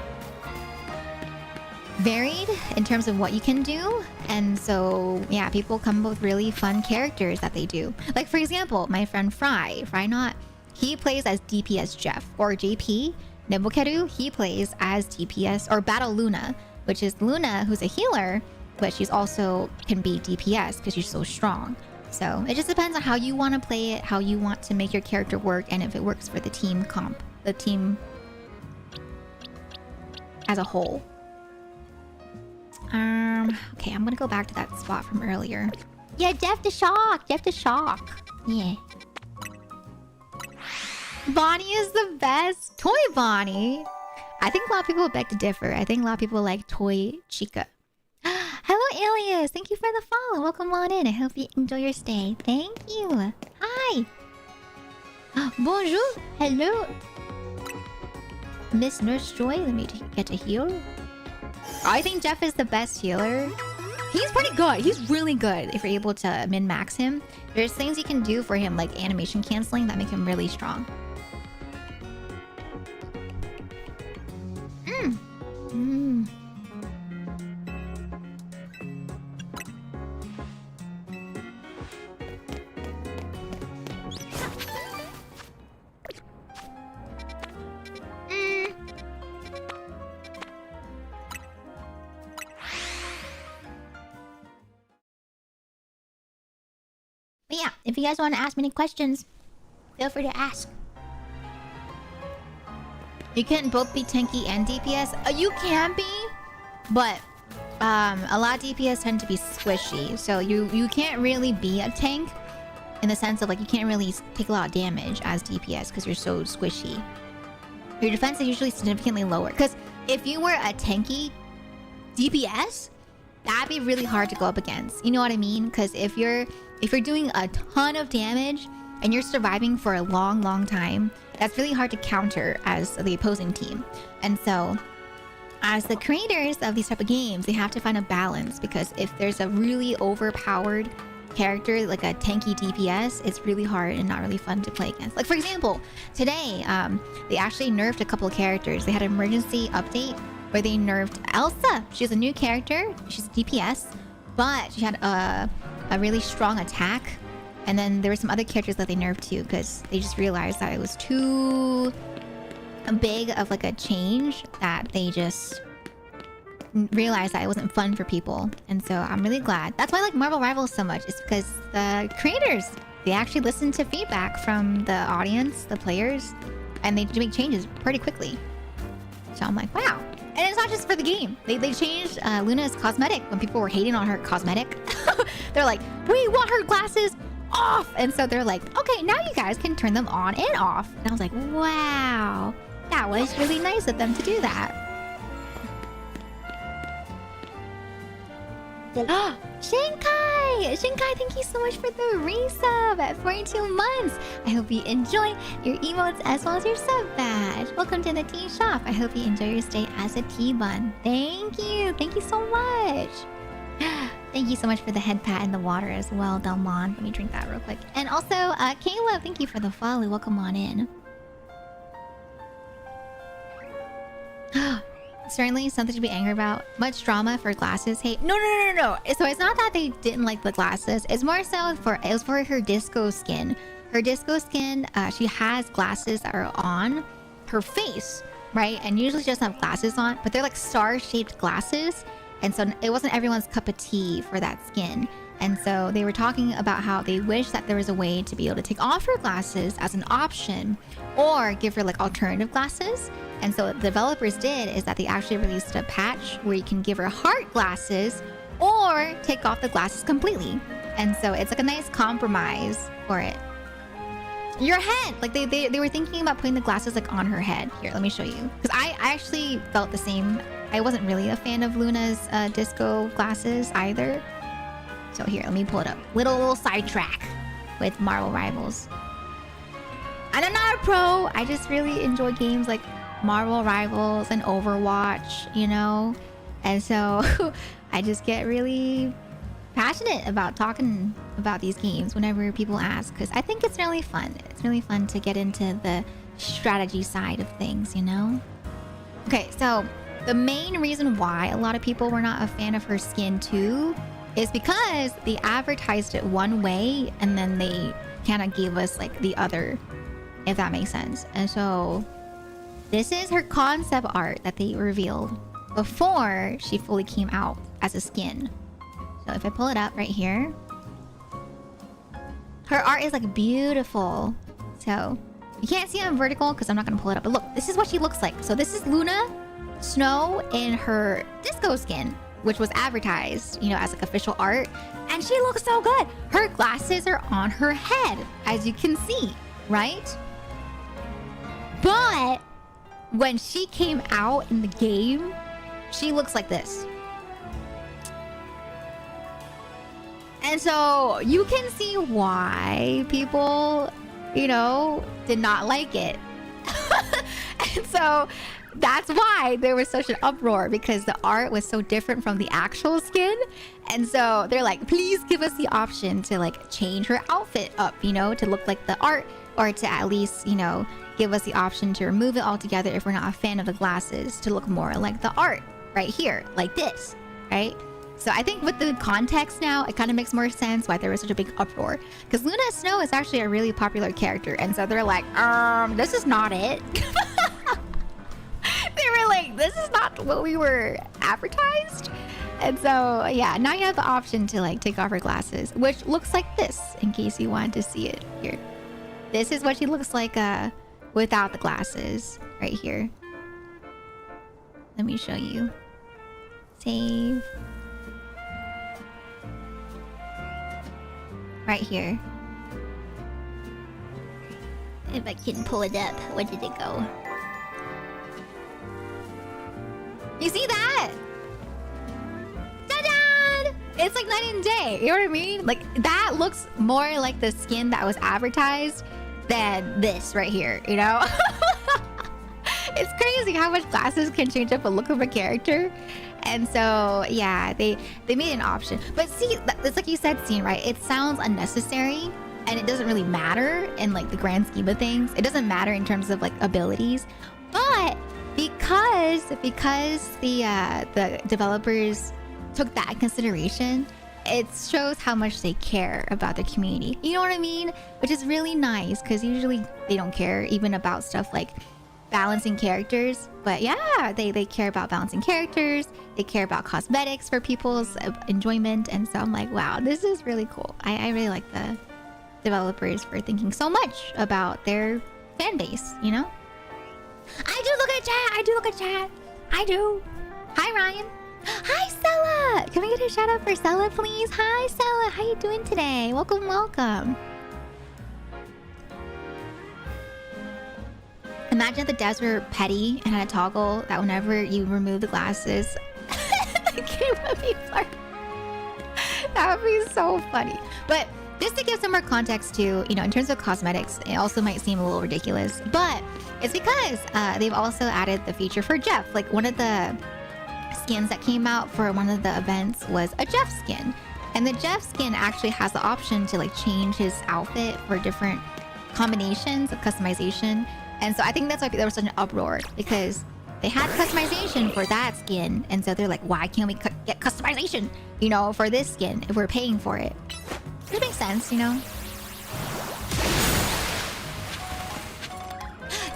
varied in terms of what you can do. And so, yeah, people come up with really fun characters that they do. Like, for example, my friend Fry Not, he plays as DPS Jeff, or JP. Nebukeru, he plays as DPS, or Battle Luna, which is Luna, who's a healer, but she's also can be DPS because she's so strong. So it just depends on how you want to play it, how you want to make your character work, and if it works for the team comp, the team as a whole. Okay, I'm gonna go back to that spot from earlier. Yeah, Jeff the Shock! Jeff the Shock! Yeah. Bonnie is the best! Toy Bonnie! I think a lot of people beg to differ. I think a lot of people like Toy Chica. Hello, Alias! Thank you for the follow. Welcome on in. I hope you enjoy your stay. Thank you. Hi! Bonjour! Hello! Miss Nurse Joy, let me get to heal. I think Jeff is the best healer. He's pretty good. He's really good if you're able to min-max him. There's things you can do for him, like animation canceling, that make him really strong. But yeah, if you guys want to ask me any questions, feel free to ask. You can't both be tanky and DPS. You can be, but a lot of DPS tend to be squishy, so you can't really be a tank in the sense of like you can't really take a lot of damage as DPS because you're so squishy. Your defense is usually significantly lower. Because if you were a tanky DPS, that'd be really hard to go up against. You know what I mean? Because if you're doing a ton of damage and you're surviving for a long time, that's really hard to counter as the opposing team. And so, as the creators of these type of games, they have to find a balance, because if there's a really overpowered character like a tanky DPS, it's really hard and not really fun to play against. Like for example, today they actually nerfed a couple of characters. They had an emergency update where they nerfed Elsa. She's a new character. She's a DPS, but she had a really strong attack. And then there were some other characters that they nerfed too, because they just realized that it was too big of like a change, that they just realized that it wasn't fun for people. And so I'm really glad. That's why I like Marvel Rivals so much. It's because the creators, they actually listen to feedback from the audience, the players, and they make changes pretty quickly. So I'm like, wow. And it's not just for the game. They changed Luna's cosmetic when people were hating on her cosmetic. They're like, we want her glasses off. And so they're like, okay, now you guys can turn them on and off. And I was like, wow, that was really nice of them to do that. Shinkai! Shinkai, thank you so much for the resub at 42 months. I hope you enjoy your emotes as well as your sub badge. Welcome to the tea shop. I hope you enjoy your stay as a tea bun. Thank you. Thank you so much. Thank you so much for the head pat and the water as well, Delmon. Let me drink that real quick. And also, Kayla, thank you for the follow. Welcome on in. Certainly something to be angry about. Much drama for glasses. Hey, no. So it's not that they didn't like the glasses. It's more so it was for her disco skin. Her disco skin, she has glasses that are on her face, right? And usually she doesn't have glasses on, but they're like star-shaped glasses. And so it wasn't everyone's cup of tea for that skin. And so they were talking about how they wish that there was a way to be able to take off her glasses as an option, or give her like alternative glasses. And so what the developers did is that they actually released a patch where you can give her heart glasses or take off the glasses completely. And so it's like a nice compromise for it. Your head, like they were thinking about putting the glasses like on her head. Here, let me show you. Because I actually felt the same. I wasn't really a fan of Luna's disco glasses either. So here, let me pull it up. Little sidetrack with Marvel Rivals. And I'm not a pro. I just really enjoy games like Marvel Rivals and Overwatch, you know? And so I just get really passionate about talking about these games whenever people ask, because I think it's really fun. It's really fun to get into the strategy side of things, you know? Okay, so the main reason why a lot of people were not a fan of her skin too is because they advertised it one way and then they kind of gave us like the other, if that makes sense. And so this is her concept art that they revealed before she fully came out as a skin. So if I pull it up right here, her art is like beautiful. So you can't see it on vertical because I'm not gonna pull it up, but look, this is what she looks like. So this is Luna Snow in her disco skin, which was advertised, you know, as like official art. And she looks so good. Her glasses are on her head, as you can see, right? But when she came out in the game, she looks like this. And so you can see why people, you know, did not like it. And so that's why there was such an uproar, because the art was so different from the actual skin. And so they're like, please give us the option to like change her outfit up, you know, to look like the art, or to at least, you know, give us the option to remove it altogether if we're not a fan of the glasses, to look more like the art right here, like this, right? So I think with the context now, it kind of makes more sense why there was such a big uproar. Because Luna Snow is actually a really popular character. And so they're like, this is not it. They were like, this is not what we were advertised. And so, yeah, now you have the option to like take off her glasses, which looks like this, in case you wanted to see it here. This is what she looks like without the glasses, right here. Let me show you. Save. Right here. If I can pull it up, where did it go? You see that? Ta-da! It's like night and day. You know what I mean? Like, that looks more like the skin that was advertised than this right here, you know? It's crazy how much glasses can change up a look of a character. And so, yeah, they made an option. But see, it's like you said, Scene, right? It sounds unnecessary, and it doesn't really matter in like the grand scheme of things. It doesn't matter in terms of like abilities. But because the developers took that in consideration, it shows how much they care about the community. You know what I mean? Which is really nice, because usually they don't care even about stuff like balancing characters. But yeah, they care about balancing characters. They care about cosmetics for people's enjoyment. And so I'm like, wow, this is really cool. I really like the developers for thinking so much about their fan base, you know? I do look at chat. I do look at chat. I do. Hi, Ryan. Hi, Stella. Can we get a shout out for Stella, please? Hi, Stella. How you doing today? Welcome, welcome. Imagine if the devs were petty and had a toggle that whenever you remove the glasses, the game would be blurred. That would be so funny. But just to give some more context to, you know, in terms of cosmetics, it also might seem a little ridiculous, but it's because they've also added the feature for Jeff. Like, one of the skins that came out for one of the events was a Jeff skin. And the Jeff skin actually has the option to like change his outfit for different combinations of customization. And so I think that's why there was such an uproar, because they had customization for that skin. And so they're like, why can't we get customization, you know, for this skin if we're paying for it? It makes sense, you know?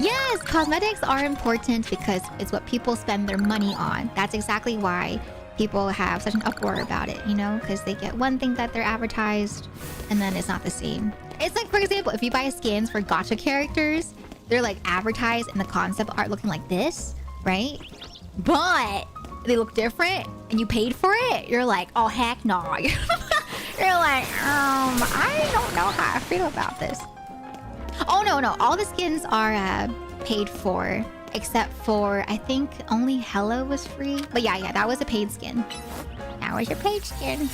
Yes, cosmetics are important because it's what people spend their money on. That's exactly why people have such an uproar about it, you know? Because they get one thing that they're advertised and then it's not the same. It's like, for example, if you buy skins for gacha characters, they're like advertised in the concept art looking like this, right? But they look different and you paid for it. You're like, oh, heck no. You're like, I don't know how I feel about this. Oh, no. All the skins are paid for, except for, I think only Hella was free. But yeah, that was a paid skin. That was your paid skin.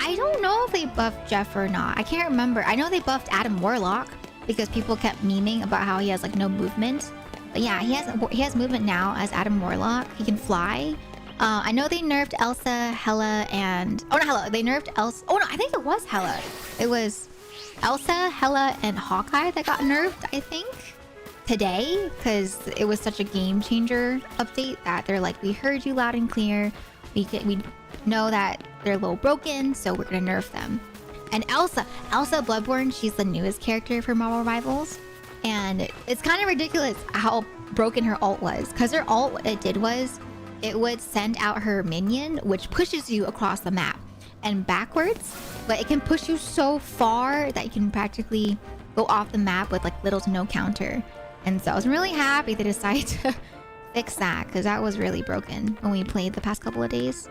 I don't know if they buffed Jeff or not. I can't remember. I know they buffed Adam Warlock because people kept memeing about how he has like no movement. But yeah, he has movement now as Adam Warlock. He can fly. I know they nerfed Elsa, Hella, and... Oh, not Hella. They nerfed Elsa... Oh, no. I think it was Hella. It was Elsa, Hella, and Hawkeye that got nerfed, I think, today. Because it was such a game changer update that they're like, we heard you loud and clear. We know that they're a little broken, so we're going to nerf them. And Elsa Bloodborne, she's the newest character for Marvel Rivals. And it's kind of ridiculous how broken her ult was. Because her ult, what it did was, it would send out her minion, which pushes you across the map and backwards. But it can push you so far that you can practically go off the map with like little to no counter. And so I was really happy they decided to fix that, because that was really broken when we played the past couple of days.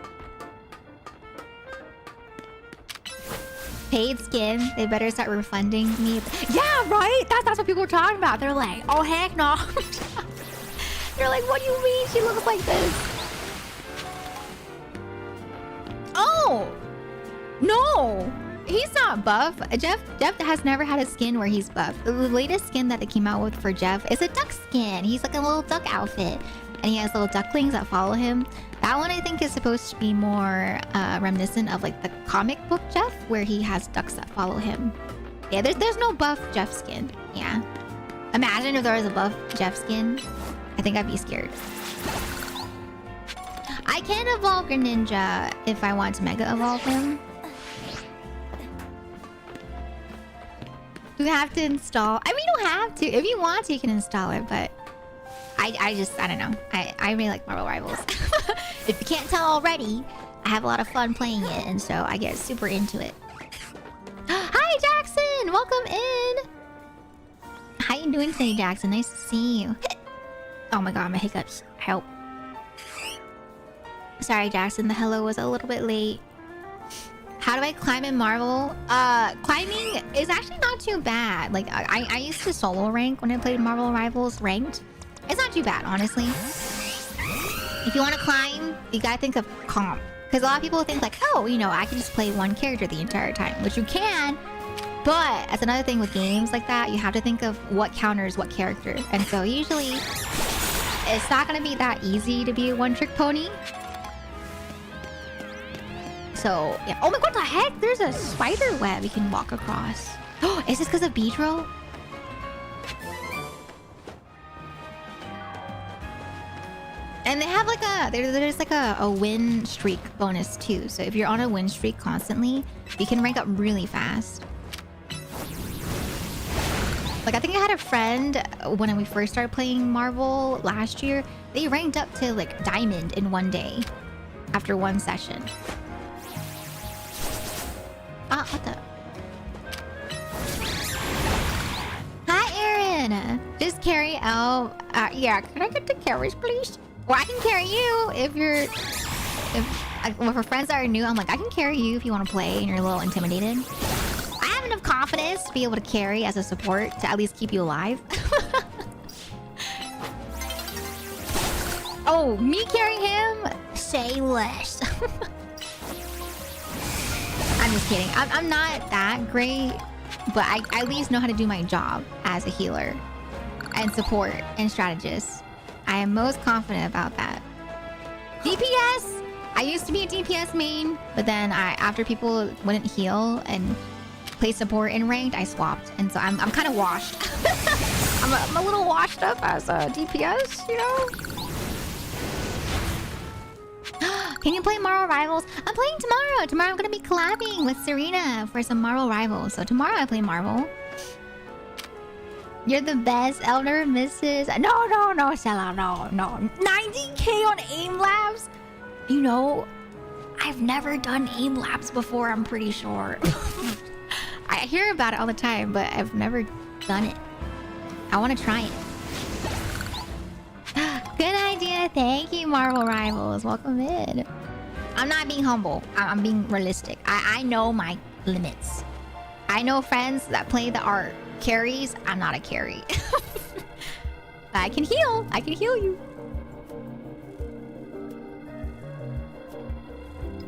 Paid skin, they better start refunding me. Yeah, right? That's what people are talking about. They're like, oh, heck no. They're like, what do you mean she looks like this? Oh! No! He's not buff. Jeff has never had a skin where he's buff. The latest skin that they came out with for Jeff is a duck skin. He's like a little duck outfit. And he has little ducklings that follow him. That one I think is supposed to be more reminiscent of like the comic book Jeff, where he has ducks that follow him. Yeah, there's no buff Jeff skin. Yeah. Imagine if there was a buff Jeff skin. I think I'd be scared. I can evolve Greninja if I want to Mega Evolve him. You have to install. I mean, you don't have to. If you want to, you can install it. But I don't know. I really like Marvel Rivals. If you can't tell already, I have a lot of fun playing it, and so I get super into it. Hi, Jackson. Welcome in. How you doing today, Jackson? Nice to see you. Oh my god, my hiccups. Help. Sorry, Jackson. The hello was a little bit late. How do I climb in Marvel? Climbing is actually not too bad. Like, I used to solo rank when I played Marvel Rivals ranked. It's not too bad, honestly. If you want to climb, you gotta think of comp. Because a lot of people think like, oh, you know, I can just play one character the entire time. Which you can. But that's another thing with games like that. You have to think of what counters what character. And so usually, it's not gonna be that easy to be a one-trick pony. So, yeah. Oh my god, what the heck? There's a spider web you can walk across. Oh, is this because of Beedrill? And they have like there's like a win streak bonus too. So if you're on a win streak constantly, you can rank up really fast. Like, I think I had a friend when we first started playing Marvel last year. They ranked up to like Diamond in one day after one session. What the? Hi, Aaron. Just carry out. Yeah, can I get the carries, please? Well, I can carry you if you're. Well, for friends that are new, I'm like, I can carry you if you want to play and you're a little intimidated. I have enough confidence to be able to carry as a support to at least keep you alive. Oh, me carry him? Say less. I'm just kidding. I'm not that great, but I at least know how to do my job as a healer and support and strategist. I am most confident about that. DPS! I used to be a DPS main, but then after people wouldn't heal and play support in ranked, I swapped. And so I'm kind of washed. I'm a little washed up as a DPS, you know? Can you play Marvel Rivals? I'm playing tomorrow. Tomorrow I'm going to be collabing with Serena for some Marvel Rivals. So tomorrow I play Marvel. You're the best, Elder Mrs. No, Stella, no. 90k on aim labs? You know, I've never done aim labs before, I'm pretty sure. I hear about it all the time, but I've never done it. I want to try it. Good idea. Thank you, Marvel Rivals. Welcome in. I'm not being humble. I'm being realistic. I know my limits. I know friends that play that are carries. I'm not a carry. I can heal. I can heal you.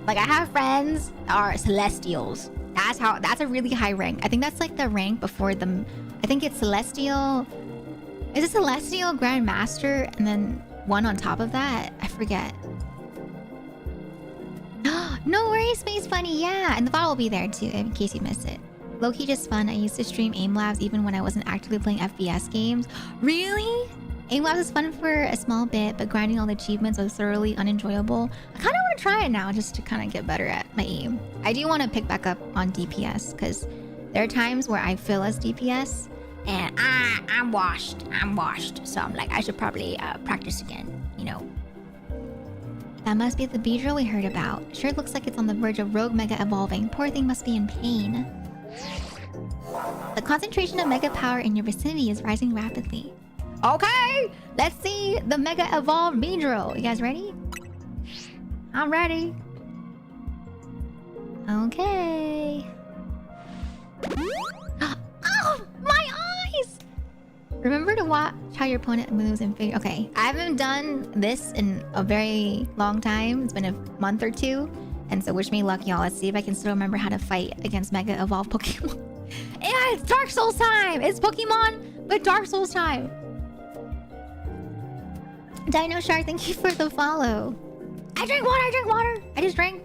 Like, I have friends that are Celestials. That's a really high rank. I think that's like the rank before them. I think it's Celestial. Is it Celestial Grandmaster and then one on top of that? I forget. No worries, Space Bunny. Yeah, and the bottle will be there too in case you missed it. Low-key just fun. I used to stream aim labs even when I wasn't actively playing FPS games. Really? Aim labs is fun for a small bit, but grinding all the achievements was thoroughly unenjoyable. I kind of want to try it now just to kind of get better at my aim. I do want to pick back up on DPS because there are times where I feel as DPS and I'm washed. So I'm like, I should probably practice again, you know. That must be the Beedrill we heard about. Sure looks like it's on the verge of Rogue Mega evolving. Poor thing must be in pain. The concentration of Mega power in your vicinity is rising rapidly. Okay, let's see the Mega evolved Beedrill. You guys ready? I'm ready. Okay. Oh, my eyes! Remember to watch how your opponent moves and figure. Okay, I haven't done this in a very long time. It's been a month or two. And so wish me luck, y'all. Let's see if I can still remember how to fight against Mega Evolved Pokemon. Yeah, it's Dark Souls time! It's Pokemon, but Dark Souls time. Dino Shark, thank you for the follow. I drink water. I just drank.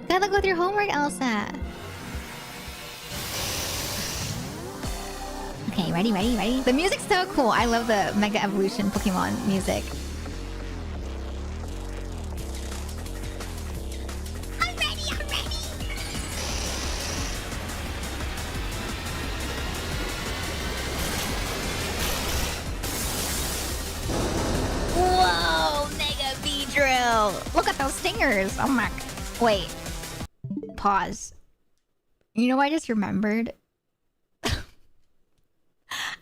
Good luck with your homework, Elsa. Okay, ready? The music's so cool. I love the Mega Evolution Pokemon music. I'm ready. though. Look at those stingers. Oh my... Wait. Pause. You know what I just remembered? I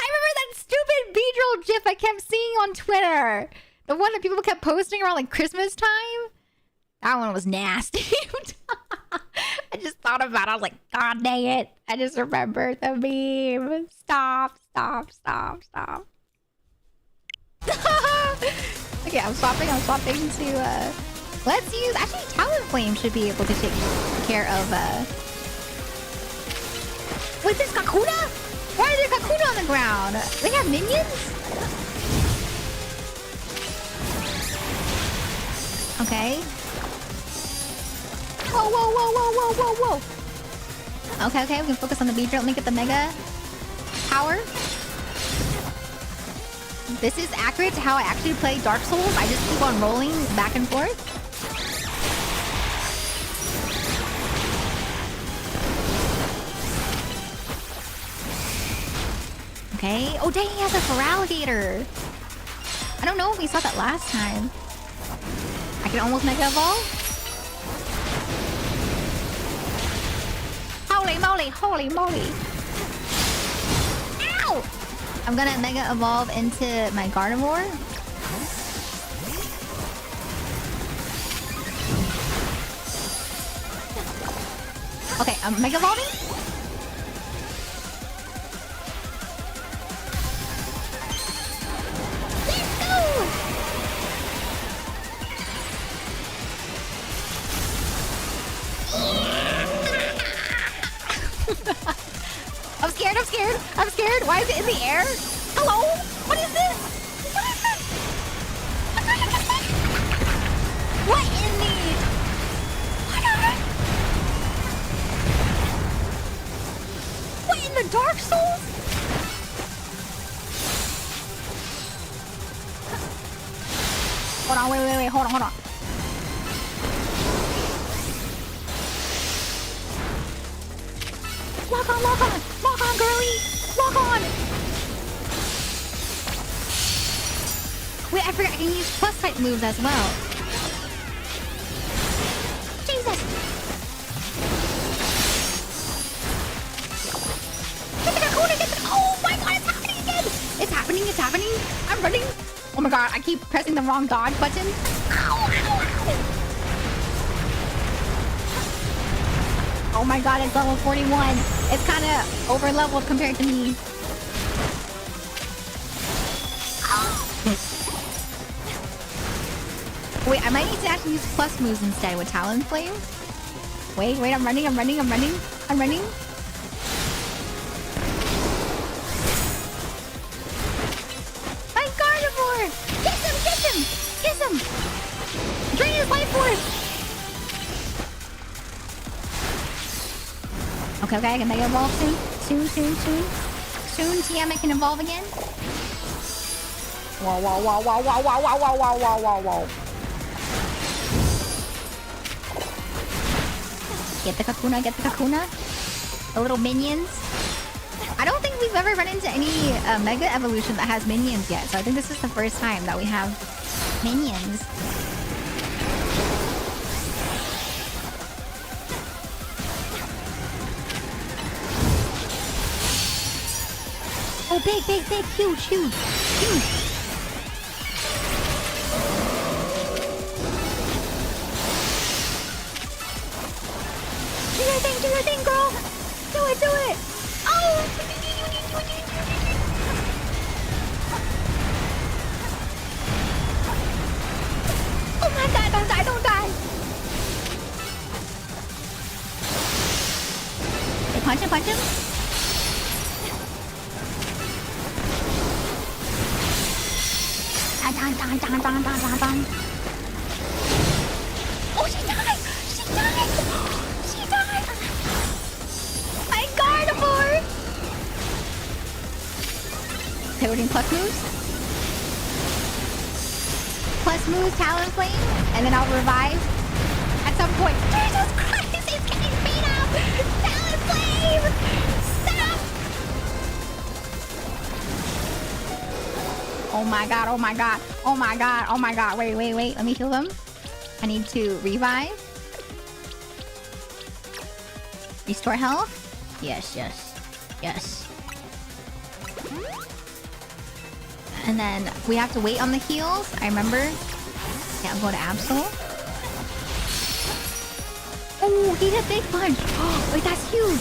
remember that stupid Beedrill gif I kept seeing on Twitter. The one that people kept posting around like Christmas time. That one was nasty. I just thought about it. I was like, God dang it. I just remembered the meme. Stop. Okay, I'm swapping to let's use actually Talonflame should be able to take care of wait, there's Kakuna? Why is there Kakuna on the ground? They have minions? Okay. Whoa. Okay, we can focus on the Beedrill. Let me get the Mega Power. This is accurate to how I actually play Dark Souls. I just keep on rolling back and forth. Okay. Oh, dang, he has a Feraligatr. I don't know if we saw that last time. I can almost Mega Evolve. Holy moly. Ow! I'm gonna Mega Evolve into my Gardevoir. Okay, I'm Mega Evolving. Let's go! I'm scared. Why is it in the air? Hello? What is this? What in the... What in the Dark Souls? Hold on, wait. Hold on. Lock on, girly! Lock on! Wait, I forgot I can use plus type moves as well. Jesus! Get the Kakuna! Oh my god, it's happening again! It's happening! I'm running! Oh my god, I keep pressing the wrong dodge button. Ow! Oh my god, it's level 41. It's kind of over leveled compared to me. Wait, I might need to actually use plus moves instead with Talonflame. Wait, I'm running. My Gardevoir! Kiss him! Drain his life force! Okay, I can Mega Evolve soon. Soon, TM, I can evolve again. Whoa. Get the Kakuna. The little minions. I don't think we've ever run into any Mega Evolution that has minions yet, so I think this is the first time that we have minions. Oh, big, huge. Do your thing, girl. Do it. Oh! Oh my god, don't die. Hey, punch him. Dun. Oh, she died! My Gardevoir! Okay, we're doing plus moves, Talonflame, and then I'll revive at some point. Jesus Christ, he's getting beat up! Talonflame! Stop! Oh my god. Wait. Let me heal them. I need to revive. Restore health. Yes, yes, yes. And then we have to wait on the heals. I remember. Yeah, I'll go to Absol. Oh, he did a big punch. Oh, wait, that's huge.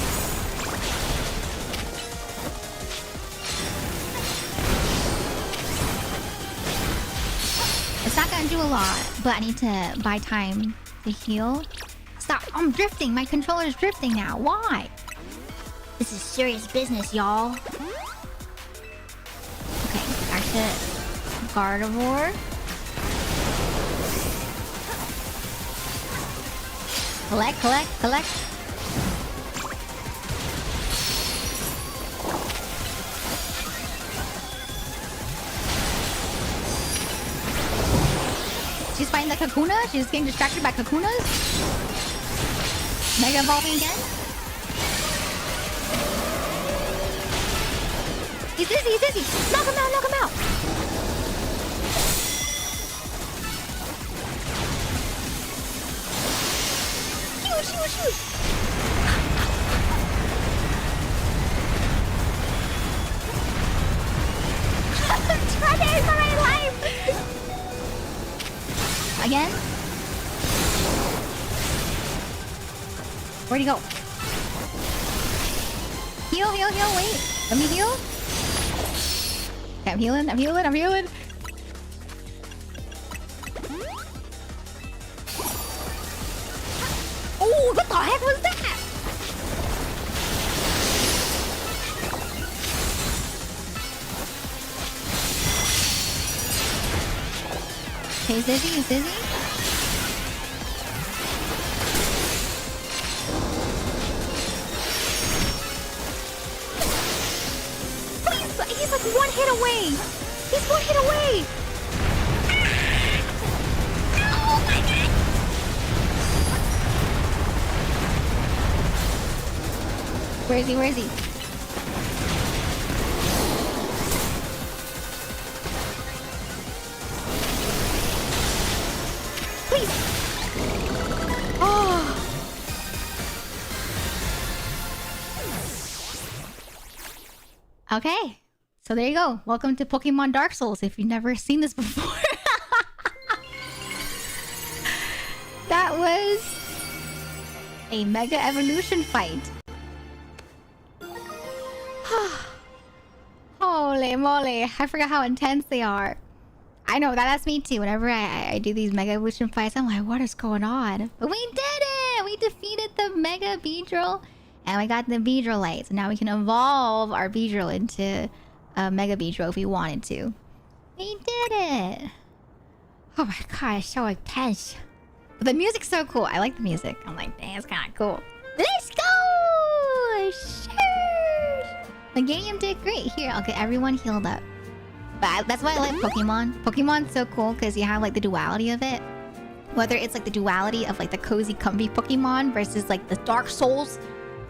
It's not gonna do a lot, but I need to buy time to heal. Stop! I'm drifting. My controller is drifting now. Why? This is serious business, y'all. Okay, back to Gardevoir. Collect, collect, collect. She's fighting the Kakuna. She's getting distracted by Kakunas. Mega evolving again. He's dizzy, he's dizzy. Knock him out, knock him out. Shoot, shoot, shoot. I'm trying for my life. Again? Where'd he go? Heal, heal, heal, wait. Let me heal. Okay, I'm healing, I'm healing, I'm healing. Oh, what the heck was that? Okay, he's dizzy, he's dizzy. He's like one hit away. He's one hit away. Oh my god. Where is he? Where is he? Please. Oh. Okay. So there you go. Welcome to Pokemon Dark Souls if you've never seen this before. That was a Mega Evolution fight. Holy moly. I forgot how intense they are. I know, that's me too. Whenever I do these Mega Evolution fights, I'm like, what is going on? But we did it! We defeated the Mega Beedrill. And we got the Beedrill. So now we can evolve our Beedrill into a Mega Beedrill if we wanted to. We did it! Oh my god, it's so intense. But the music's so cool. I like the music. I'm like, dang, it's kind of cool. Let's go! Sure! The game did great. Here, I'll get everyone healed up. But that's why I like Pokemon. Pokemon's so cool because you have like the duality of it. Whether it's like the duality of like the cozy, comfy Pokemon versus like the Dark Souls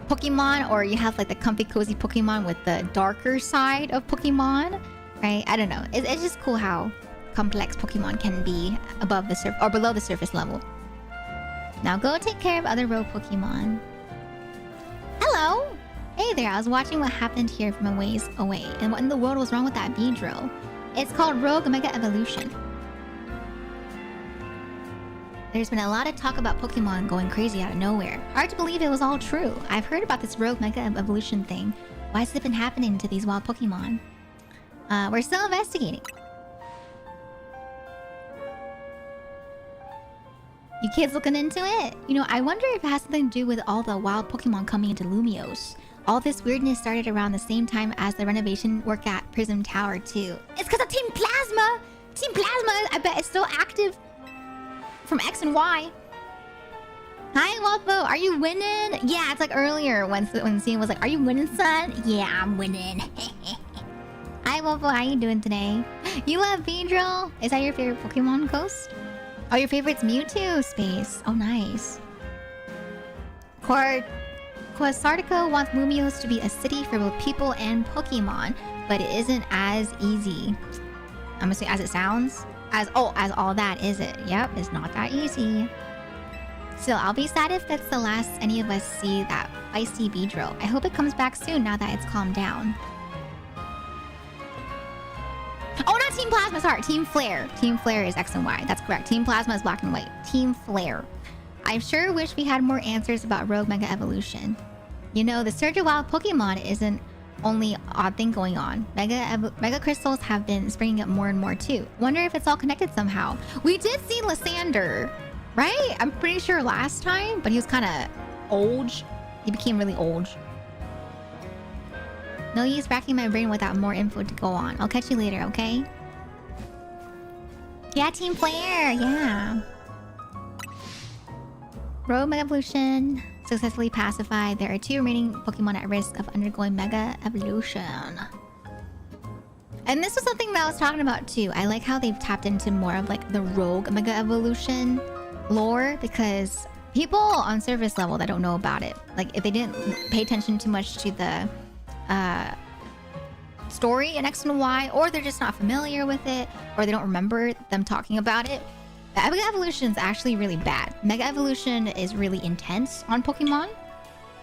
Pokemon, or you have like the comfy, cozy Pokemon with the darker side of Pokemon, right? I don't know. It's just cool how complex Pokemon can be above the surface or below the surface level. Now go take care of other rogue Pokemon. Hello! Hey there, I was watching what happened here from a ways away. And what in the world was wrong with that Beedrill? It's called Rogue Mega Evolution. There's been a lot of talk about Pokemon going crazy out of nowhere. Hard to believe it was all true. I've heard about this Rogue Mega Evolution thing. Why has it been happening to these wild Pokemon? We're still investigating. You kids looking into it? You know, I wonder if it has something to do with all the wild Pokemon coming into Lumiose. All this weirdness started around the same time as the renovation work at Prism Tower too. It's because of Team Plasma! Team Plasma, I bet it's still active from X and Y. Hi, Wolfo, are you winning? Yeah, it's like earlier when Cena was like, are you winning, son? Yeah, I'm winning. Hi, Wolfo, how you doing today? You love Beedrill? Is that your favorite Pokemon, Ghost? Oh, your favorite's Mewtwo, Space. Oh, nice. Quasartico wants Lumiose to be a city for both people and Pokemon, but it isn't as easy. I'm assuming as it sounds. As all that, is it? Yep, it's not that easy. So I'll be sad if that's the last any of us see that feisty Beedrill. I hope it comes back soon now that it's calmed down. Oh, not Team Plasma, sorry. Team Flare. Team Flare is X and Y. That's correct. Team Plasma is black and white. Team Flare. I sure wish we had more answers about Rogue Mega Evolution. You know, the Surge of Wild Pokemon isn't only odd thing going on. Mega Crystals have been springing up more and more too. Wonder if it's all connected somehow. We did see Lysander, right? I'm pretty sure last time, but he was kind of old. He became really old. No use racking my brain without more info to go on. I'll catch you later, okay? Yeah, Team Flare, yeah. Rogue Mega Evolution successfully pacified. There are 2 remaining Pokemon at risk of undergoing Mega Evolution. And this was something that I was talking about too. I like how they've tapped into more of like the Rogue Mega Evolution lore, because people on surface level that don't know about it, like if they didn't pay attention too much to the story in X and Y, or they're just not familiar with it, or they don't remember them talking about it, the Mega Evolution is actually really bad. Mega Evolution is really intense on Pokemon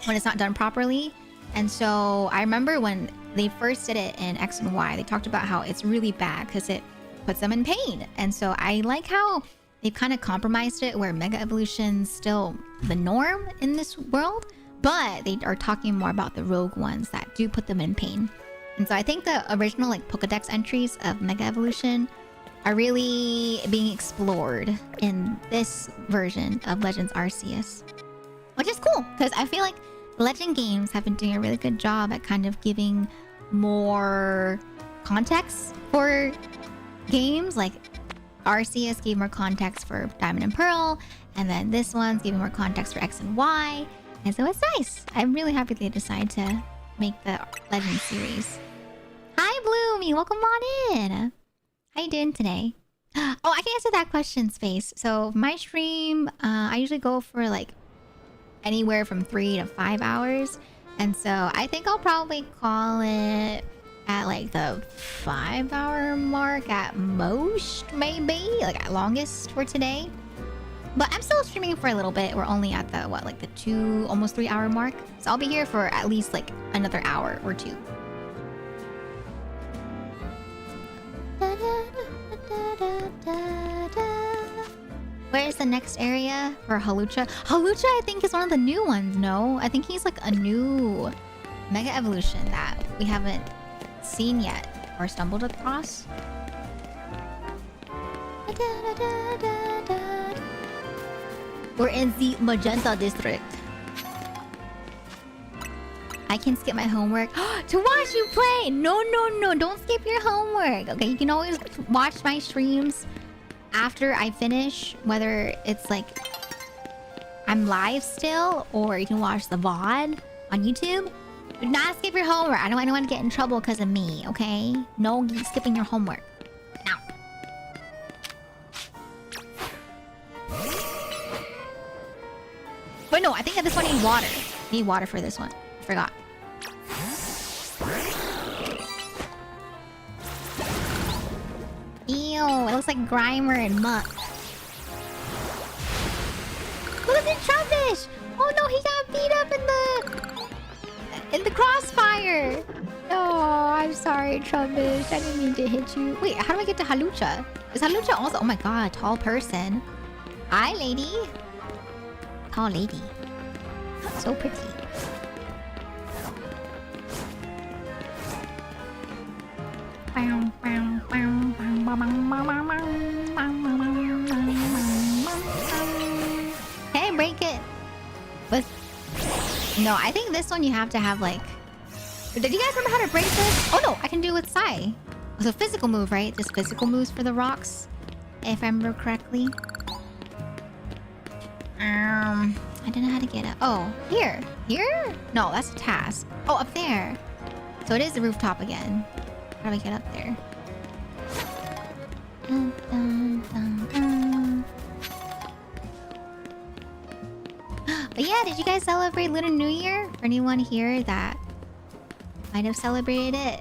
when it's not done properly. And so I remember when they first did it in X and Y, they talked about how it's really bad because it puts them in pain. And so I like how they've kind of compromised it where Mega Evolution's still the norm in this world, but they are talking more about the rogue ones that do put them in pain. And so I think the original like Pokedex entries of Mega Evolution are really being explored in this version of Legends Arceus, which is cool because I feel like Legend games have been doing a really good job at kind of giving more context for games. Like Arceus gave more context for Diamond and Pearl, and then this one's giving more context for X and Y, and so it's nice. I'm really happy they decided to make the Legend series. Hi Bloomy, welcome on in. How you doing today? Oh, I can answer that question, Space. So my stream, I usually go for like anywhere from 3 to 5 hours. And so I think I'll probably call it at like the 5-hour mark at most, maybe. Like at longest for today. But I'm still streaming for a little bit. We're only at the, what, like the 2, almost 3-hour mark. So I'll be here for at least like another hour or 2. Where's the next area for Halucha? Halucha, I think, is one of the new ones, no? I think he's like a new Mega Evolution that we haven't seen yet or stumbled across. We're in the Magenta District. I can skip my homework to watch you play. No, don't skip your homework. Okay, you can always watch my streams after I finish, whether it's like I'm live still or you can watch the VOD on YouTube. Do not skip your homework. I don't want anyone to get in trouble because of me, okay? No skipping your homework. Now. Wait, no, I think that this one needs water. I need water for this one. Forgot. Ew, it looks like Grimer and Muck. Look at Trubbish! Oh no, he got beat up in the crossfire! Oh, I'm sorry, Trubbish. I didn't mean to hit you. Wait, how do I get to Halucha? Is Halucha also... Oh my god, tall person. Hi, lady. Tall lady. So pretty. Hey, break it. But no, I think this one you have to have like... Did you guys remember how to break this? Oh no, I can do it with Sai. It's a physical move, right? Just physical moves for the rocks, if I remember correctly. I don't know how to get it. Oh, here. Here? No, that's a task. Oh, up there. So it is the rooftop again. How do I get up there? Dun, dun, dun, dun. But yeah, did you guys celebrate Lunar New Year? For anyone here that might have celebrated it?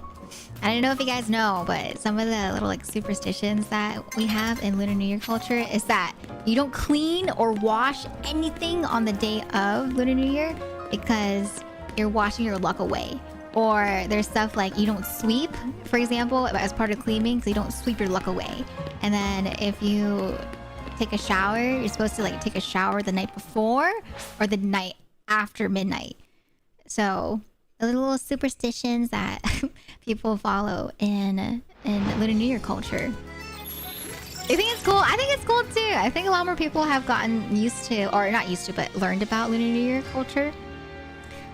I don't know if you guys know, but some of the little like superstitions that we have in Lunar New Year culture is that you don't clean or wash anything on the day of Lunar New Year because you're washing your luck away. Or there's stuff like you don't sweep, for example, as part of cleaning, so you don't sweep your luck away. And then if you take a shower, you're supposed to like take a shower the night before or the night after midnight. So the little superstitions that people follow in Lunar New Year culture. I think it's cool. I think it's cool too. I think a lot more people have gotten used to, or not used to, but learned about Lunar New Year culture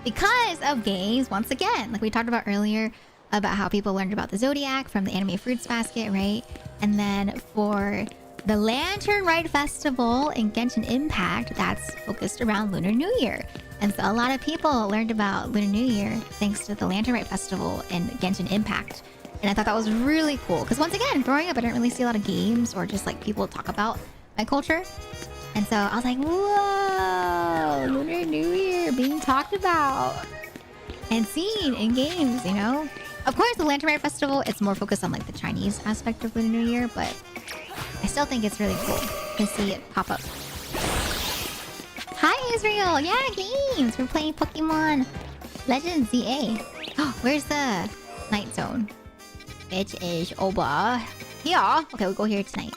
because of games. Once again, like we talked about earlier, about how people learned about the zodiac from the anime Fruits Basket, right? And then for the Lantern Rite Festival in Genshin Impact, that's focused around Lunar New Year. And so a lot of people learned about Lunar New Year thanks to the Lantern Rite Festival in Genshin Impact. And I thought that was really cool. Because once again, growing up, I didn't really see a lot of games or just like people talk about my culture. And so I was like, whoa, Lunar New Year being talked about and seen in games, you know? Of course, the Lantern Rite Festival, it's more focused on like the Chinese aspect of Lunar New Year, but I still think it's really cool to see it pop up. Hi, Israel! Yeah, games! We're playing Pokemon Legends ZA. Oh, where's the night zone? Which is over here. Okay, we'll go here tonight.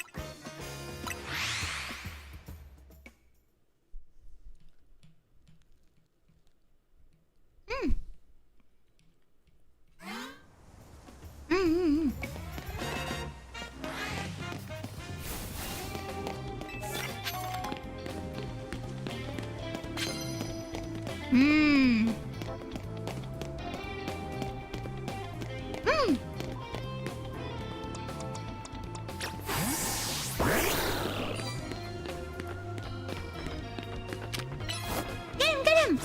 Get him!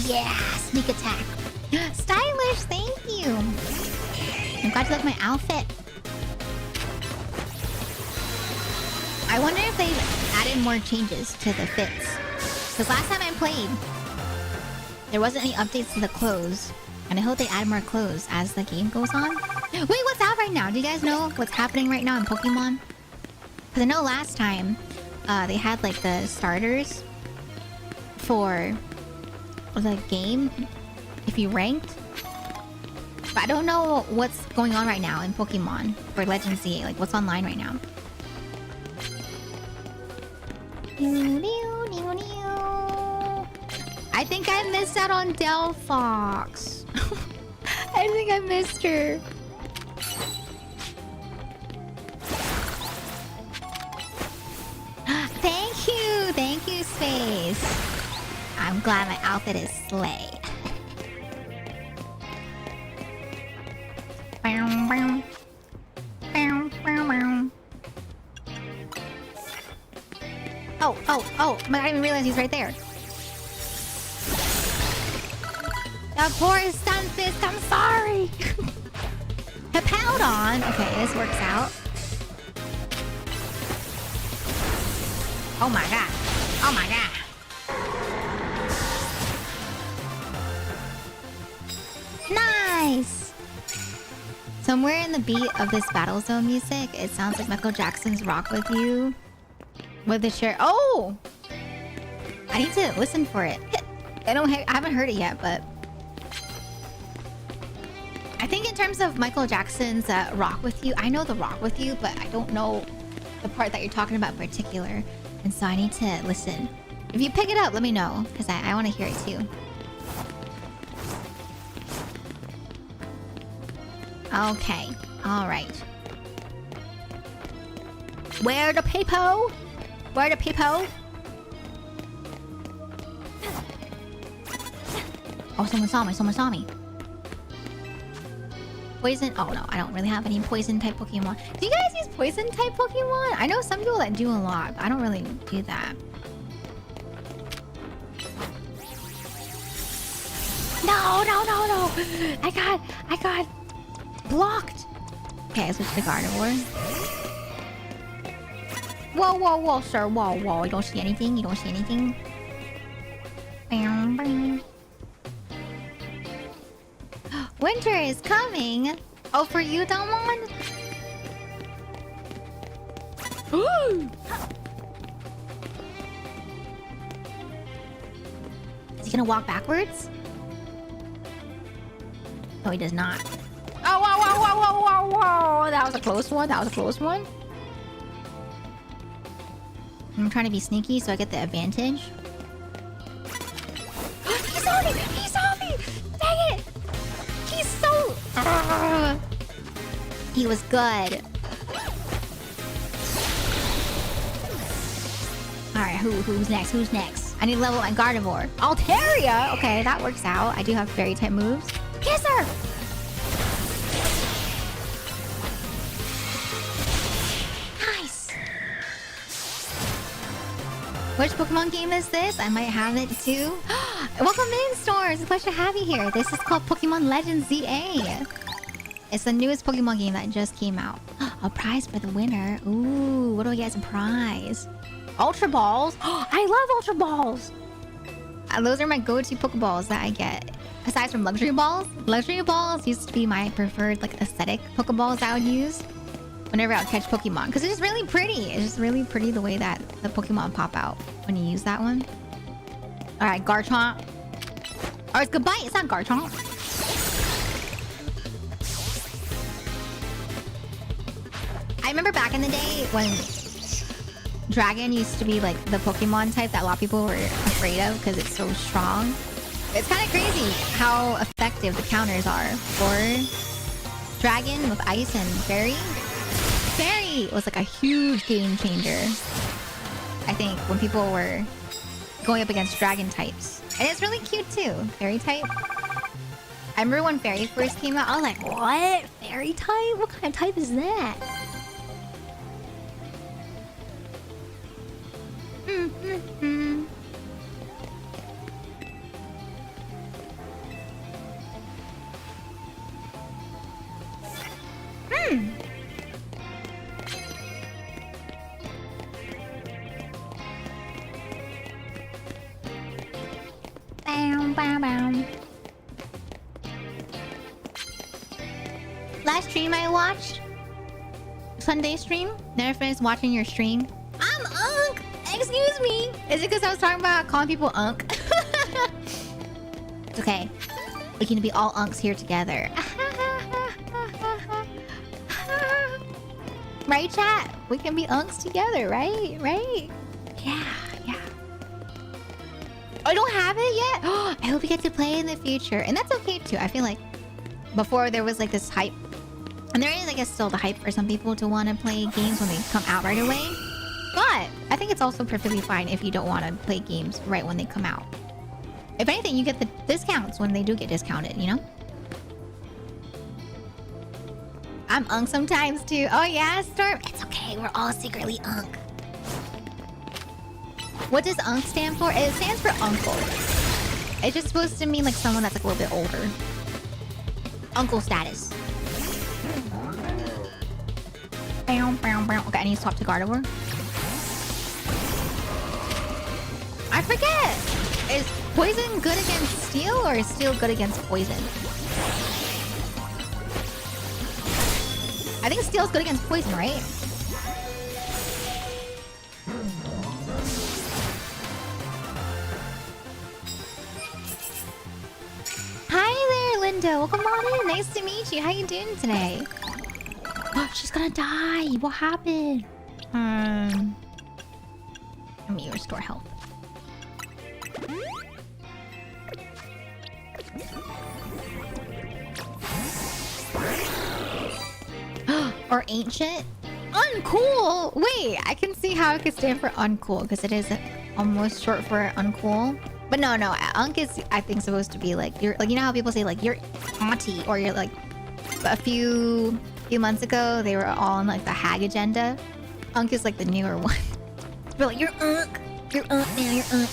Yeah, sneak attack. Stylish, thank you. I'm glad you like my outfit. I wonder if they've added more changes to the fits. Because last time I played, there wasn't any updates to the clothes. And I hope they add more clothes as the game goes on. Wait, what's out right now? Do you guys know what's happening right now in Pokemon? Because I know last time, they had like the starters for the game if you ranked. But I don't know what's going on right now in Pokemon for Legends ZA. Like what's online right now. I think I missed out on Delphox. I think I missed her. Thank you, Space. I'm glad my outfit is slay. Oh, I didn't even realize he's right there. Of course, Sunfist, I'm sorry. Hippowdon. Okay, this works out. Oh my god. Oh my god. Nice! Somewhere in the beat of this Battle Zone music, it sounds like Michael Jackson's Rock With You. With the share. Oh! I need to listen for it. I haven't heard it yet, but I think in terms of Michael Jackson's Rock With You, I know the Rock With You, but I don't know the part that you're talking about in particular. And so I need to listen. If you pick it up, let me know, because I want to hear it too. Okay. Alright. Where the people? Where the people? Oh, someone saw me. Poison? Oh no, I don't really have any poison type Pokemon. Do you guys use poison type Pokemon? I know some people that do a lot, but I don't really do that. No. I got blocked. Okay, I switched to Gardevoir. Whoa, sir. Whoa. You don't see anything? Winter is coming. Oh, for you, Dalmon? Is he gonna walk backwards? No, he does not. Oh, whoa, whoa, whoa, whoa, whoa, whoa. That was a close one. That was a close one. I'm trying to be sneaky so I get the advantage. He saw me! He saw me! Dang it! He's so... He was good. Alright, who's next? Who's next? I need to level my Gardevoir. Altaria! Okay, that works out. I do have fairy type moves. Kiss her! Nice! Which Pokemon game is this? I might have it too. Welcome in, Storms! It's a pleasure to have you here. This is called Pokemon Legends ZA. It's the newest Pokemon game that just came out. A prize for the winner. Ooh, what do I get as a prize? Ultra Balls? I love Ultra Balls! Those are my go-to Pokeballs that I get. Aside from Luxury Balls. Luxury Balls used to be my preferred, like, aesthetic Pokeballs I would use whenever I would catch Pokemon. Because it's just really pretty. It's just really pretty the way that the Pokemon pop out when you use that one. Alright, Garchomp. Oh, it's goodbye. It's not Garchomp. I remember back in the day when Dragon used to be like the Pokemon type that a lot of people were afraid of because it's so strong. It's kind of crazy how effective the counters are for Dragon with Ice and Fairy. Fairy was like a huge game changer, I think, when people were going up against Dragon types. And it's really cute too, Fairy type. I remember when Fairy first came out, I was like, what? Fairy type? What kind of type is that? Bam, bam, bam. Last stream I watched, Sunday stream. Never finished watching your stream. I'm Unk. Excuse me. Is it because I was talking about calling people Unk? It's okay. We can be all Unks here together. Right, chat? We can be Unks together, right? Right? Yeah, yeah. I don't have it yet? I hope we get to play in the future. And that's okay too. I feel like before there was like this hype. And there is, I guess, still the hype for some people to want to play games when they come out right away. But I think it's also perfectly fine if you don't want to play games right when they come out. If anything, you get the discounts when they do get discounted, you know? I'm Unk sometimes too. Oh yeah, Storm? It's okay, we're all secretly Unk. What does Unk stand for? It stands for uncle. It's just supposed to mean like someone that's like a little bit older. Uncle status. Okay, I need to swap to Gardevoir. I forget! Is poison good against steel or is steel good against poison? I think steel's good against poison, right? Hi there, Linda. Welcome on in. Nice to meet you. How you doing today? Oh, she's gonna die. What happened? Let me restore health. Or ancient? Uncool! Wait, I can see how it could stand for uncool because it is almost short for uncool. But no, Unk is, I think, supposed to be like, you're like, you know how people say like you're auntie or you're like, a few months ago they were all on like the hag agenda. Unk is like the newer one. But like, you're Unk now, you're Unk.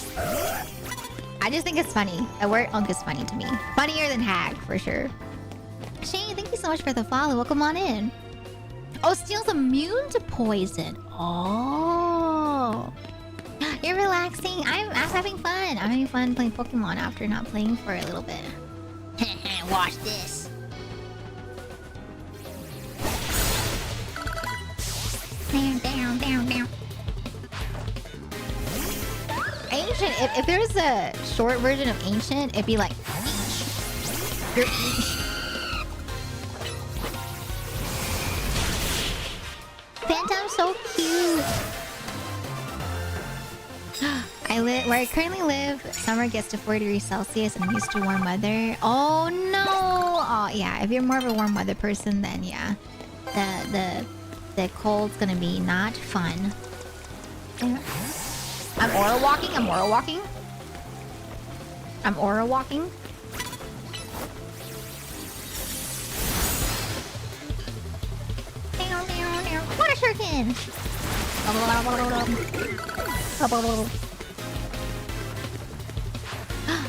I just think it's funny. The word Unk is funny to me. Funnier than hag for sure. Shane, thank you so much for the follow. Welcome on in. Oh, steel's immune to poison. Oh. You're relaxing. I'm having fun. I'm having fun playing Pokemon after not playing for a little bit. Watch this. Down, down, down, down. Ancient. If there was a short version of ancient, it'd be like each. You're each. Phantom's so cute. Where I currently live, summer gets to 4 degrees Celsius and I'm used to warm weather. Oh no! Oh yeah, if you're more of a warm weather person, then yeah, the cold's gonna be not fun. I'm aura walking. I'm aura walking. I'm aura walking. Water shuriken.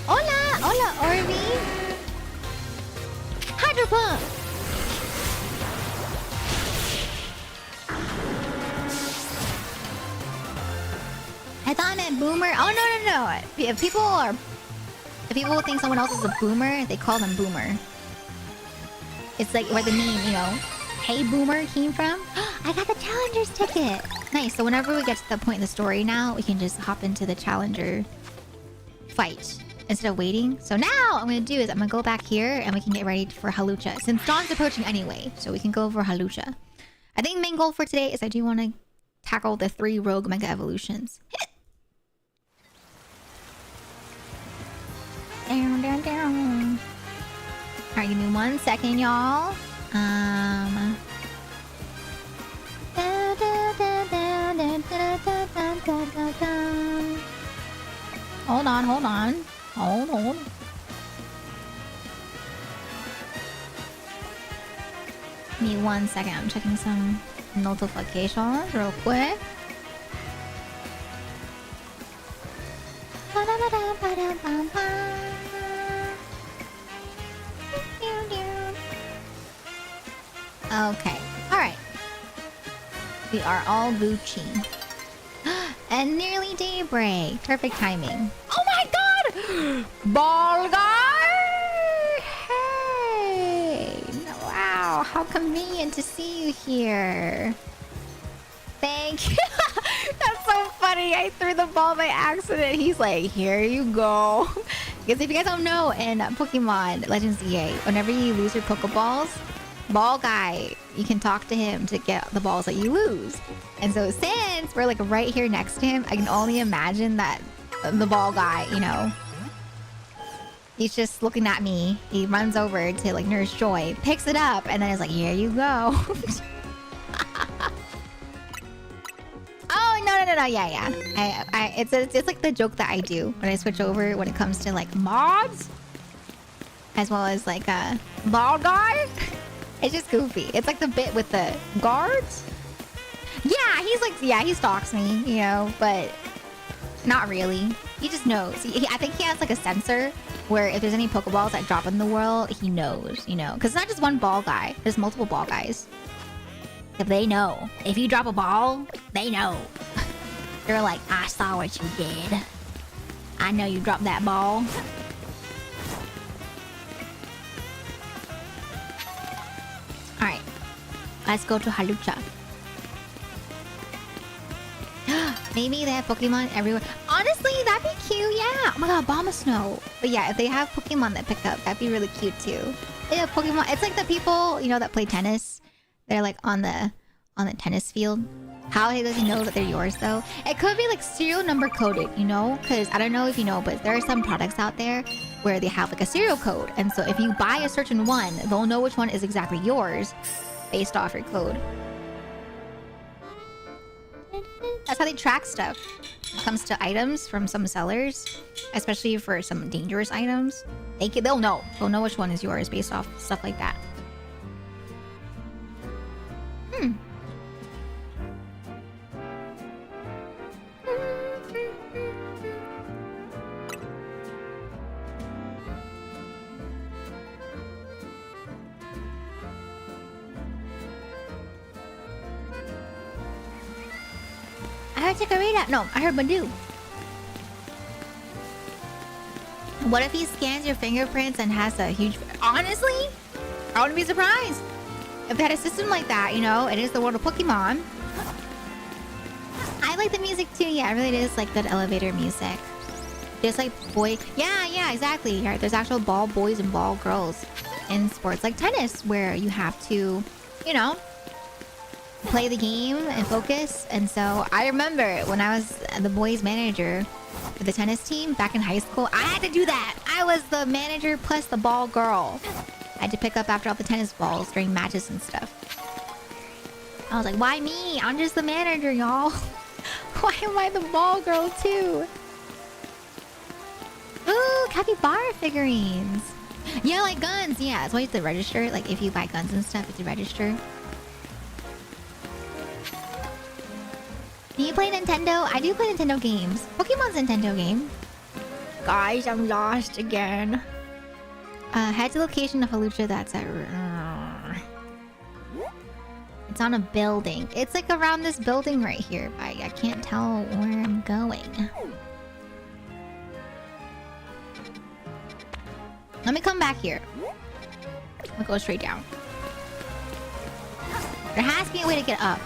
Hola, hola, Orby. Hydro pump. I thought I meant boomer. Oh no. If people think someone else is a boomer, they call them boomer. It's like where the meme, you know, hey boomer came from. I got the challenger's ticket. Nice. So whenever we get to the point in the story now, we can just hop into the challenger fight instead of waiting. So now what I'm gonna do is I'm gonna go back here and we can get ready for Halucha. Since dawn's approaching anyway, so we can go for Halucha. I think the main goal for today is I do want to tackle the 3 rogue mega evolutions. Down, down, down. Alright, give me 1 second, y'all. Hold on. Hold. Give me 1 second. I'm checking some notifications real quick. Okay. Alright. We are all Gucci. And nearly daybreak. Perfect timing. Oh my god! Ball guy! Hey! Wow, how convenient to see you here. Thank you. That's so funny. I threw the ball by accident. He's like, here you go. Because if you guys don't know, in Pokemon Legends EA, whenever you lose your Pokeballs, ball guy, you can talk to him to get the balls that you lose. And so since we're like right here next to him, I can only imagine that the ball guy, you know, he's just looking at me. He runs over to like Nurse Joy, picks it up, and then is like, here you go. Oh, no. Yeah. It's like the joke that I do when I switch over when it comes to like mods, as well as like ball guy. It's just goofy. It's like the bit with the guards. Yeah, he's like, yeah, he stalks me, you know, but not really. He just knows. I think he has like a sensor where if there's any Pokeballs that drop in the world, he knows, you know, because it's not just one ball guy. There's multiple ball guys. If they know, if you drop a ball, they know. They're like, I saw what you did. I know you dropped that ball. Alright. Let's go to Halucha. Maybe they have Pokemon everywhere. Honestly, that'd be cute, yeah. Oh my god, Bomb of Snow. But yeah, if they have Pokemon that pick up, that'd be really cute too. They have Pokemon. It's like the people, you know, that play tennis. They're like on the tennis field. How does he know that they're yours though? It could be like serial number coded, you know? Because I don't know if you know, but there are some products out there where they have like a serial code. And so if you buy a certain one, they'll know which one is exactly yours based off your code. That's how they track stuff when it comes to items from some sellers, especially for some dangerous items. They'll know. They'll know which one is yours based off stuff like that. I heard Chikorita. No, I heard Badoo. What if he scans your fingerprints and has a huge... Honestly, I wouldn't be surprised. If they had a system like that, you know, it is the world of Pokemon. like the music too. Yeah, it really is like good elevator music. Just like boy. Yeah, exactly. Yeah, there's actual ball boys and ball girls in sports like tennis where you have to, you know, play the game and focus. And so I remember when I was the boys manager for the tennis team back in high school, I had to do that. I was the manager plus the ball girl. I had to pick up after all the tennis balls during matches and stuff. I was like, why me? I'm just the manager, y'all. Why am I the ball girl too? Ooh, capybara figurines. Yeah, like guns. Yeah, that's why you have to register. Like if you buy guns and stuff, you have to register. Do you play Nintendo? I do play Nintendo games. Pokemon's a Nintendo game. Guys, I'm lost again. Head to location of Halucha that's at... It's on a building. It's like around this building right here. I can't tell where I'm going. Let me come back here. I'll go straight down. There has to be a way to get up.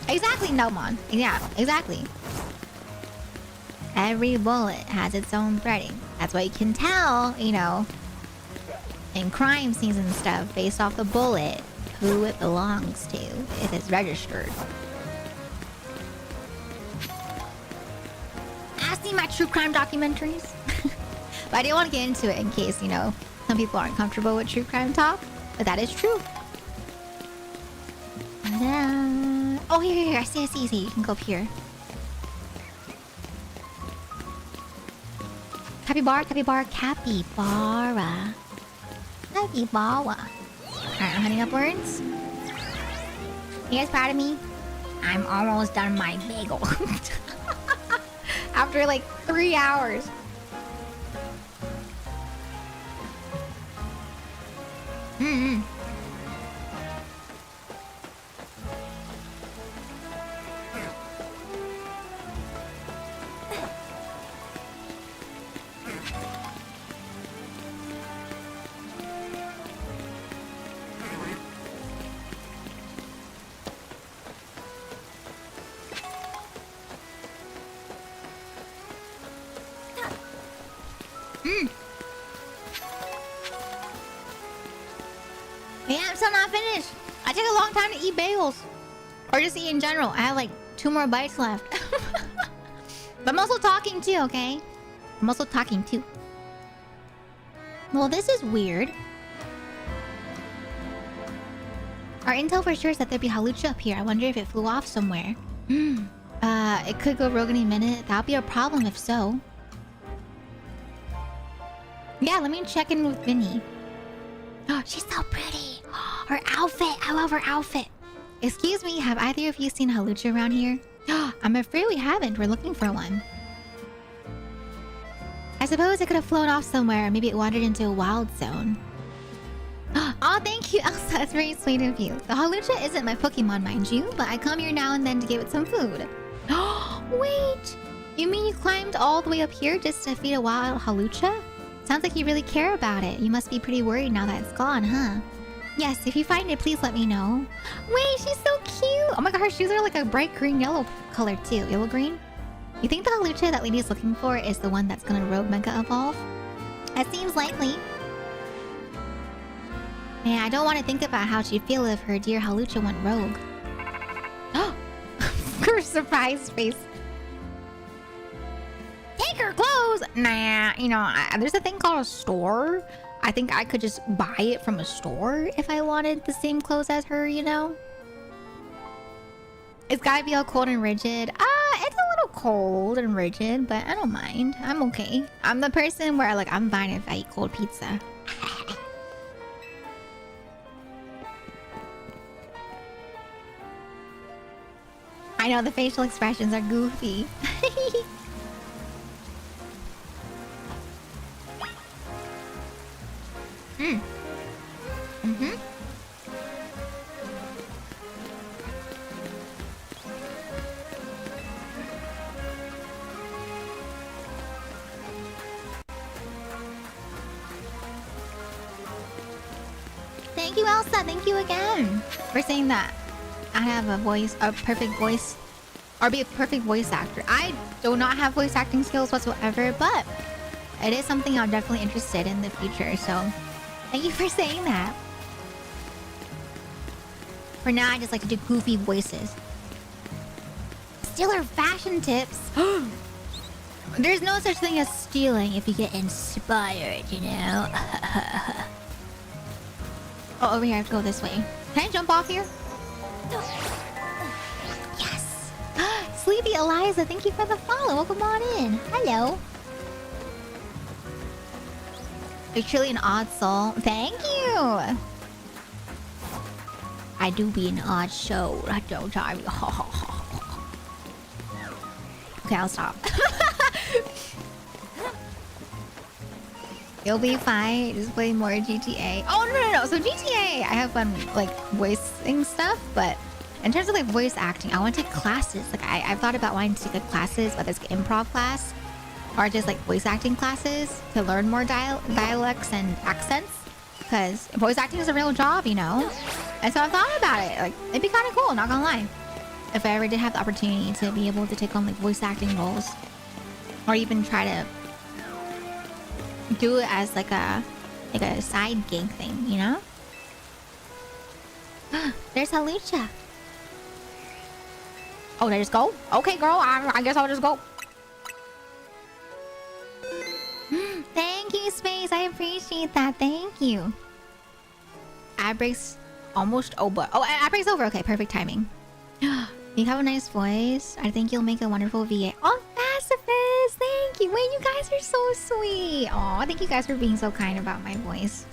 Exactly, Nomon. Yeah, exactly. Every bullet has its own threading. That's what you can tell, you know, in crime scenes and stuff, based off the bullet, who it belongs to, if it's registered. I've seen my true crime documentaries. But I didn't want to get into it in case, you know, some people aren't comfortable with true crime talk. But that is true. Oh, here. I see. You can go up here. Capybara. Capybara. Alright, I'm heading upwards. You guys proud of me? I'm almost done my bagel. After like 3 hours. Yeah, I'm still not finished. I take a long time to eat bagels. Or just eat in general. I have like 2 more bites left. But I'm also talking too, okay? I'm also talking too. Well, this is weird. Our intel for sure is that there'd be Halucha up here. I wonder if it flew off somewhere. It could go rogue any minute. That'll be a problem if so. Yeah, let me check in with Vinny. Oh, she's so pretty. Her outfit. I love her outfit. Excuse me, have either of you seen Halucha around here? I'm afraid we haven't. We're looking for one. I suppose it could have flown off somewhere, or maybe it wandered into a wild zone. Oh, thank you, Elsa. That's very sweet of you. The Halucha isn't my Pokemon, mind you, but I come here now and then to give it some food. Wait! You mean you climbed all the way up here just to feed a wild Halucha? Sounds like you really care about it. You must be pretty worried now that it's gone, huh? Yes, if you find it, please let me know. Wait, she's so cute! Oh my god, her shoes are like a bright green yellow color too. Yellow-green? You think the Halucha that lady's looking for is the one that's gonna rogue Mega Evolve? That seems likely. Man, I don't want to think about how she'd feel if her dear Halucha went rogue. Her surprise face. Take her clothes! Nah, you know, there's a thing called a store. I think I could just buy it from a store if I wanted the same clothes as her, you know? It's gotta be all cold and rigid. It's a little cold and rigid, but I don't mind. I'm okay. I'm the person where, like, I'm fine if I eat cold pizza. I know the facial expressions are goofy. Thank you, Elsa. Thank you again for saying that. to have a perfect voice, or be a perfect voice actor. I do not have voice acting skills whatsoever, but it is something I'm definitely interested in the future. So thank you for saying that. For now, I just like to do goofy voices. Stealer fashion tips. There's no such thing as stealing if you get inspired, you know? Oh, over here. I have to go this way. Can I jump off here? Yes! Sleepy Eliza, thank you for the follow. Welcome on in. Hello. You're truly an odd soul. Thank you! I do be an odd soul. I don't try me. Okay, I'll stop. You'll be fine. Just play more GTA. Oh, no. So GTA, I have fun, like, voicing stuff. But in terms of, like, voice acting, I want to take classes. Like, I've thought about wanting to take, like, classes, whether it's an improv class or just, like, voice acting classes to learn more dialects and accents. Because voice acting is a real job, you know? And so I've thought about it. Like, it'd be kind of cool, not gonna lie. If I ever did have the opportunity to be able to take on, like, voice acting roles. Or even try to do it as, like a side gig thing, you know? There's Halucha. Oh, did I just go? Okay, girl. I guess I'll just go. Thank you, Space. I appreciate that. Thank you. Ad breaks almost over. Oh, ad breaks over. Okay, perfect timing. You have a nice voice. I think you'll make a wonderful VA. Oh, Pacifist! Thank you. Wait, you guys are so sweet. Oh, thank you guys for being so kind about my voice.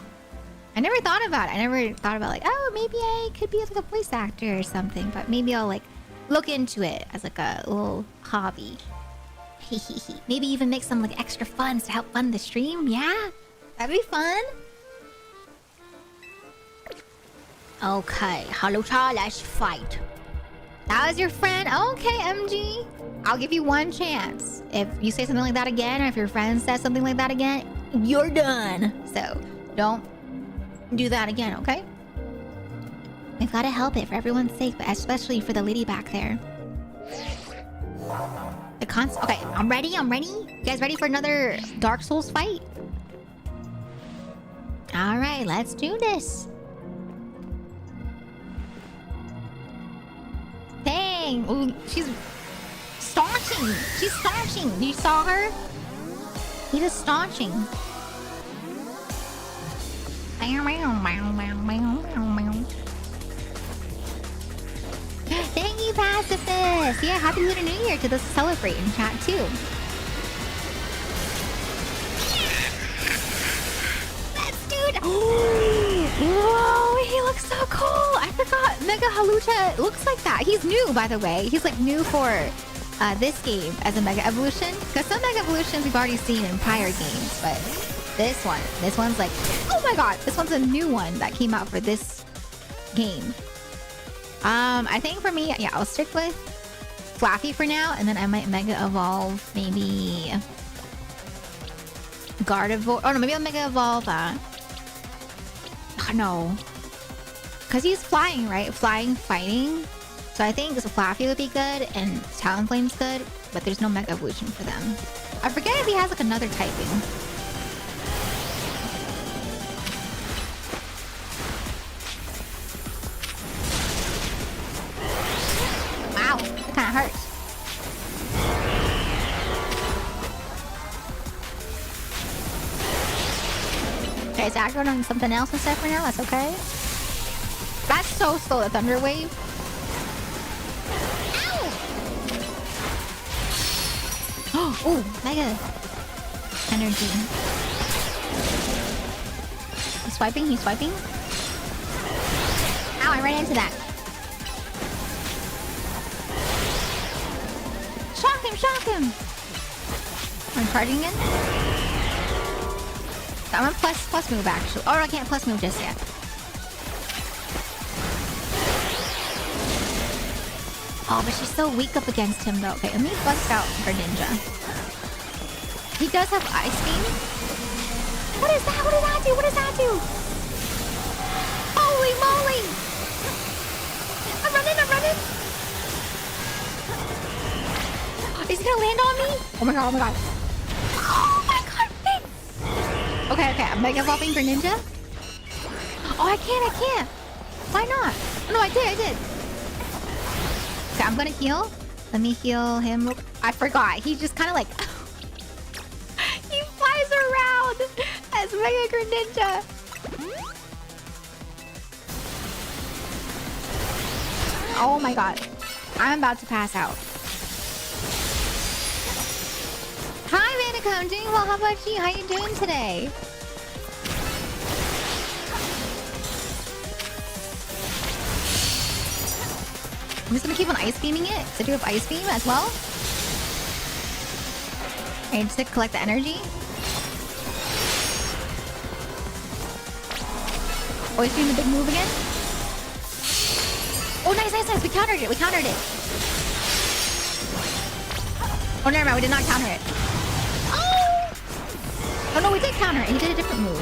I never thought about it. I never thought about, like, oh, maybe I could be like a voice actor or something. But maybe I'll, like, look into it as, like, a little hobby. Maybe even make some, like, extra funds to help fund the stream. Yeah, that'd be fun. Okay, Halucha, let's fight. That was your friend? Okay, MG. I'll give you one chance. If you say something like that again, or if your friend says something like that again, you're done. So, don't do that again, okay? We've got to help it for everyone's sake, but especially for the lady back there. Okay, I'm ready. You guys ready for another Dark Souls fight? Alright, let's do this. Dang! Ooh, she's staunching! She's staunching! You saw her? He's just staunching. Thank you, Pacifist! Yeah, happy Lunar New Year to those celebrating in chat too. Let's do it! Whoa, he looks so cool! I forgot Mega Halucha looks like that. He's new, by the way. He's like new for this game as a Mega Evolution. Because some Mega Evolutions we've already seen in prior games, but this one's like, oh my god, this one's a new one that came out for this game. I think for me, yeah, I'll stick with Flaffy for now, and then I might Mega Evolve maybe Gardevoir. Oh no, maybe I'll Mega Evolve no. Because he's flying, right? Flying, fighting. So I think Flaffy would be good and Talonflame's good, but there's no Mega Evolution for them. I forget if he has like another typing. Wow, that kind of hurts. Okay, so I go on something else instead for now. That's okay. That's so slow, the Thunder Wave. Ow! Oh, Mega Energy. He's swiping, he's swiping. Ow, I ran into that. Shock him, shock him! I'm charging again. I'm gonna plus move actually. Oh, I can't plus move just yet. Oh, but she's so weak up against him though. Okay, let me bust out her ninja. He does have Ice Beam. What is that? What does that do? What does that do? Holy moly! I'm running! running. Is he gonna land on me? Oh my god, oh my god. Oh my god, wait. Okay, okay, I'm mega evolving for Ninja. Oh, I can't. Why not? Oh, no, I did. Okay, I'm gonna heal. Let me heal him. I forgot. He just kind of like... he flies around as Mega Greninja. Oh my god. I'm about to pass out. Hi, Manica. I'm doing well. How about you? How you doing today? I'm just gonna keep on ice beaming it. So do have ice beam as well. Okay, just to collect the energy. Oh, he's doing the big move again. Oh, nice. We countered it. Oh, never mind. We did not counter it. Oh no, we did counter it. He did a different move.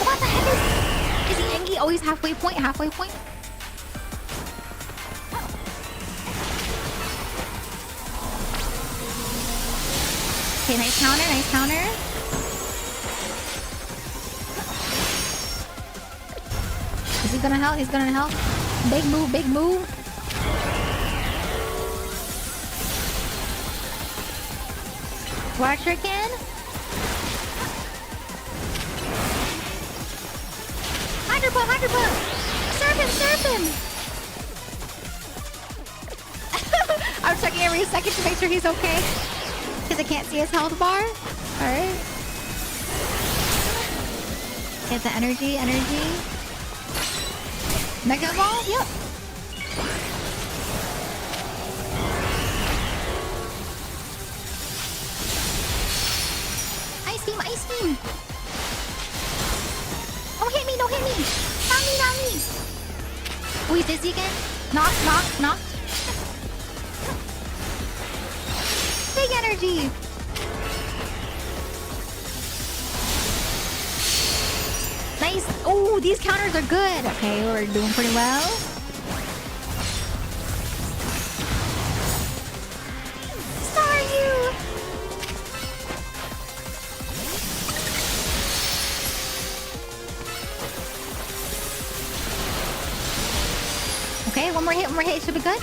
What the heck is he Engie? Oh, he's halfway point. Okay, nice counter. Is he gonna help? Big move. Water Shuriken. Hydro Pump. Serve him. I'm checking every second to make sure he's okay. Because I can't see his health bar. Alright. Get the energy. Mega Ball? Yep. Ice beam. Don't hit me. Not me. Oh, he's dizzy again. Knock. Big energy. Nice. Oh, these counters are good. Okay, we're doing pretty well. Okay, one more hit. Should be good.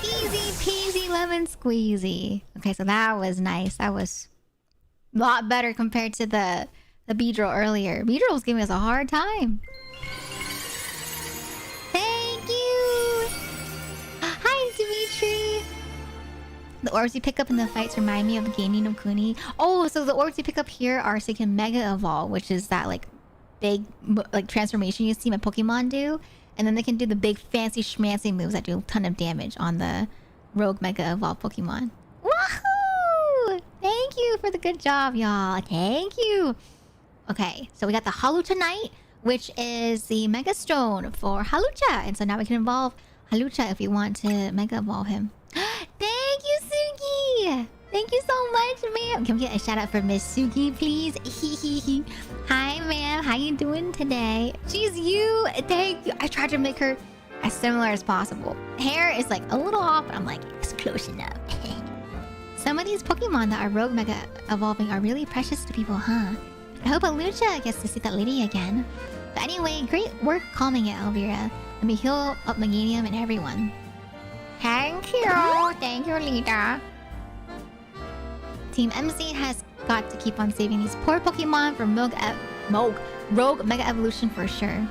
Easy peasy lemon squeezy. Okay, so that was nice. That was a lot better compared to the Beedrill earlier. Beedrill was giving us a hard time. Thank you. Hi, Dimitri. The orbs you pick up in the fights remind me of the Gamey no Kuni. Oh, so the orbs you pick up here are so you can Mega Evolve, which is that like big like transformation you see my Pokemon do. And then they can do the big fancy schmancy moves that do a ton of damage on the Rogue Mega Evolve Pokemon. Woohoo! Thank you for the good job, y'all. Thank you. Okay, so we got the Halucha Knight, which is the Mega Stone for Halucha. And so now we can evolve Halucha if you want to Mega Evolve him. Thank you, Suki! Thank you so much, ma'am. Can we get a shout out for Miss Suki, please? Hi, ma'am. How you doing today? She's you. Thank you. I tried to make her as similar as possible. Hair is like a little off, but I'm like, it's close enough. Some of these Pokemon that are Rogue Mega Evolving are really precious to people, huh? I hope Alucha gets to see that lady again. But anyway, great work calming it, Elvira. Let me heal up Meganium and everyone. Thank you. Thank you, Lita. Team MC has got to keep on saving these poor Pokemon from Rogue Mega Evolution for sure.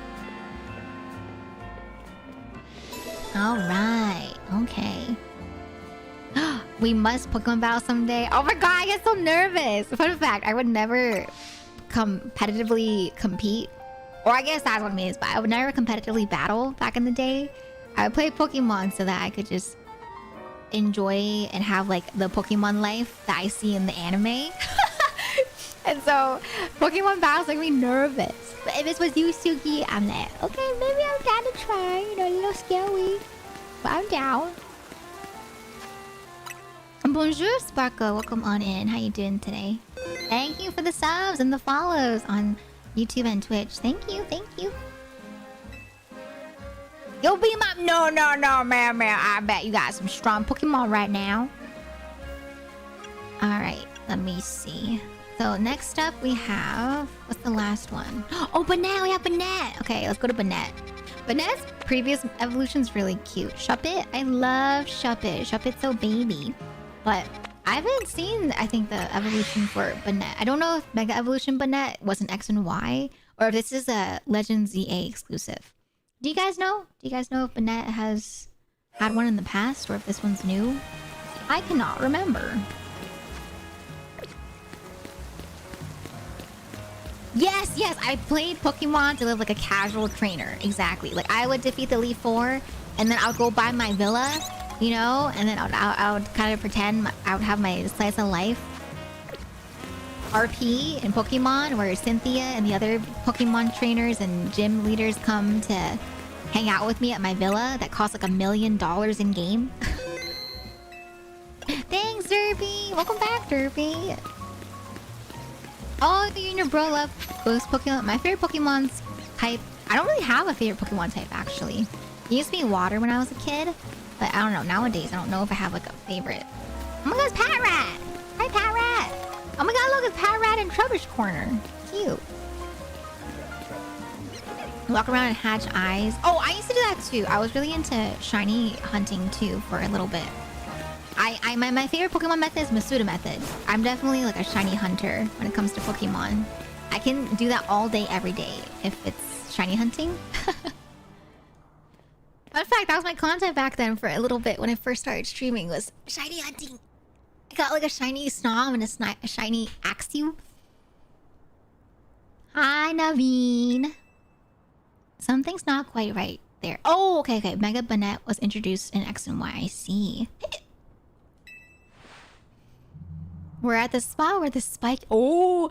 Alright. Okay. We must Pokemon battle someday. Oh my god, I get so nervous. Fun fact, I would never competitively compete. Or I guess that's what it means, but I would never competitively battle back in the day. I would play Pokemon so that I could just enjoy and have like the Pokemon life that I see in the anime. And so Pokemon battles make me nervous. But if it's with you, Suki, I'm like, okay, maybe I'm down to try. You know, a little scary. But I'm down. Bonjour, Sparkle. Welcome on in. How you doing today? Thank you for the subs and the follows on YouTube and Twitch. Thank you, thank you. Yo, beam up. No, man. I bet you got some strong Pokemon right now. Alright, let me see. So next up we have... What's the last one? Oh, Banette! We have Banette! Okay, let's go to Banette. Banette's previous evolution's really cute. Shuppet? I love Shuppet. Shuppet's so baby. But I haven't seen, I think, the evolution for Banette. I don't know if Mega Evolution Banette was an X and Y, or if this is a Legends ZA exclusive. Do you guys know? Do you guys know if Banette has had one in the past, or if this one's new? I cannot remember. Yes, I played Pokemon to live like a casual trainer. Exactly. Like, I would defeat the Elite Four, and then I would go buy my villa, you know? And then I would kind of pretend I would have my slice of life RP in Pokemon, where Cynthia and the other Pokemon trainers and gym leaders come to hang out with me at my villa that costs like $1 million in game. Thanks, Derpy! Welcome back, Derpy! Oh, you and your bro love Ghost Pokemon. My favorite Pokemon's type... I don't really have a favorite Pokemon type, actually. It used to be water when I was a kid. But I don't know. Nowadays, I don't know if I have, like, a favorite. Oh my god, it's Pat Rat! Hi, Pat Rat! Oh my god, look, it's Pat Rat in Trubbish Corner. Cute. Walk around and hatch eyes. Oh, I used to do that, too. I was really into shiny hunting, too, for a little bit. My favorite Pokemon method is Masuda method. I'm definitely like a shiny hunter when it comes to Pokemon. I can do that all day, every day, if it's shiny hunting. Fun fact, that was my content back then for a little bit when I first started streaming, was shiny hunting. I got like a shiny Snom and a shiny Axew. Hi, Naveen. Something's not quite right there. Oh, okay. Mega Banette was introduced in X and Y. I see. We're at the spot where the spike... Oh!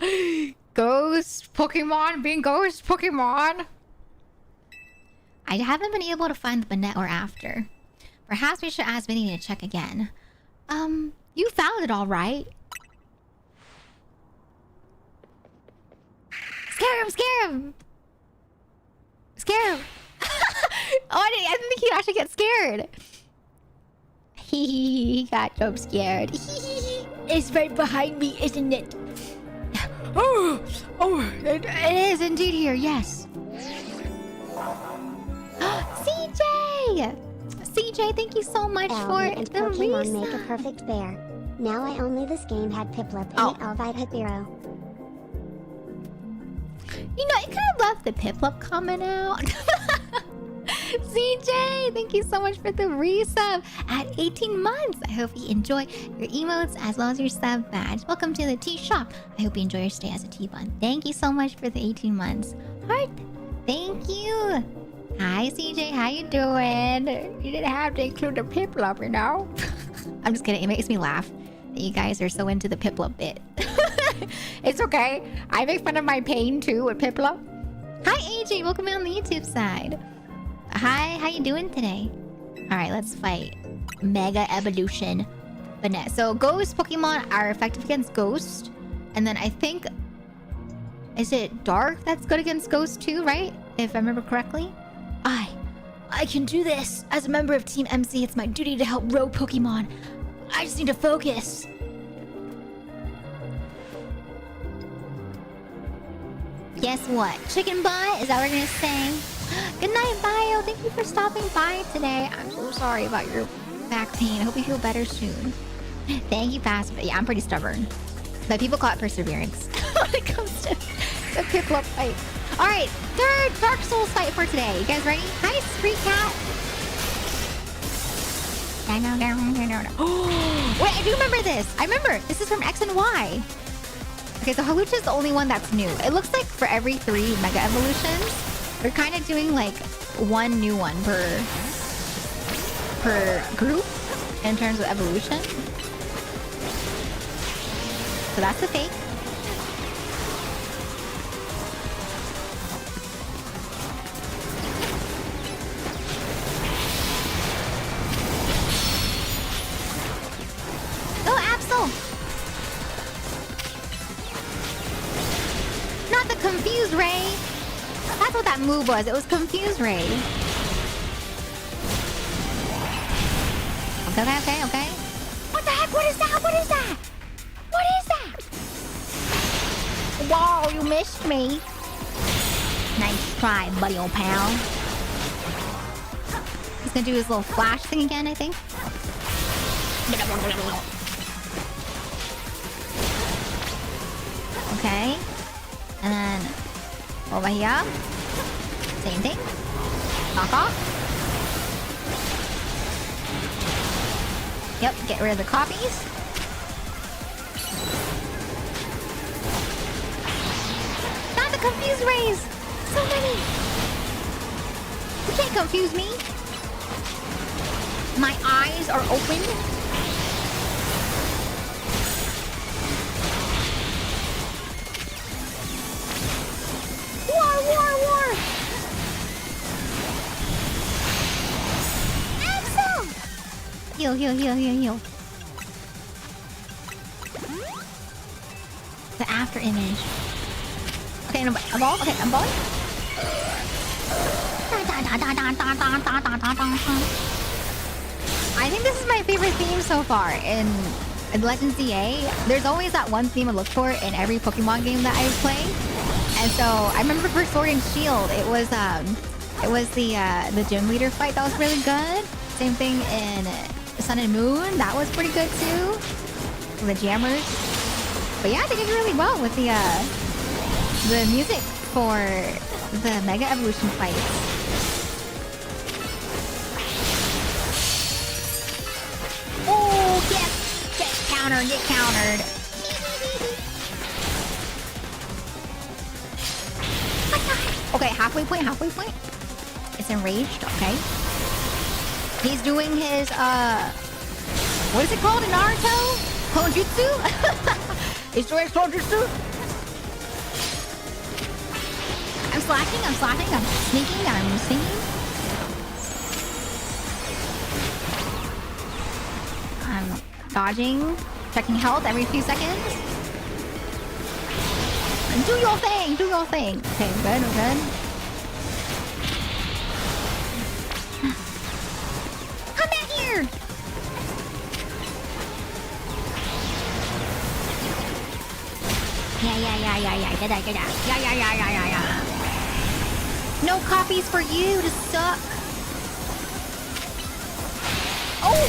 Ghost Pokemon being Ghost Pokemon! I haven't been able to find the Banette or after. Perhaps we should ask Vinny to check again. You found it all right. Scare him! Oh, I didn't think he'd actually get scared. He got jump scared. It's right behind me, isn't it? Oh, it is indeed here, yes. CJ, thank you so much for and the Pokemon make a perfect pair. Now I only this game had Piplup and Alvite Hipero. You know, I kind of love the Piplup comment out. CJ, thank you so much for the resub at 18 months. I hope you enjoy your emotes as well as your sub badge. Welcome to the tea shop. I hope you enjoy your stay as a tea bun. Thank you so much for the 18 months. Heart, thank you. Hi, CJ, how you doing? You didn't have to include the Piplup, you know? I'm just kidding. It makes me laugh that you guys are so into the Piplup bit. It's okay. I make fun of my pain too with Piplup. Hi, AJ. Welcome in on the YouTube side. Hi, how you doing today? Alright, let's fight Mega Evolution Banette. So Ghost Pokemon are effective against Ghost. And then I think... Is it Dark that's good against Ghost too, right? If I remember correctly. I can do this! As a member of Team MC, it's my duty to help rogue Pokemon. I just need to focus. Guess what? Chicken butt? Is that what we're gonna say? Good night, Bio. Thank you for stopping by today. I'm so sorry about your back pain. I hope you feel better soon. Thank you, Fast. Yeah, I'm pretty stubborn. But people call it perseverance when it comes to the Piplup fight. Alright, third Dark Souls fight for today. You guys ready? Hi, Spree Cat. Wait, I do remember this. I remember. This is from X and Y. Okay, so Halucha is the only one that's new. It looks like for every 3 Mega Evolutions, we're kind of doing like one new one per group in terms of evolution. So that's the fake. Oh, Not the Confuse Ray. That's what that move was. It was Confuse Ray. Okay. What the heck? What is that? What is that? What is that? Whoa, you missed me. Nice try, buddy old pal. He's gonna do his little flash thing again, I think. Okay. And then over here. Same thing. Knock off. Yep, get rid of the copies. Not the confused rays! So many! You can't confuse me! My eyes are open. War! Axel! Heal. The after image. Okay, I'm ball. Okay, I'm balling. I think this is my favorite theme so far in Legends EA. There's always that one theme I look for in every Pokemon game that I play. And so I remember for Sword and Shield, it was the gym leader fight that was really good. Same thing in Sun and Moon, that was pretty good too. The jammers. But yeah, they did really well with the music for the Mega Evolution fights. Oh, get countered. Okay, halfway point. It's enraged, okay. He's doing his, what is it called in Naruto? Konjutsu? He's doing Konjutsu? I'm slashing, I'm sneaking, I'm singing. I'm dodging, checking health every few seconds. Do your thing. Okay, we're good. Come back here. Yeah. Get that. Yeah. No copies for you to suck. Oh!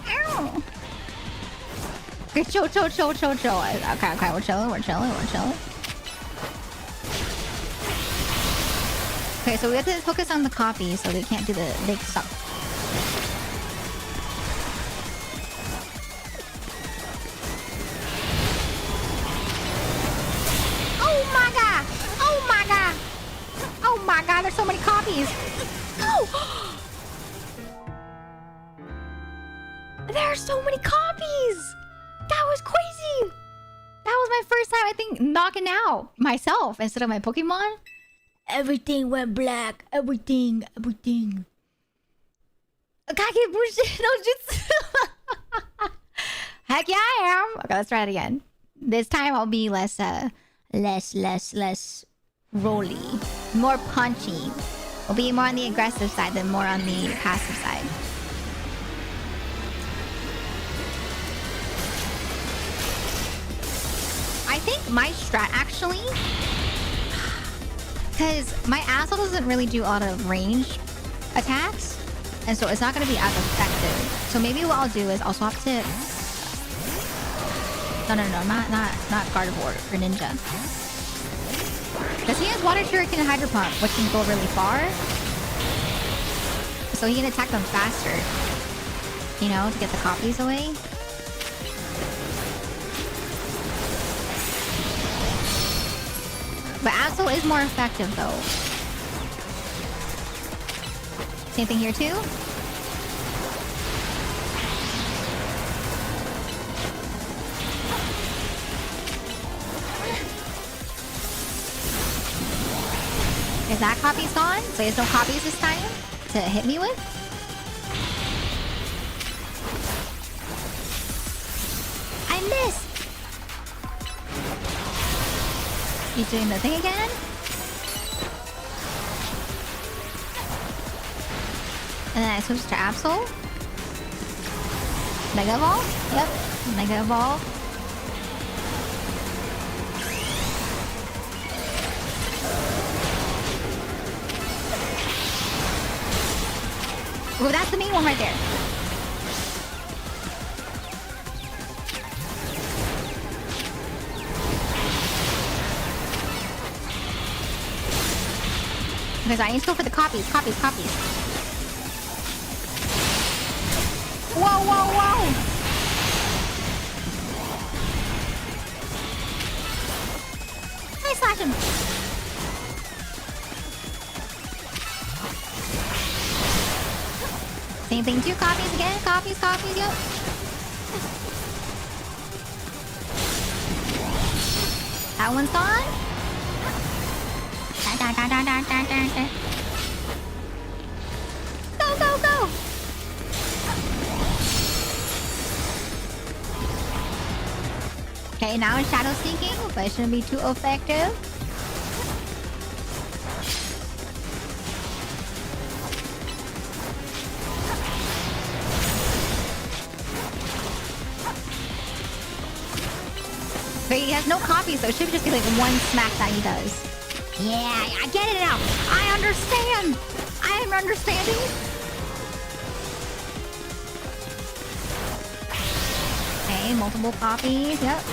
Ow! Okay, chill. Okay, we're chilling. Okay, so we have to focus on the copies so they can't do the big stuff. Oh my god, there's so many copies. Oh! There are so many copies! That was crazy! That was my first time, I think, knocking out myself instead of my Pokemon. Everything went black. Everything. Kage bullshit, no jutsu. Heck yeah, I am. Okay, let's try it again. This time I'll be less rolly. More punchy. I'll be more on the aggressive side than more on the passive side. I think my strat actually, because my asshole doesn't really do a lot of range attacks, and so it's not going to be as effective. So maybe what I'll do is I'll swap to not Gardevoir or Ninja, because he has Water Shuriken and Hydro Pump, which can go really far, so he can attack them faster, you know, to get the copies away. But Absol is more effective though. Same thing here too. Is that copy's gone? So there's no copies this time to hit me with? I He's doing the thing again. And then I switch to Absol. Mega Evolve? Yep. Mega Evolve. Oh, that's the main one right there. Because I need to go for the copies. Whoa, whoa, whoa! I slash him. Same thing, 2 copies again. Copies, yep. That one's gone. Go, go, go! Okay, now it's shadow seeking, but it shouldn't be too effective. But he has no copies, so it should just be like one smack that he does. Yeah, I get it now. I understand. I am understanding. Okay, multiple copies. Yep.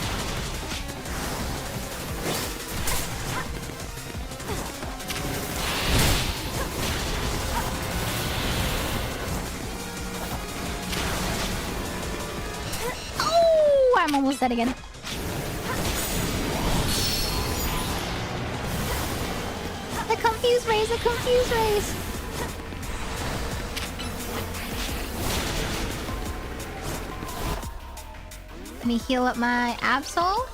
Oh, I'm almost dead again. The confused race, the confused race. Let me heal up my Absol.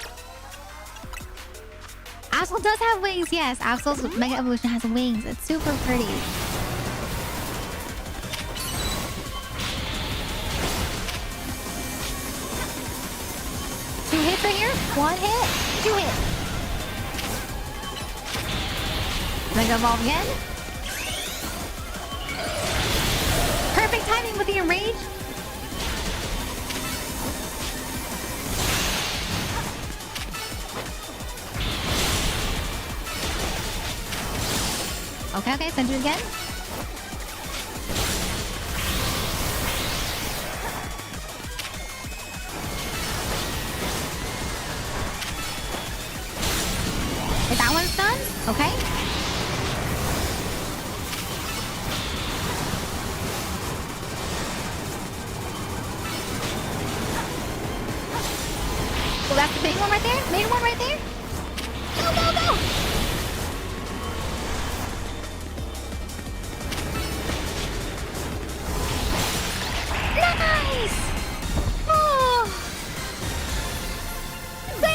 Absol does have wings, yes. Absol's Mega Evolution has wings. It's super pretty. Two hits right here. 1 hit. 2 hits. Mega Evolve again. Perfect timing with the enrage. Okay, send you again. Okay, that one's done. Okay. Well, that's the big one right there. Main one right there. Go, go, go! Nice! Oh! We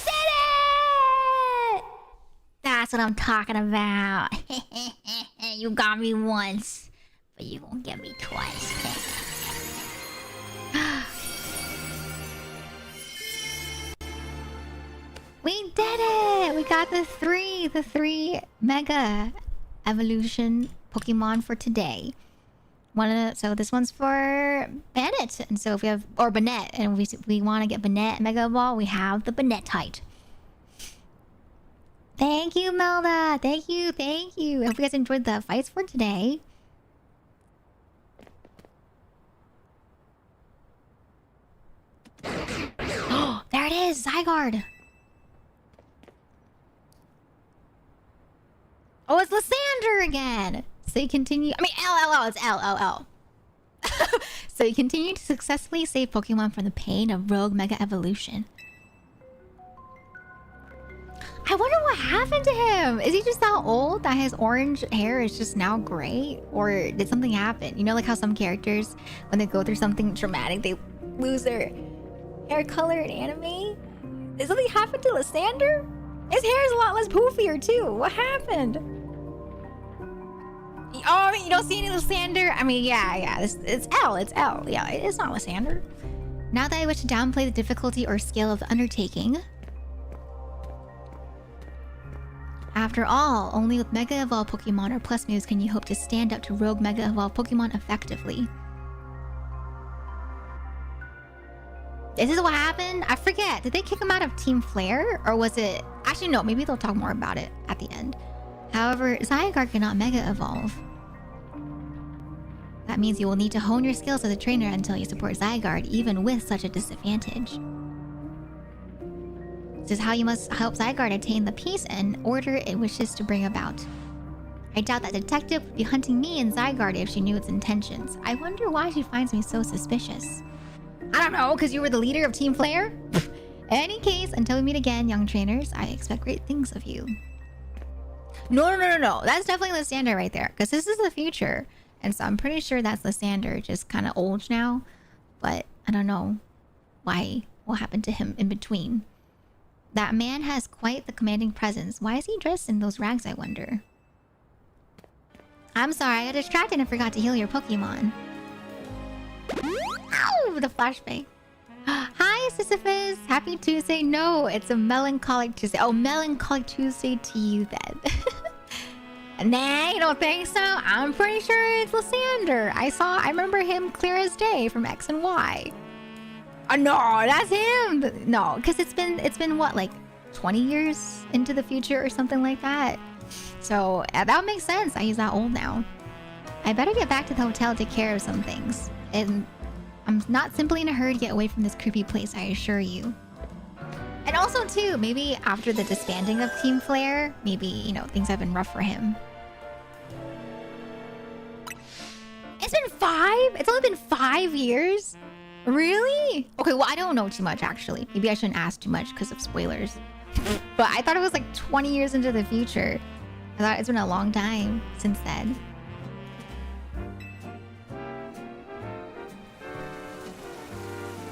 did it! That's what I'm talking about. You got me once, but you won't get me twice. We did it! We got the three Mega Evolution Pokemon for today. So this one's for Bennett, and so if we have Bennett, and we want to get Bennett Mega Ball, we have the Bennett-tite. Thank you, Melda. Thank you. I hope you guys enjoyed the fights for today. Oh, there it is, Zygarde. Oh, it's Lysander again. So you continue... I mean, LLL. It's LLL. So you continue to successfully save Pokemon from the pain of Rogue Mega Evolution. I wonder what happened to him. Is he just that old that his orange hair is just now gray? Or did something happen? You know, like how some characters, when they go through something traumatic, they lose their hair color in anime? Did something happen to Lysander? His hair is a lot less poofier too. What happened? Oh, I mean, you don't see any Lysander? I mean, yeah. It's L. Yeah, it's not Lysander. Now that I wish to downplay the difficulty or scale of the undertaking, After all, only with Mega Evolved Pokemon or Plus moves can you hope to stand up to rogue Mega Evolved Pokemon effectively. This is what happened? I forget. Did they kick him out of Team Flare? Or was it... Actually, no. Maybe they'll talk more about it at the end. However, Zygarde cannot Mega Evolve. That means you will need to hone your skills as a trainer until you support Zygarde, even with such a disadvantage. This is how you must help Zygarde attain the peace and order it wishes to bring about. I doubt that detective would be hunting me and Zygarde if she knew its intentions. I wonder why she finds me so suspicious. I don't know, because you were the leader of Team Flare? Any case, until we meet again, young trainers, I expect great things of you. No. That's definitely Lysander right there, because this is the future. And so I'm pretty sure that's Lysander, just kind of old now. But I don't know what happened to him in between. That man has quite the commanding presence. Why is he dressed in those rags, I wonder? I'm sorry, I got distracted and forgot to heal your Pokemon. Ow! The flashbang. Hi, Sisyphus! Happy Tuesday. No, it's a melancholic Tuesday. Oh, melancholic Tuesday to you then. Nah, you don't think so? I'm pretty sure it's Lysander. I remember him clear as day from X and Y. Oh, no, that's him! No, because it's been what, like 20 years into the future or something like that? So, that makes sense. He's that old now. I better get back to the hotel to take care of some things. And I'm not simply in a hurry to get away from this creepy place, I assure you. And also, too, maybe after the disbanding of Team Flare, maybe, you know, things have been rough for him. It's been 5? It's only been 5 years? Really? Okay, well, I don't know too much, actually. Maybe I shouldn't ask too much because of spoilers. But I thought it was like 20 years into the future. I thought it's been a long time since then.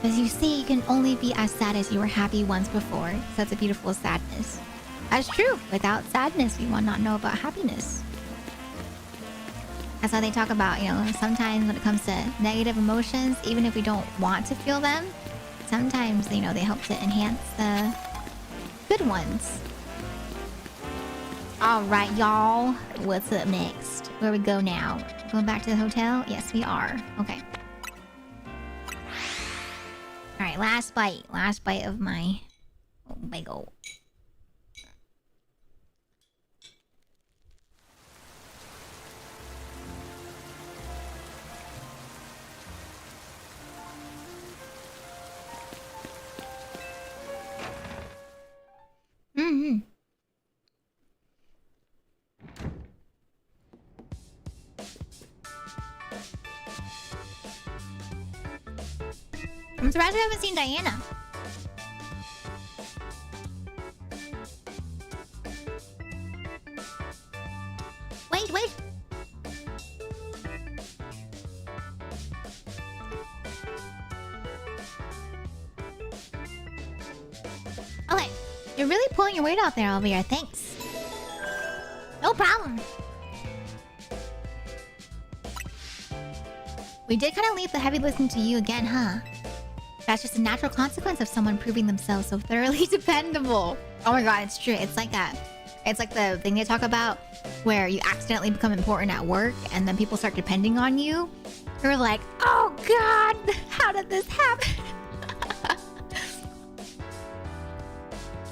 As you see, you can only be as sad as you were happy once before. So that's a beautiful sadness. That's true. Without sadness, we will not know about happiness. That's how they talk about, you know, sometimes when it comes to negative emotions, even if we don't want to feel them, sometimes, you know, they help to enhance the good ones. All right, y'all. What's up next? Where we go now? Going back to the hotel? Yes, we are. Okay. All right, last bite. Last bite of my bagel. Mm-hmm. I'm surprised we haven't seen Diana. Wait. Okay. You're really pulling your weight out there, Elvira. Thanks. No problem. We did kind of leave the heavy lifting to you again, huh? That's just a natural consequence of someone proving themselves so thoroughly dependable. Oh my god, it's true. It's like that. It's like the thing they talk about where you accidentally become important at work and then people start depending on you. You're like, oh god, how did this happen?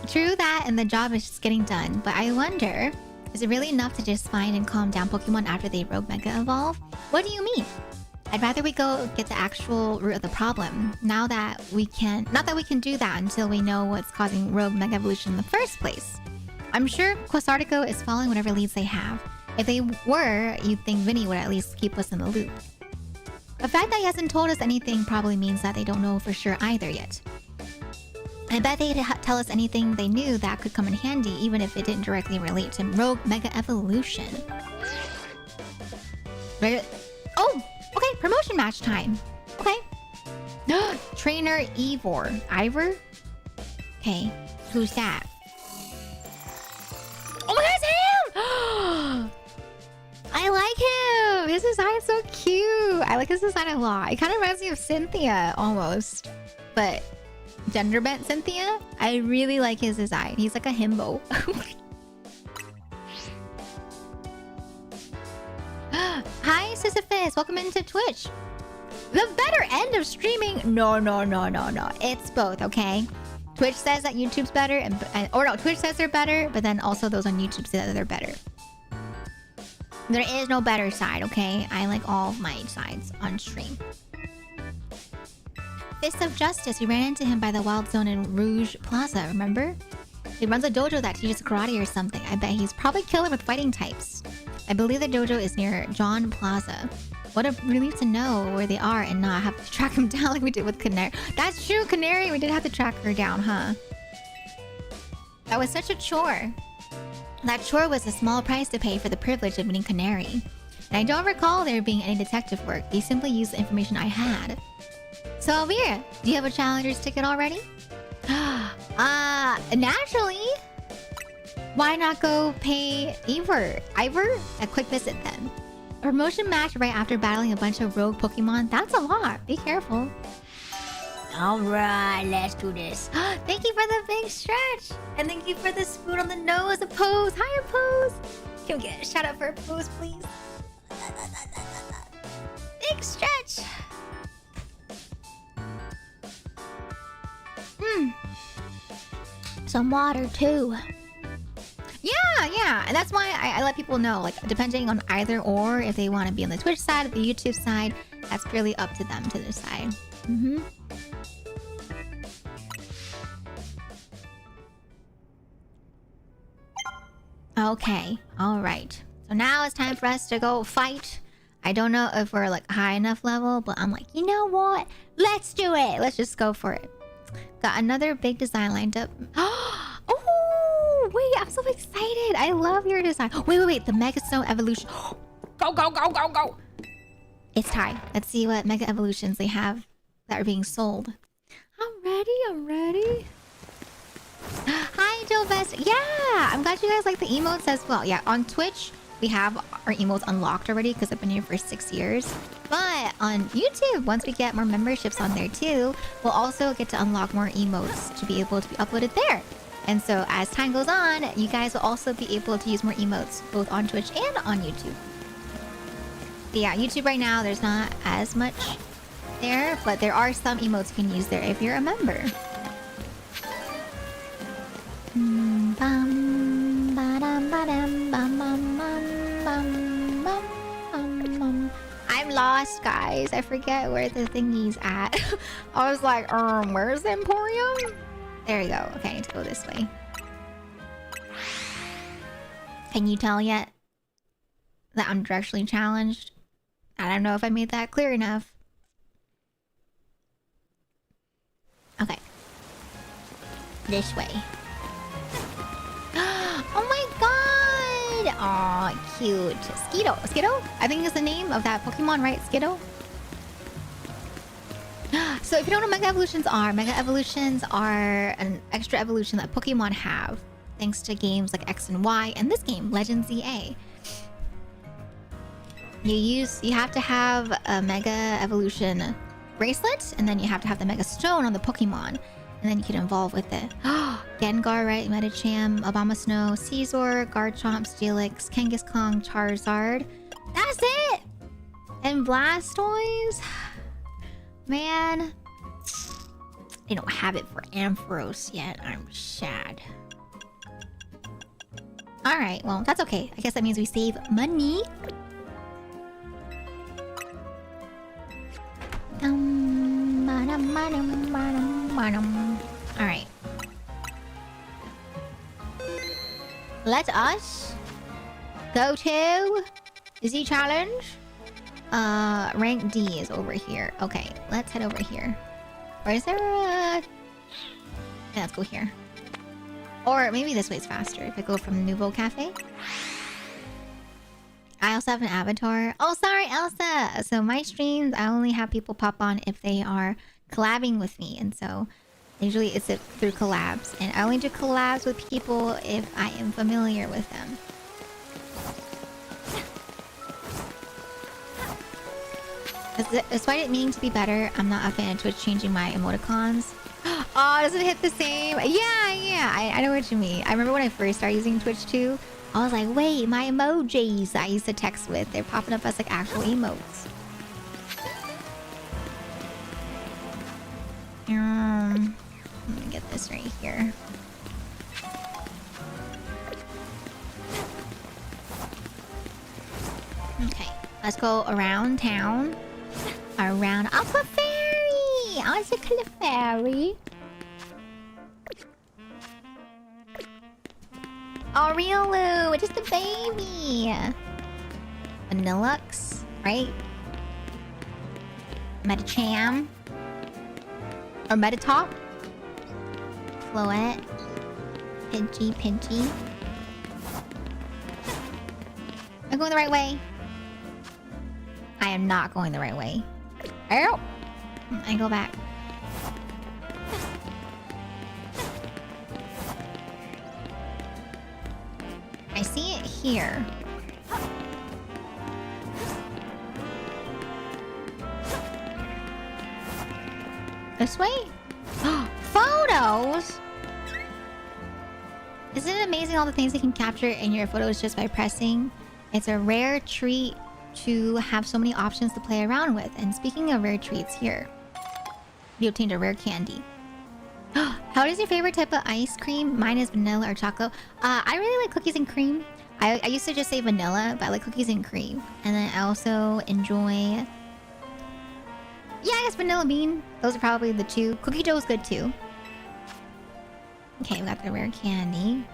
True that, and the job is just getting done. But I wonder, is it really enough to just find and calm down Pokemon after they rogue Mega Evolve? What do you mean? I'd rather we go get the actual root of the problem. Not that we can do that until we know what's causing rogue Mega Evolution in the first place. I'm sure Quasartico is following whatever leads they have. If they were, you'd think Vinny would at least keep us in the loop. The fact that he hasn't told us anything probably means that they don't know for sure either yet. I bet they'd tell us anything they knew that could come in handy, even if it didn't directly relate to rogue Mega Evolution. Oh! Okay, promotion match time. Okay. Trainer Ivor? Okay, who's that? Oh my god, it's him! I like him! His design is so cute. I like his design a lot. It kind of reminds me of Cynthia, almost. But gender bent Cynthia? I really like his design. He's like a himbo. Sisyphus. Welcome into Twitch. The better end of streaming? No. It's both, okay? Twitch says that YouTube's better, Twitch says they're better, but then also those on YouTube say that they're better. There is no better side, okay? I like all of my sides on stream. Fist of Justice. We ran into him by the Wild Zone in Rouge Plaza, remember? He runs a dojo that teaches karate or something. I bet he's probably killer with fighting types. I believe the dojo is near John Plaza. What a relief to know where they are and not have to track them down like we did with Canary. That's true, Canary. We did have to track her down, huh? That was such a chore. That chore was a small price to pay for the privilege of meeting Canary. And I don't recall there being any detective work. They simply used the information I had. So, Elvira, do you have a challenger's ticket already? Naturally. Why not go pay Ivor a quick visit then? A promotion match right after battling a bunch of rogue Pokemon? That's a lot. Be careful. Alright, let's do this. Thank you for the big stretch. And thank you for the spoon on the nose, a pose. Hi, a pose. Can we get a shout out for a pose, please? Big stretch. Some water too. Yeah. And that's why I let people know, like, depending on either or, if they want to be on the Twitch side or the YouTube side, that's purely up to them to decide. Okay, alright. So now it's time for us to go fight. I don't know if we're like high enough level, but I'm like, you know what? Let's do it. Let's just go for it. Got another big design lined up. Oh, wait, I'm so excited. I love your design. Wait. The Mega Snow Evolution. Go. It's time. Let's see what Mega Evolutions they have that are being sold. I'm ready. Hi, Joe Best. Yeah, I'm glad you guys like the emotes as well. Yeah, on Twitch, we have our emotes unlocked already because I've been here for 6 years. But on YouTube, once we get more memberships on there too, we'll also get to unlock more emotes to be able to be uploaded there. And so as time goes on, you guys will also be able to use more emotes both on Twitch and on YouTube. But yeah, YouTube right now, there's not as much there, but there are some emotes you can use there if you're a member. I'm lost, guys. I forget where the thingy's at. I was like, where's the Emporium? There we go. Okay, I need to go this way. Can you tell yet that I'm directionally challenged? I don't know if I made that clear enough. Okay. This way. Oh my god! Aw, cute. Skiddo? I think is the name of that Pokemon, right? Skiddo? So if you don't know what Mega Evolutions are an extra evolution that Pokemon have, thanks to games like X and Y, and this game, Legends ZA. You have to have a Mega Evolution bracelet, and then you have to have the Mega Stone on the Pokemon. And then you can evolve with it. Gengar, right? Medicham, Abomasnow, Caesar, Garchomp, Steelix, Kangaskhan, Charizard. That's it! And Blastoise? Man. They don't have it for Ampharos yet. I'm sad. Alright, well, that's okay. I guess that means we save money. Alright. Let us go to Z Challenge. Rank D is over here. Okay, let's head over here. Or is there a... Yeah, let's go here. Or maybe this way's faster if I go from Nouveau Cafe. I also have an avatar. Oh, sorry, Elsa! So my streams, I only have people pop on if they are collabing with me. And so usually it's through collabs. And I only do collabs with people if I am familiar with them. Despite it meaning to be better, I'm not a fan of Twitch changing my emoticons. Oh, does it hit the same? Yeah. I know what you mean. I remember when I first started using Twitch too. I was like, wait, my emojis I used to text with, they're popping up as like actual emotes. Let me get this right here. Okay, let's go around town. Around Aqua Fairy! Aqua Fairy. Oh, Riolu, just a baby. Vanillux, right? Metacham. Or Metatop. Floette. Pidgey. Am I going the right way? I am not going the right way. Ow! I go back. I see it here. This way? Photos! Isn't it amazing all the things you can capture in your photos just by pressing? It's a rare treat to have so many options to play around with. And speaking of rare treats, here. You obtained a rare candy. How is your favorite type of ice cream? Mine is vanilla or chocolate. I really like cookies and cream. I used to just say vanilla, but I like cookies and cream. And then I also enjoy... Yeah, I guess vanilla bean. Those are probably the two. Cookie dough is good too. Okay, we got the rare candy.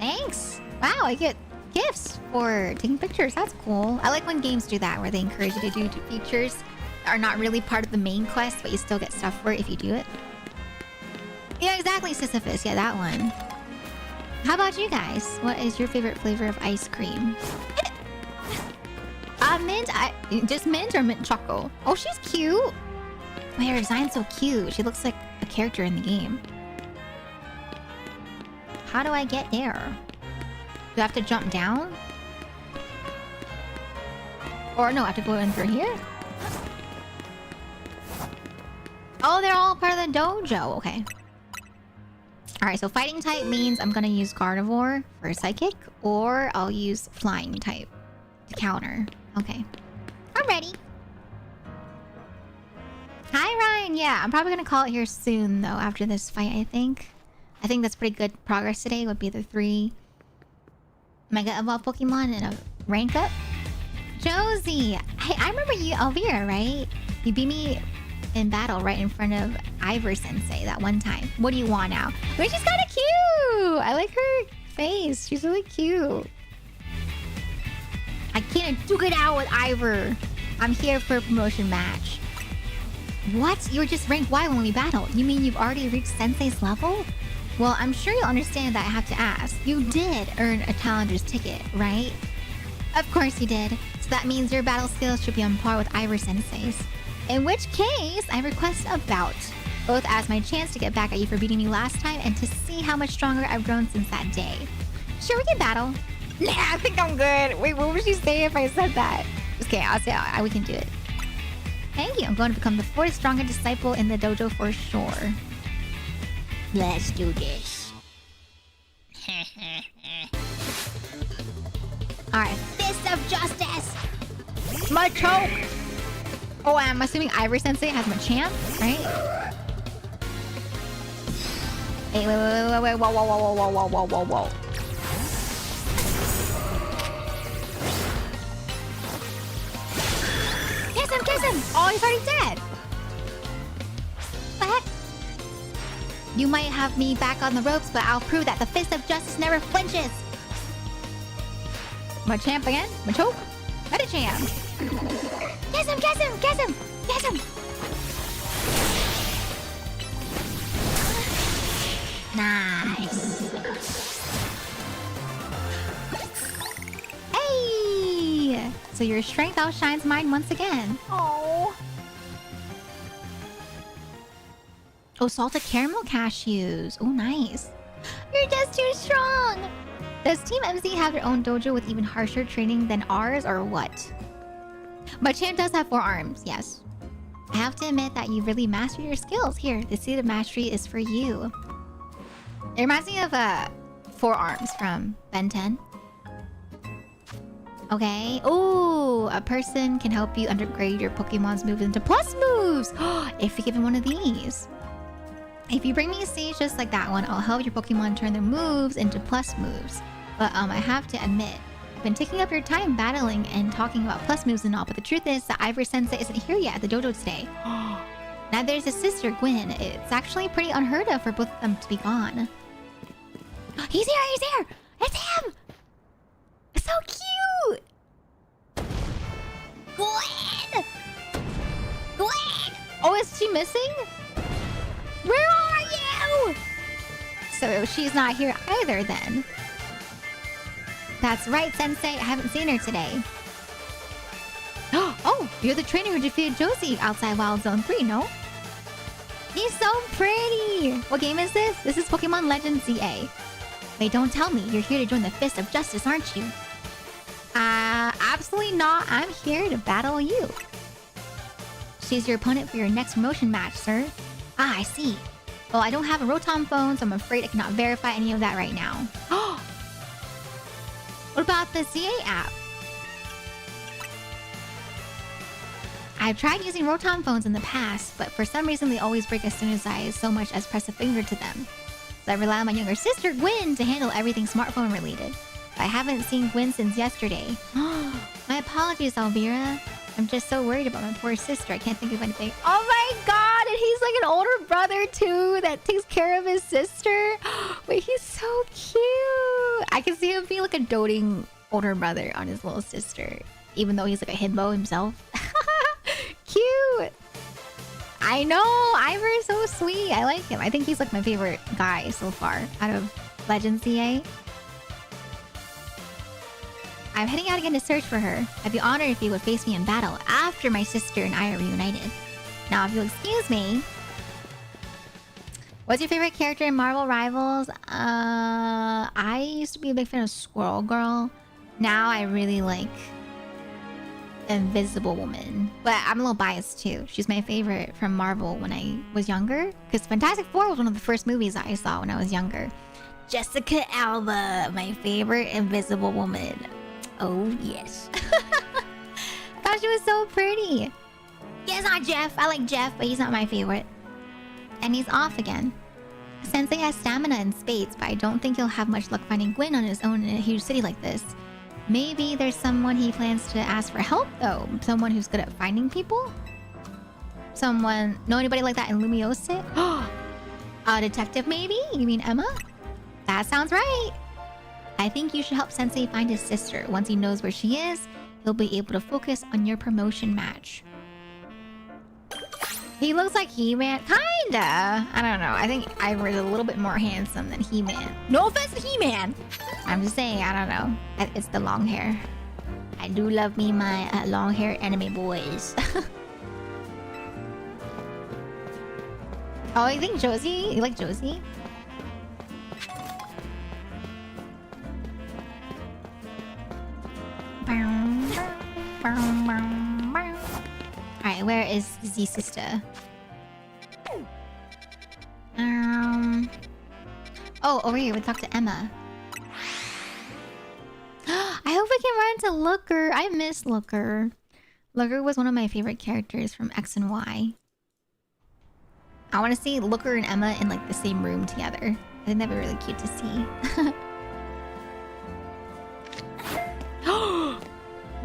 Thanks! Wow, I get gifts for taking pictures. That's cool. I like when games do that, where they encourage you to do features that are not really part of the main quest, but you still get stuff for it if you do it. Yeah, exactly, Sisyphus. Yeah, that one. How about you guys? What is your favorite flavor of ice cream? Mint? Just mint or mint choco? Oh, she's cute. Wait, her design's so cute. She looks like a character in the game. How do I get there? Do I have to jump down? Or no, I have to go in through here? Oh, they're all part of the dojo. Okay. Alright, so fighting type means I'm gonna use Gardevoir for psychic, or I'll use flying type to counter. Okay. I'm ready. Hi, Ryan. Yeah, I'm probably gonna call it here soon, though, after this fight, I think. I think that's pretty good progress today. Would be the 3 Mega Evolved Pokemon and a rank up. Josie! Hey, I remember you, Elvira, right? You beat me in battle right in front of Ivor Sensei that one time. What do you want now? But she's kind of cute! I like her face. She's really cute. I can't duke it out with Ivor. I'm here for a promotion match. What? You were just ranked Y when we battled. You mean you've already reached Sensei's level? Well, I'm sure you'll understand that I have to ask. You did earn a challenger's ticket, right? Of course you did. So that means your battle skills should be on par with Ivor Sensei's. In which case, I request a bout. Both as my chance to get back at you for beating me last time and to see how much stronger I've grown since that day. Sure, we can battle. Nah, I think I'm good. Wait, what would she say if I said that? Just kidding, I'll say we can do it. Thank you. I'm going to become the 4th strongest disciple in the dojo for sure. Let's do this. Alright, Fist of Justice! Machoke! Oh, I'm assuming Ivor Sensei has Machamp, right? Hey, wait, whoa. Kiss him! Oh, he's already dead! What the heck? You might have me back on the ropes, but I'll prove that the Fist of Justice never flinches! Machamp again? Machoke? Metacham! Kiss him! Nice! Hey! So your strength outshines mine once again. Oh. Oh, salted caramel cashews. Oh, nice. You're just too strong. Does Team MC have their own dojo with even harsher training than ours, or what? Machamp does have 4 arms, yes. I have to admit that you really mastered your skills. Here, the seed of mastery is for you. It reminds me of Four Arms from Ben 10. Okay. Ooh, a person can help you upgrade your Pokemon's moves into plus moves. If you give him one of these. If you bring me a stage just like that one, I'll help your Pokemon turn their moves into plus moves. But I have to admit, I've been taking up your time battling and talking about plus moves and all, but the truth is that Ivor Sensei isn't here yet at the dojo today. Now there's his sister, Gwen. It's actually pretty unheard of for both of them to be gone. He's here! He's here! It's him! It's so cute! Gwen! Gwen! Oh, is she missing? Where are you? So she's not here either then. That's right, Sensei. I haven't seen her today. Oh, you're the trainer who defeated Josie outside Wild Zone 3, no? He's so pretty! What game is this? This is Pokemon Legends ZA. Wait, don't tell me. You're here to join the Fist of Justice, aren't you? Absolutely not. I'm here to battle you. She's your opponent for your next promotion match, sir. Ah, I see. Well, I don't have a Rotom phone, so I'm afraid I cannot verify any of that right now. What about the ZA app? I've tried using Rotom phones in the past, but for some reason they always break as soon as I so much as press a finger to them. So I rely on my younger sister, Gwen, to handle everything smartphone related. But I haven't seen Gwen since yesterday. My apologies, Elvira. I'm just so worried about my poor sister. I can't think of anything. Oh my god! And he's like an older brother too that takes care of his sister. Wait, he's so cute. I can see him being like a doting older brother on his little sister, even though he's like a himbo himself. Cute. I know. Ivor is so sweet. I like him. I think he's like my favorite guy so far out of Legends CA. I'm heading out again to search for her. I'd be honored if you would face me in battle after my sister and I are reunited. Now, if you'll excuse me... What's your favorite character in Marvel Rivals? I used to be a big fan of Squirrel Girl. Now I really like Invisible Woman. But I'm a little biased too. She's my favorite from Marvel when I was younger. Because Fantastic Four was one of the first movies I saw when I was younger. Jessica Alba, my favorite Invisible Woman. Oh, yes. I thought she was so pretty. Yeah, it's not Jeff. I like Jeff, but he's not my favorite. And he's off again. Sensei has stamina in spades, but I don't think he'll have much luck finding Gwen on his own in a huge city like this. Maybe there's someone he plans to ask for help, though. Someone who's good at finding people? Someone... Know anybody like that in Lumiose? A detective, maybe? You mean Emma? That sounds right. I think you should help Sensei find his sister. Once he knows where she is, he'll be able to focus on your promotion match. He looks like He-Man. Kinda. I don't know. I think Ivor is a little bit more handsome than He-Man. No offense to He-Man. I'm just saying, I don't know. It's the long hair. I do love me my long hair anime boys. Oh, you think Josie? You like Josie? Alright, where is the sister? Oh, over here, we talk to Emma. I hope we can run into Looker. I miss Looker. Looker was one of my favorite characters from X and Y. I want to see Looker and Emma in like the same room together. I think that'd be really cute to see.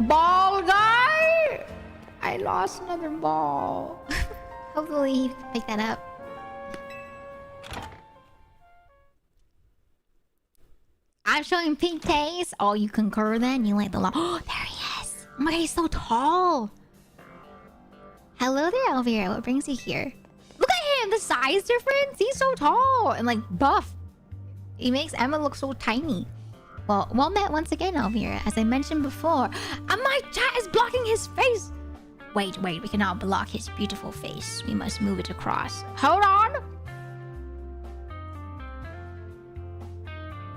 Ball guy! I lost another ball. Hopefully he picked that up. I'm showing pink taste. Oh, you concur then? You like the law? Oh, there he is. Oh my god, he's so tall. Hello there, Elvira. What brings you here? Look at him. The size difference. He's so tall and like buff. He makes Emma look so tiny. Well met once again, Elvira. As I mentioned before, my chat is blocking his face. Wait, we cannot block his beautiful face. We must move it across. Hold on.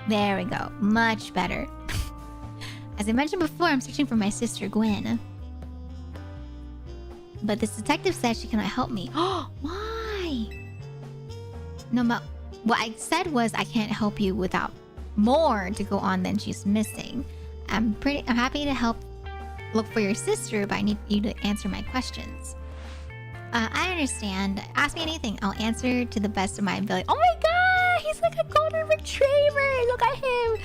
There we go. Much better. As I mentioned before, I'm searching for my sister, Gwen. But this detective says she cannot help me. Why? No, what I said was I can't help you without more to go on than she's missing. I'm happy to help look for your sister, but I need you to answer my questions. I understand. Ask me anything. I'll answer to the best of my ability. Oh my god! He's like a golden retriever! Look at him!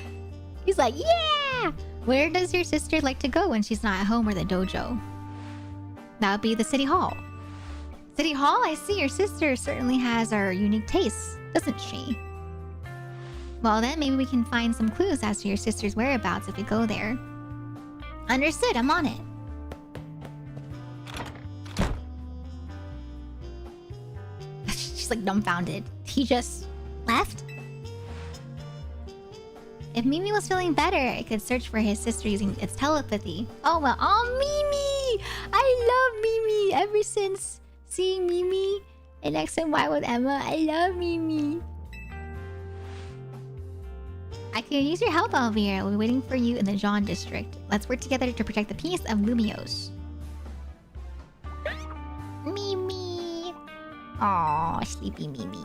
He's like, yeah! Where does your sister like to go when she's not at home or the dojo? That would be the city hall. City hall? I see your sister certainly has our unique tastes, doesn't she? Well then, maybe we can find some clues as to your sister's whereabouts if we go there. Understood, I'm on it. She's like dumbfounded. He just left? If Mimi was feeling better, I could search for his sister using its telepathy. Oh well, oh Mimi! I love Mimi! Ever since seeing Mimi in X and Y with Emma, I love Mimi. I can use your help, Elvira. We'll be waiting for you in the Jean district. Let's work together to protect the peace of Lumios. Mimi! Aww, sleepy Mimi.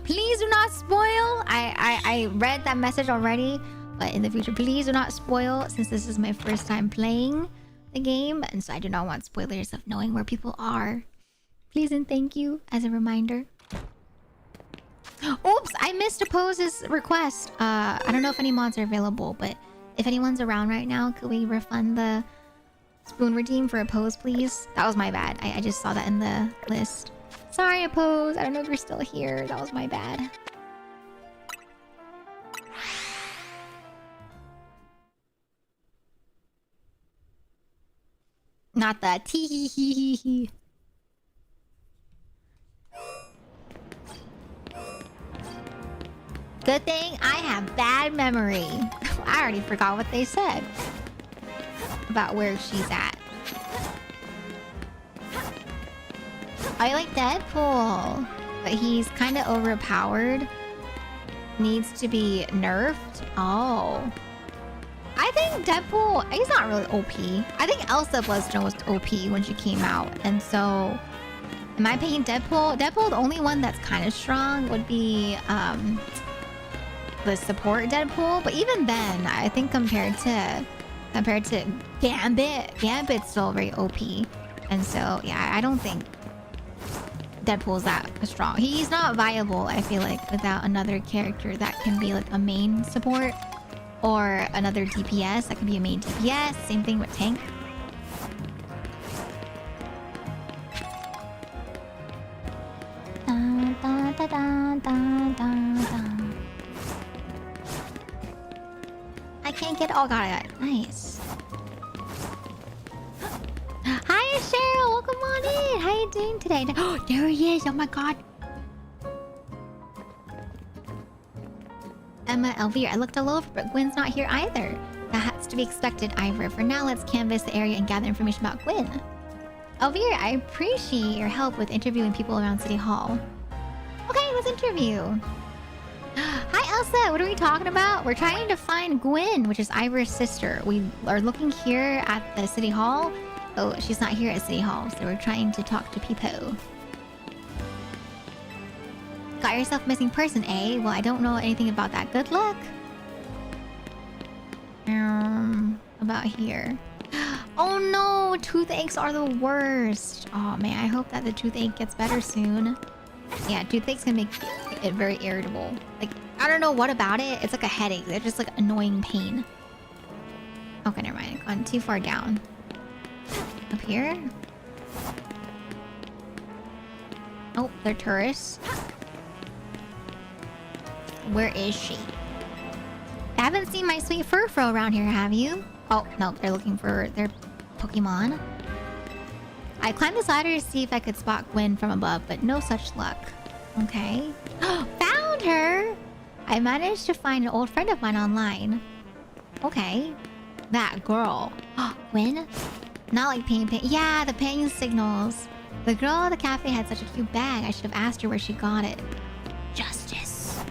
Please do not spoil! I read that message already, but in the future, please do not spoil since this is my first time playing the game, and so I do not want spoilers of knowing where people are. Please and thank you as a reminder. Oops, I missed Oppose's request. I don't know if any mods are available, but if anyone's around right now, could we refund the spoon redeem for Oppose, please? That was my bad. I just saw that in the list. Sorry, Oppose. I don't know if you're still here. That was my bad. Not the tee-hee-hee-hee-hee. Good thing I have bad memory. I already forgot what they said about where she's at. I like Deadpool, but he's kind of overpowered. Needs to be nerfed. Oh. I think Deadpool, he's not really OP. I think Elsa Bloodstone was OP when she came out. And so, in my opinion, Deadpool, the only one that's kind of strong would be the support Deadpool. But even then, I think compared to Gambit's still very OP. And so, yeah, I don't think Deadpool's that strong. He's not viable, I feel like, without another character that can be like a main support or another DPS that can be a main DPS. Same thing with tank. Dun, dun, dun, dun, dun, dun, dun. I can't get. Oh, got it. Nice. Hi, Cheryl. Welcome on in. How you doing today? Oh, there he is. Oh my god. Emma, Elvira, I looked all over, but Gwen's not here either. That has to be expected, Ivor. For now, let's canvass the area and gather information about Gwen. Elvira, I appreciate your help with interviewing people around City Hall. Okay, let's interview. Hi, Elsa. What are we talking about? We're trying to find Gwen, which is Ivor's sister. We are looking here at the City Hall. Oh, she's not here at City Hall, so we're trying to talk to people. Got yourself a missing person, eh? Well, I don't know anything about that. Good luck. About here. Oh no! Toothaches are the worst. Oh man, I hope that the toothache gets better soon. Yeah, toothaches can make it very irritable. Like, I don't know what about it. It's like a headache. They're just like annoying pain. Okay, never mind. I've gone too far down. Up here? Oh, they're tourists. Where is she? I haven't seen my sweet Furfro around here, have you? Oh, no, they're looking for their Pokemon. I climbed this ladder to see if I could spot Gwen from above, but no such luck. Okay. Found her! I managed to find an old friend of mine online. Okay. That girl. Gwen? Not like ping. Yeah, the ping signals. The girl at the cafe had such a cute bag. I should have asked her where she got it. Justice.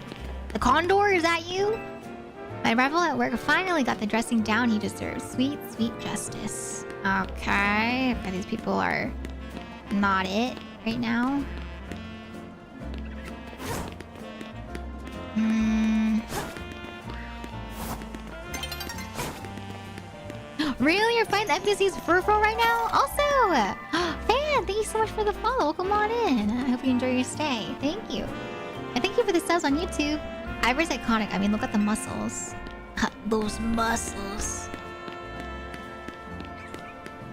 The Condor, is that you? My rival at work finally got the dressing down he deserves. Sweet, sweet justice. Okay. But these people are not it right now. Really? You're fighting NPCs Furfro right now? Also, fan, thank you so much for the follow. Come on in. I hope you enjoy your stay. Thank you. And thank you for the subs on YouTube. Ivor's iconic. I mean, look at the muscles. Those muscles.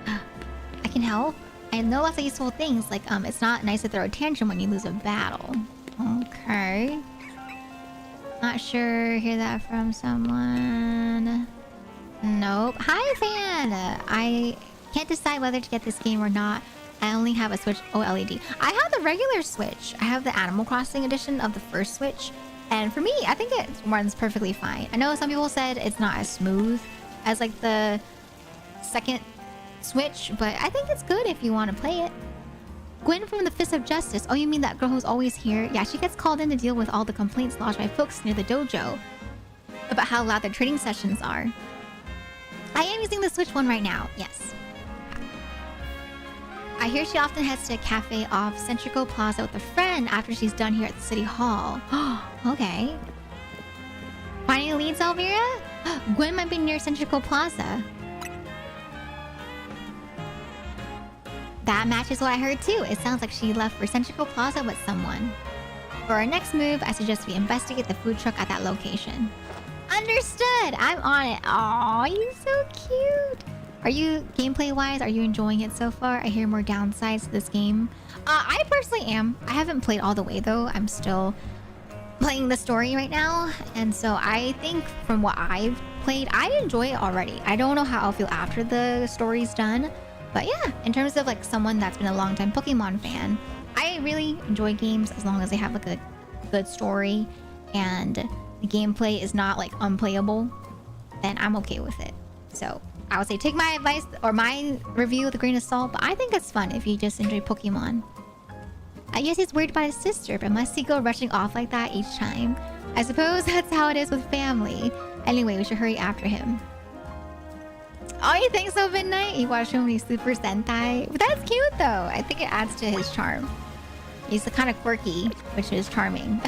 I can help. I know lots of useful things. Like, it's not nice to throw a tantrum when you lose a battle. Okay. Not sure. Hear that from someone. Nope. Hi, fan! I can't decide whether to get this game or not. I only have a Switch OLED. I have the regular Switch. I have the Animal Crossing edition of the first Switch. And for me, I think it runs perfectly fine. I know some people said it's not as smooth as like the second Switch, but I think it's good if you want to play it. Gwen from the Fist of Justice. Oh, you mean that girl who's always here? Yeah, she gets called in to deal with all the complaints lodged by folks near the dojo about how loud their training sessions are. I am using the Switch one right now, yes. I hear she often heads to a cafe off Centrico Plaza with a friend after she's done here at the City Hall. Okay. Finding leads, Elvira? Gwen might be near Centrico Plaza. That matches what I heard too. It sounds like she left for Centrico Plaza with someone. For our next move, I suggest we investigate the food truck at that location. Understood! I'm on it. Aw, you're so cute. Are you, gameplay-wise, are you enjoying it so far? I hear more downsides to this game. I personally am. I haven't played all the way, though. I'm still playing the story right now. And so I think from what I've played, I enjoy it already. I don't know how I'll feel after the story's done. But yeah, in terms of like someone that's been a long-time Pokemon fan, I really enjoy games as long as they have like a good story and the gameplay is not like unplayable, then I'm okay with it. So I would say take my advice or my review with a grain of salt, but I think it's fun if you just enjoy Pokemon. I guess he's worried about his sister, but must he go rushing off like that each time? I suppose that's how it is with family. Anyway, we should hurry after him. Oh, you think so, Midnight? You watch him when he's Super Sentai? But that's cute, though. I think it adds to his charm. He's kind of quirky, which is charming.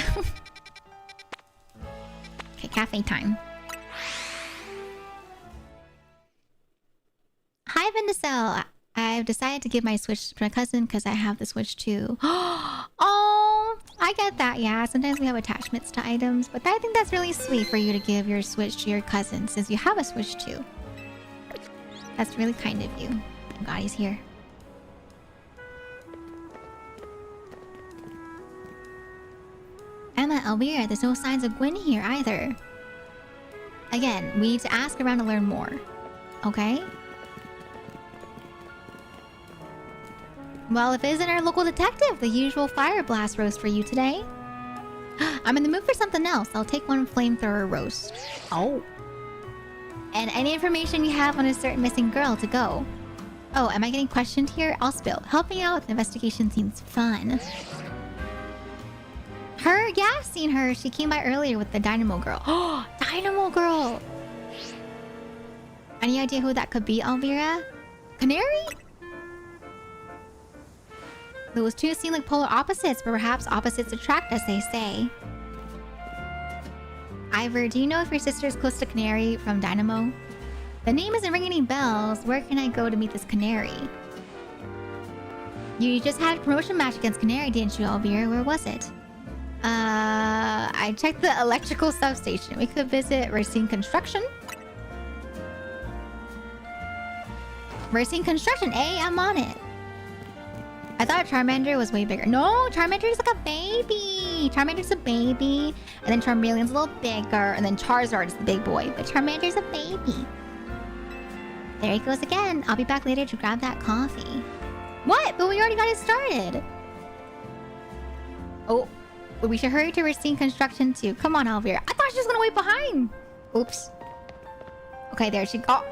Okay, cafe time. Hi, Vindicel. I've decided to give my Switch to my cousin because I have the Switch too. Oh, I get that. Yeah, sometimes we have attachments to items, but I think that's really sweet for you to give your Switch to your cousin since you have a Switch too. That's really kind of you. Oh God, he's here. I'm at Elvira. There's no signs of Gwen here either. Again, we need to ask around to learn more. Okay? Well, if it isn't our local detective, the usual fire blast roast for you today. I'm in the mood for something else. I'll take one flamethrower roast. Oh. And any information you have on a certain missing girl to go. Oh, am I getting questioned here? I'll spill. Helping out with the investigation seems fun. Her? Yeah, I've seen her. She came by earlier with the Dynamo Girl. Oh, Dynamo Girl! Any idea who that could be, Elvira? Canary? Those two seem like polar opposites, but perhaps opposites attract, as they say. Ivor, do you know if your sister is close to Canary from Dynamo? The name isn't ringing any bells. Where can I go to meet this Canary? You just had a promotion match against Canary, didn't you, Elvira? Where was it? I checked the electrical substation. We could visit Racine Construction. Racine Construction, hey, I'm on it. I thought Charmander was way bigger. No, Charmander is like a baby. Charmander's a baby. And then Charmeleon's a little bigger. And then Charizard is the big boy. But Charmander's a baby. There he goes again. I'll be back later to grab that coffee. What? But we already got it started. Oh, we should hurry to Racine Construction too. Come on, Elvira. I thought she was gonna wait behind. Oops. Okay, there she go.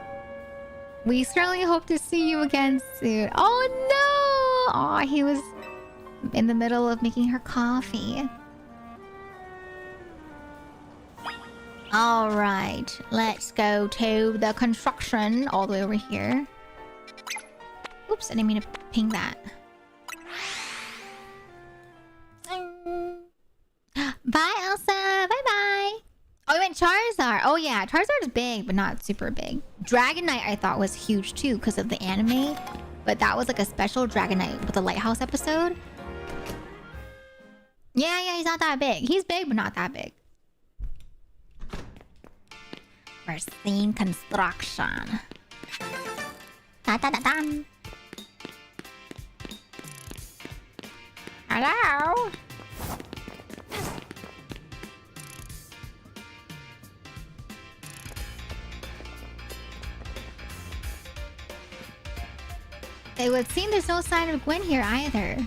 We certainly hope to see you again soon. Oh no! Aw, he was in the middle of making her coffee. All right, let's go to the construction all the way over here. Oops, I didn't mean to ping that. Bye, Elsa. Bye-bye. Oh, we went Charizard. Oh, yeah. Charizard is big, but not super big. Dragonite, I thought, was huge, too, because of the anime. But that was like a special Dragonite with the Lighthouse episode. Yeah, he's not that big. He's big, but not that big. Pristine construction. Da-da-da-dum. Hello? It would seem there's no sign of Gwen here either.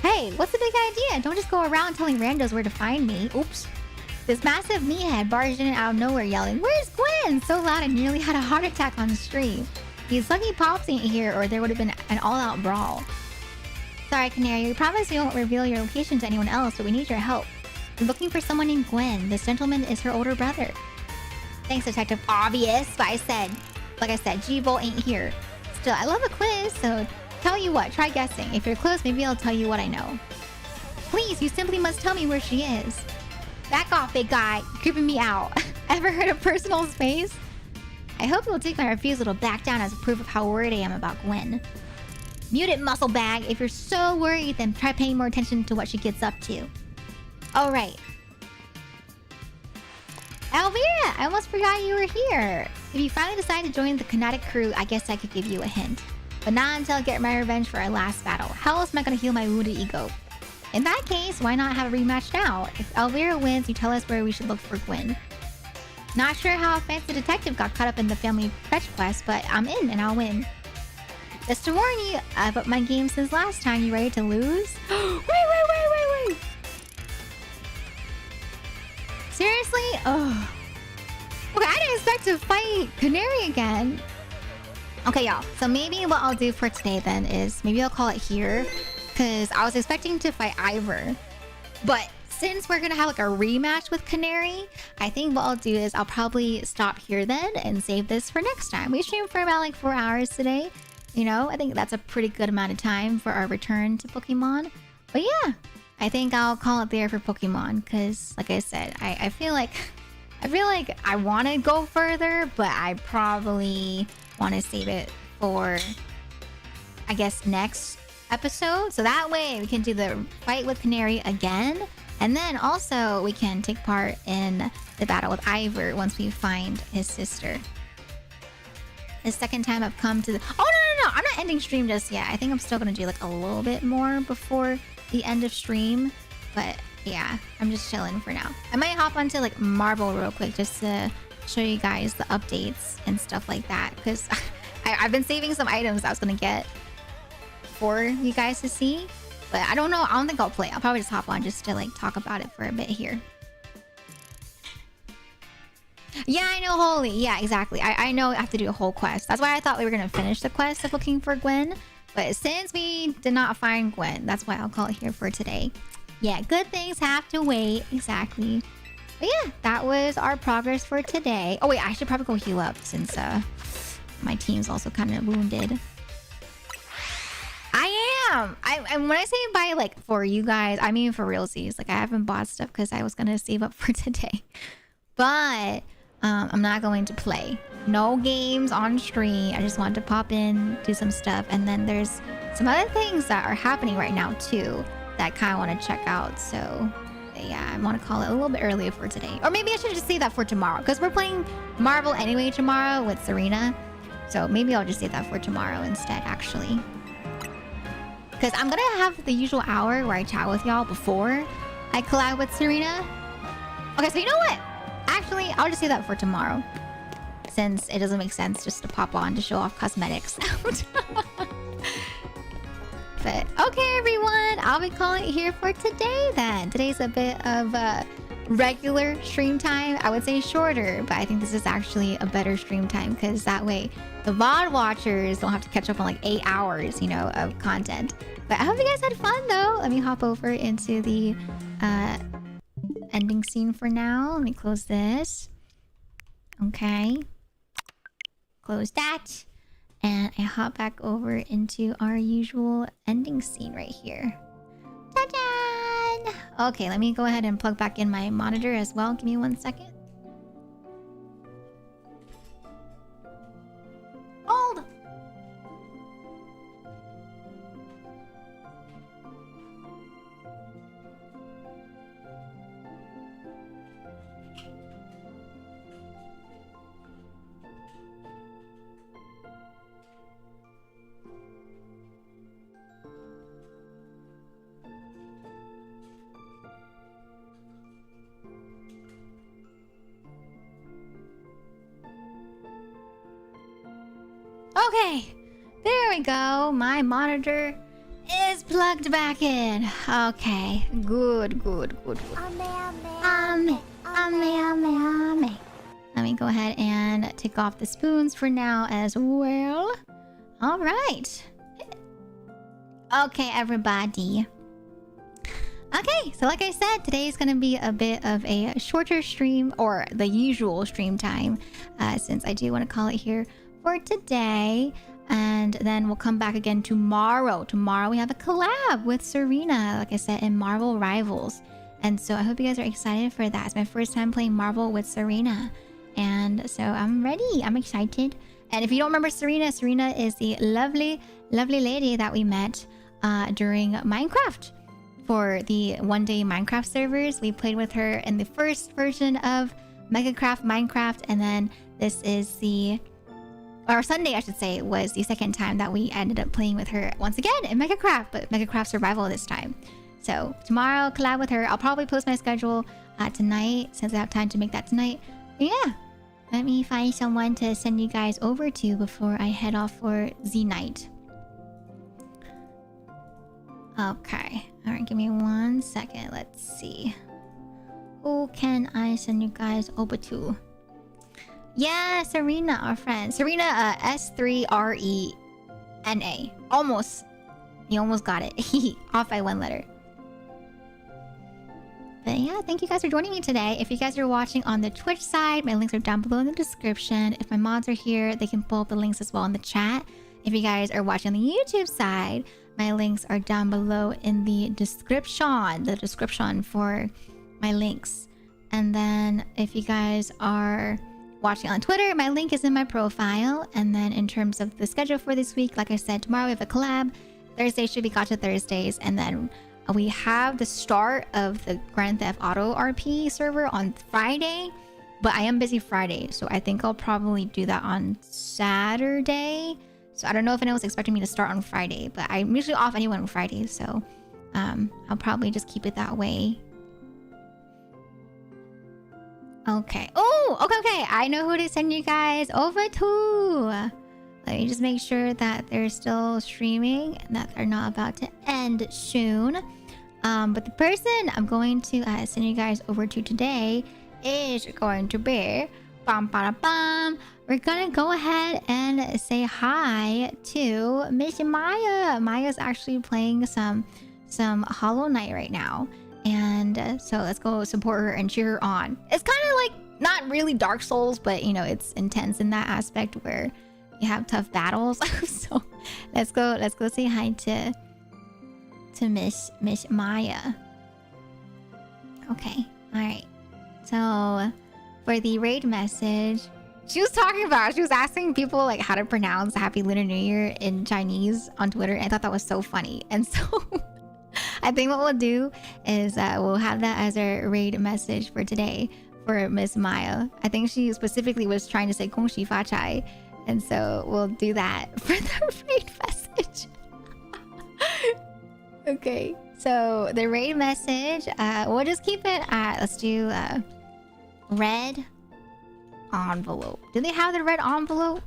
Hey, what's the big idea? Don't just go around telling randos where to find me. Oops. This massive meathead barged in out of nowhere yelling, "Where's Gwen?" So loud I nearly had a heart attack on the stream. He's lucky Pops ain't here or there would have been an all-out brawl. Sorry, Canary. We promise we won't reveal your location to anyone else, but we need your help. We're looking for someone named Gwen. This gentleman is her older brother. Thanks, Detective. Obvious, but like I said, G-Volt ain't here. Still, I love a quiz, so tell you what, try guessing. If you're close, maybe I'll tell you what I know. Please, you simply must tell me where she is. Back off, big guy. You're creeping me out. Ever heard of personal space? I hope you'll take my refusal to back down as a proof of how worried I am about Gwen. Mute it, muscle bag. If you're so worried, then try paying more attention to what she gets up to. Alright. Elvira, I almost forgot you were here. If you finally decide to join the Kinetic crew, I guess I could give you a hint. But not until I get my revenge for our last battle. How else am I going to heal my wounded ego? In that case, why not have a rematch now? If Elvira wins, you tell us where we should look for Gwen. Not sure how a fancy detective got caught up in the family fetch quest, but I'm in and I'll win. Just to warn you, I've upped my game since last time. You ready to lose? Wait. Seriously? Oh. Okay, I didn't expect to fight Canary again. Okay, y'all. So maybe what I'll do for today then is maybe I'll call it here. Because I was expecting to fight Ivor. But since we're going to have like a rematch with Canary, I think what I'll do is I'll probably stop here then and save this for next time. We streamed for about like 4 hours today. You know, I think that's a pretty good amount of time for our return to Pokemon. But yeah, I think I'll call it there for Pokemon. Because like I said, I feel like I want to go further, but I probably want to save it for, I guess, next episode. So that way we can do the fight with Canary again. And then also we can take part in the battle with Ivor once we find his sister. The second time I've come to the... Oh, no. I'm not ending stream just yet. I think I'm still going to do like a little bit more before the end of stream. But yeah, I'm just chilling for now. I might hop onto like Marvel real quick just to show you guys the updates and stuff like that. Because I've been saving some items I was going to get for you guys to see. But I don't know. I don't think I'll play. I'll probably just hop on just to like talk about it for a bit here. Yeah, I know, Holy. Yeah, exactly. I know I have to do a whole quest. That's why I thought we were going to finish the quest of looking for Gwen. But since we did not find Gwen, that's why I'll call it here for today. Yeah, good things have to wait. Exactly. But yeah, that was our progress for today. Oh, wait, I should probably go heal up since my team's also kind of wounded. I am. And when I say buy like for you guys, I mean for realsies. Like I haven't bought stuff because I was going to save up for today. But... I'm not going to play. No games on stream. I just wanted to pop in, do some stuff. And then there's some other things that are happening right now too that I kind of want to check out. So yeah, I want to call it a little bit earlier for today. Or maybe I should just save that for tomorrow. Because we're playing Marvel anyway tomorrow with Serena. So maybe I'll just save that for tomorrow instead, actually. Because I'm going to have the usual hour where I chat with y'all before I collab with Serena. Okay, so you know what? Actually, I'll just say that for tomorrow. Since it doesn't make sense just to pop on to show off cosmetics. But okay, everyone. I'll be calling it here for today then. Today's a bit of regular stream time. I would say shorter, but I think this is actually a better stream time because that way the VOD watchers don't have to catch up on like 8 hours, you know, of content. But I hope you guys had fun though. Let me hop over into the ending scene for now. Let me close this. Okay. Close that. And I hop back over into our usual ending scene right here. Ta-da! Okay, let me go ahead and plug back in my monitor as well. Give me 1 second. Hold! Okay, there we go. My monitor is plugged back in. Okay, good. Let me go ahead and take off the spoons for now as well. All right. Okay, everybody. Okay, so like I said, today is going to be a bit of a shorter stream, or the usual stream time, since I do want to call it here for today. And then we'll come back again tomorrow. Tomorrow we have a collab with Serena, like I said, in Marvel Rivals. And so I hope you guys are excited for that. It's my first time playing Marvel with Serena. And so I'm ready. I'm excited. And if you don't remember Serena, Serena is the lovely lady that we met during Minecraft. For the one-day Minecraft servers, we played with her in the first version of Megacraft Minecraft. And then this is or Sunday, I should say, was the second time that we ended up playing with her once again in Megacraft, but Megacraft Survival this time. So tomorrow, collab with her. I'll probably post my schedule tonight, since I have time to make that tonight. But yeah, let me find someone to send you guys over to before I head off for Z night. Okay. All right, give me 1 second. Let's see. Who can I send you guys over to? Yeah, Serena, our friend. Serena, S3RENA. Almost. You almost got it. Off by 1 letter. But yeah, thank you guys for joining me today. If you guys are watching on the Twitch side, my links are down below in the description. If my mods are here, they can pull up the links as well in the chat. If you guys are watching on the YouTube side, my links are down below in the description for my links. And then if you guys are watching on Twitter, my link is in my profile. And then in terms of the schedule for this week, like I said, tomorrow we have a collab. Thursday should be Gacha Thursdays. And then we have the start of the Grand Theft Auto RP server on Friday. But I am busy Friday, so I think I'll probably do that on Saturday. So I don't know if anyone's expecting me to start on Friday, but I'm usually off anyway on Friday, so I'll probably just keep it that way. Okay. Oh, okay. I know who to send you guys over to. Let me just make sure that they're still streaming and that they're not about to end soon. But the person I'm going to send you guys over to today is going to be... We're gonna go ahead and say hi to Miss Maya. Maya's actually playing some Hollow Knight right now. And so let's go support her and cheer her on. It's kind of like not really Dark Souls, but you know, it's intense in that aspect where you have tough battles. So let's go say hi to Miss Maya. Okay, all right. So for the raid message, she was asking people like how to pronounce Happy Lunar New Year in Chinese on Twitter. And I thought that was so funny. And so I think what we'll do is we'll have that as our raid message for today for Miss Maya. I think she specifically was trying to say Gong Xi Fa Chai. And so we'll do that for the raid message. Okay, so the raid message, we'll just keep it at, let's do red envelope. Do they have the red envelope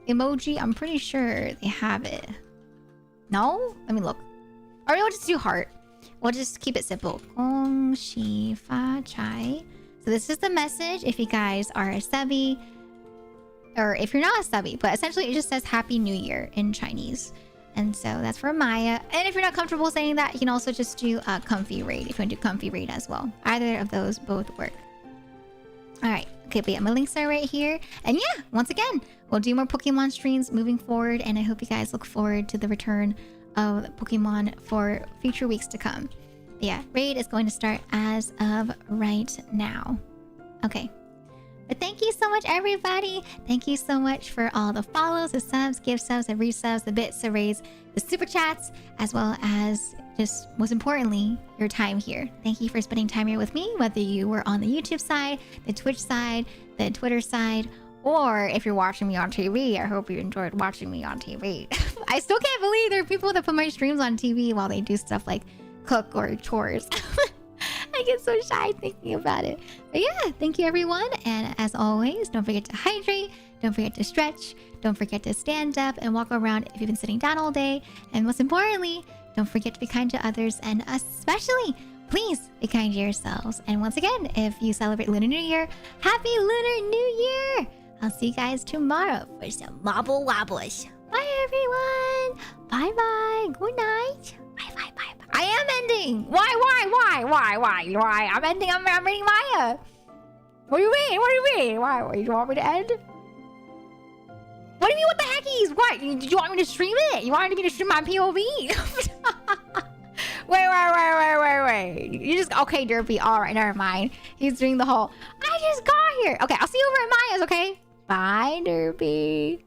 emoji? I'm pretty sure they have it. No? Let me look. Or we'll just do heart. We'll just keep it simple. Gong Xi Fa Chai. So this is the message if you guys are a subby, or if you're not a subby, but essentially it just says Happy New Year in Chinese. And so that's for Maya. And if you're not comfortable saying that, you can also just do comfy raid if you want to do comfy raid as well. Either of those both work. All right. Okay, but yeah, my links are right here. And yeah, once again, we'll do more Pokemon streams moving forward. And I hope you guys look forward to the return of Pokemon for future weeks to come. But yeah, raid is going to start as of right now. Okay. But thank you so much, everybody. Thank you so much for all the follows, the subs, gift subs, the resubs, the bits, the raids, the super chats, as well as just most importantly, your time here. Thank you for spending time here with me, whether you were on the YouTube side, the Twitch side, the Twitter side, or if you're watching me on TV. I hope you enjoyed watching me on TV. I still can't believe there are people that put my streams on TV while they do stuff like cook or chores. I get so shy thinking about it. But yeah, thank you everyone. And as always, don't forget to hydrate. Don't forget to stretch. Don't forget to stand up and walk around if you've been sitting down all day. And most importantly, don't forget to be kind to others. And especially, please be kind to yourselves. And once again, if you celebrate Lunar New Year, Happy Lunar New Year! I'll see you guys tomorrow for some Mobble Wobbles. Bye everyone! Bye bye! Good night! Bye bye bye bye. I am ending! Why? I'm ending, I'm reading Maya! What do you mean? Why? You want me to end? What do you mean, what the heckies? What? Did you want me to stream it? You wanted me to stream my POV? Wait. You just... Okay, Derpy. Alright, never mind. He's doing the whole... I just got here. Okay, I'll see you over at Maya's, okay? Bye, Derpy.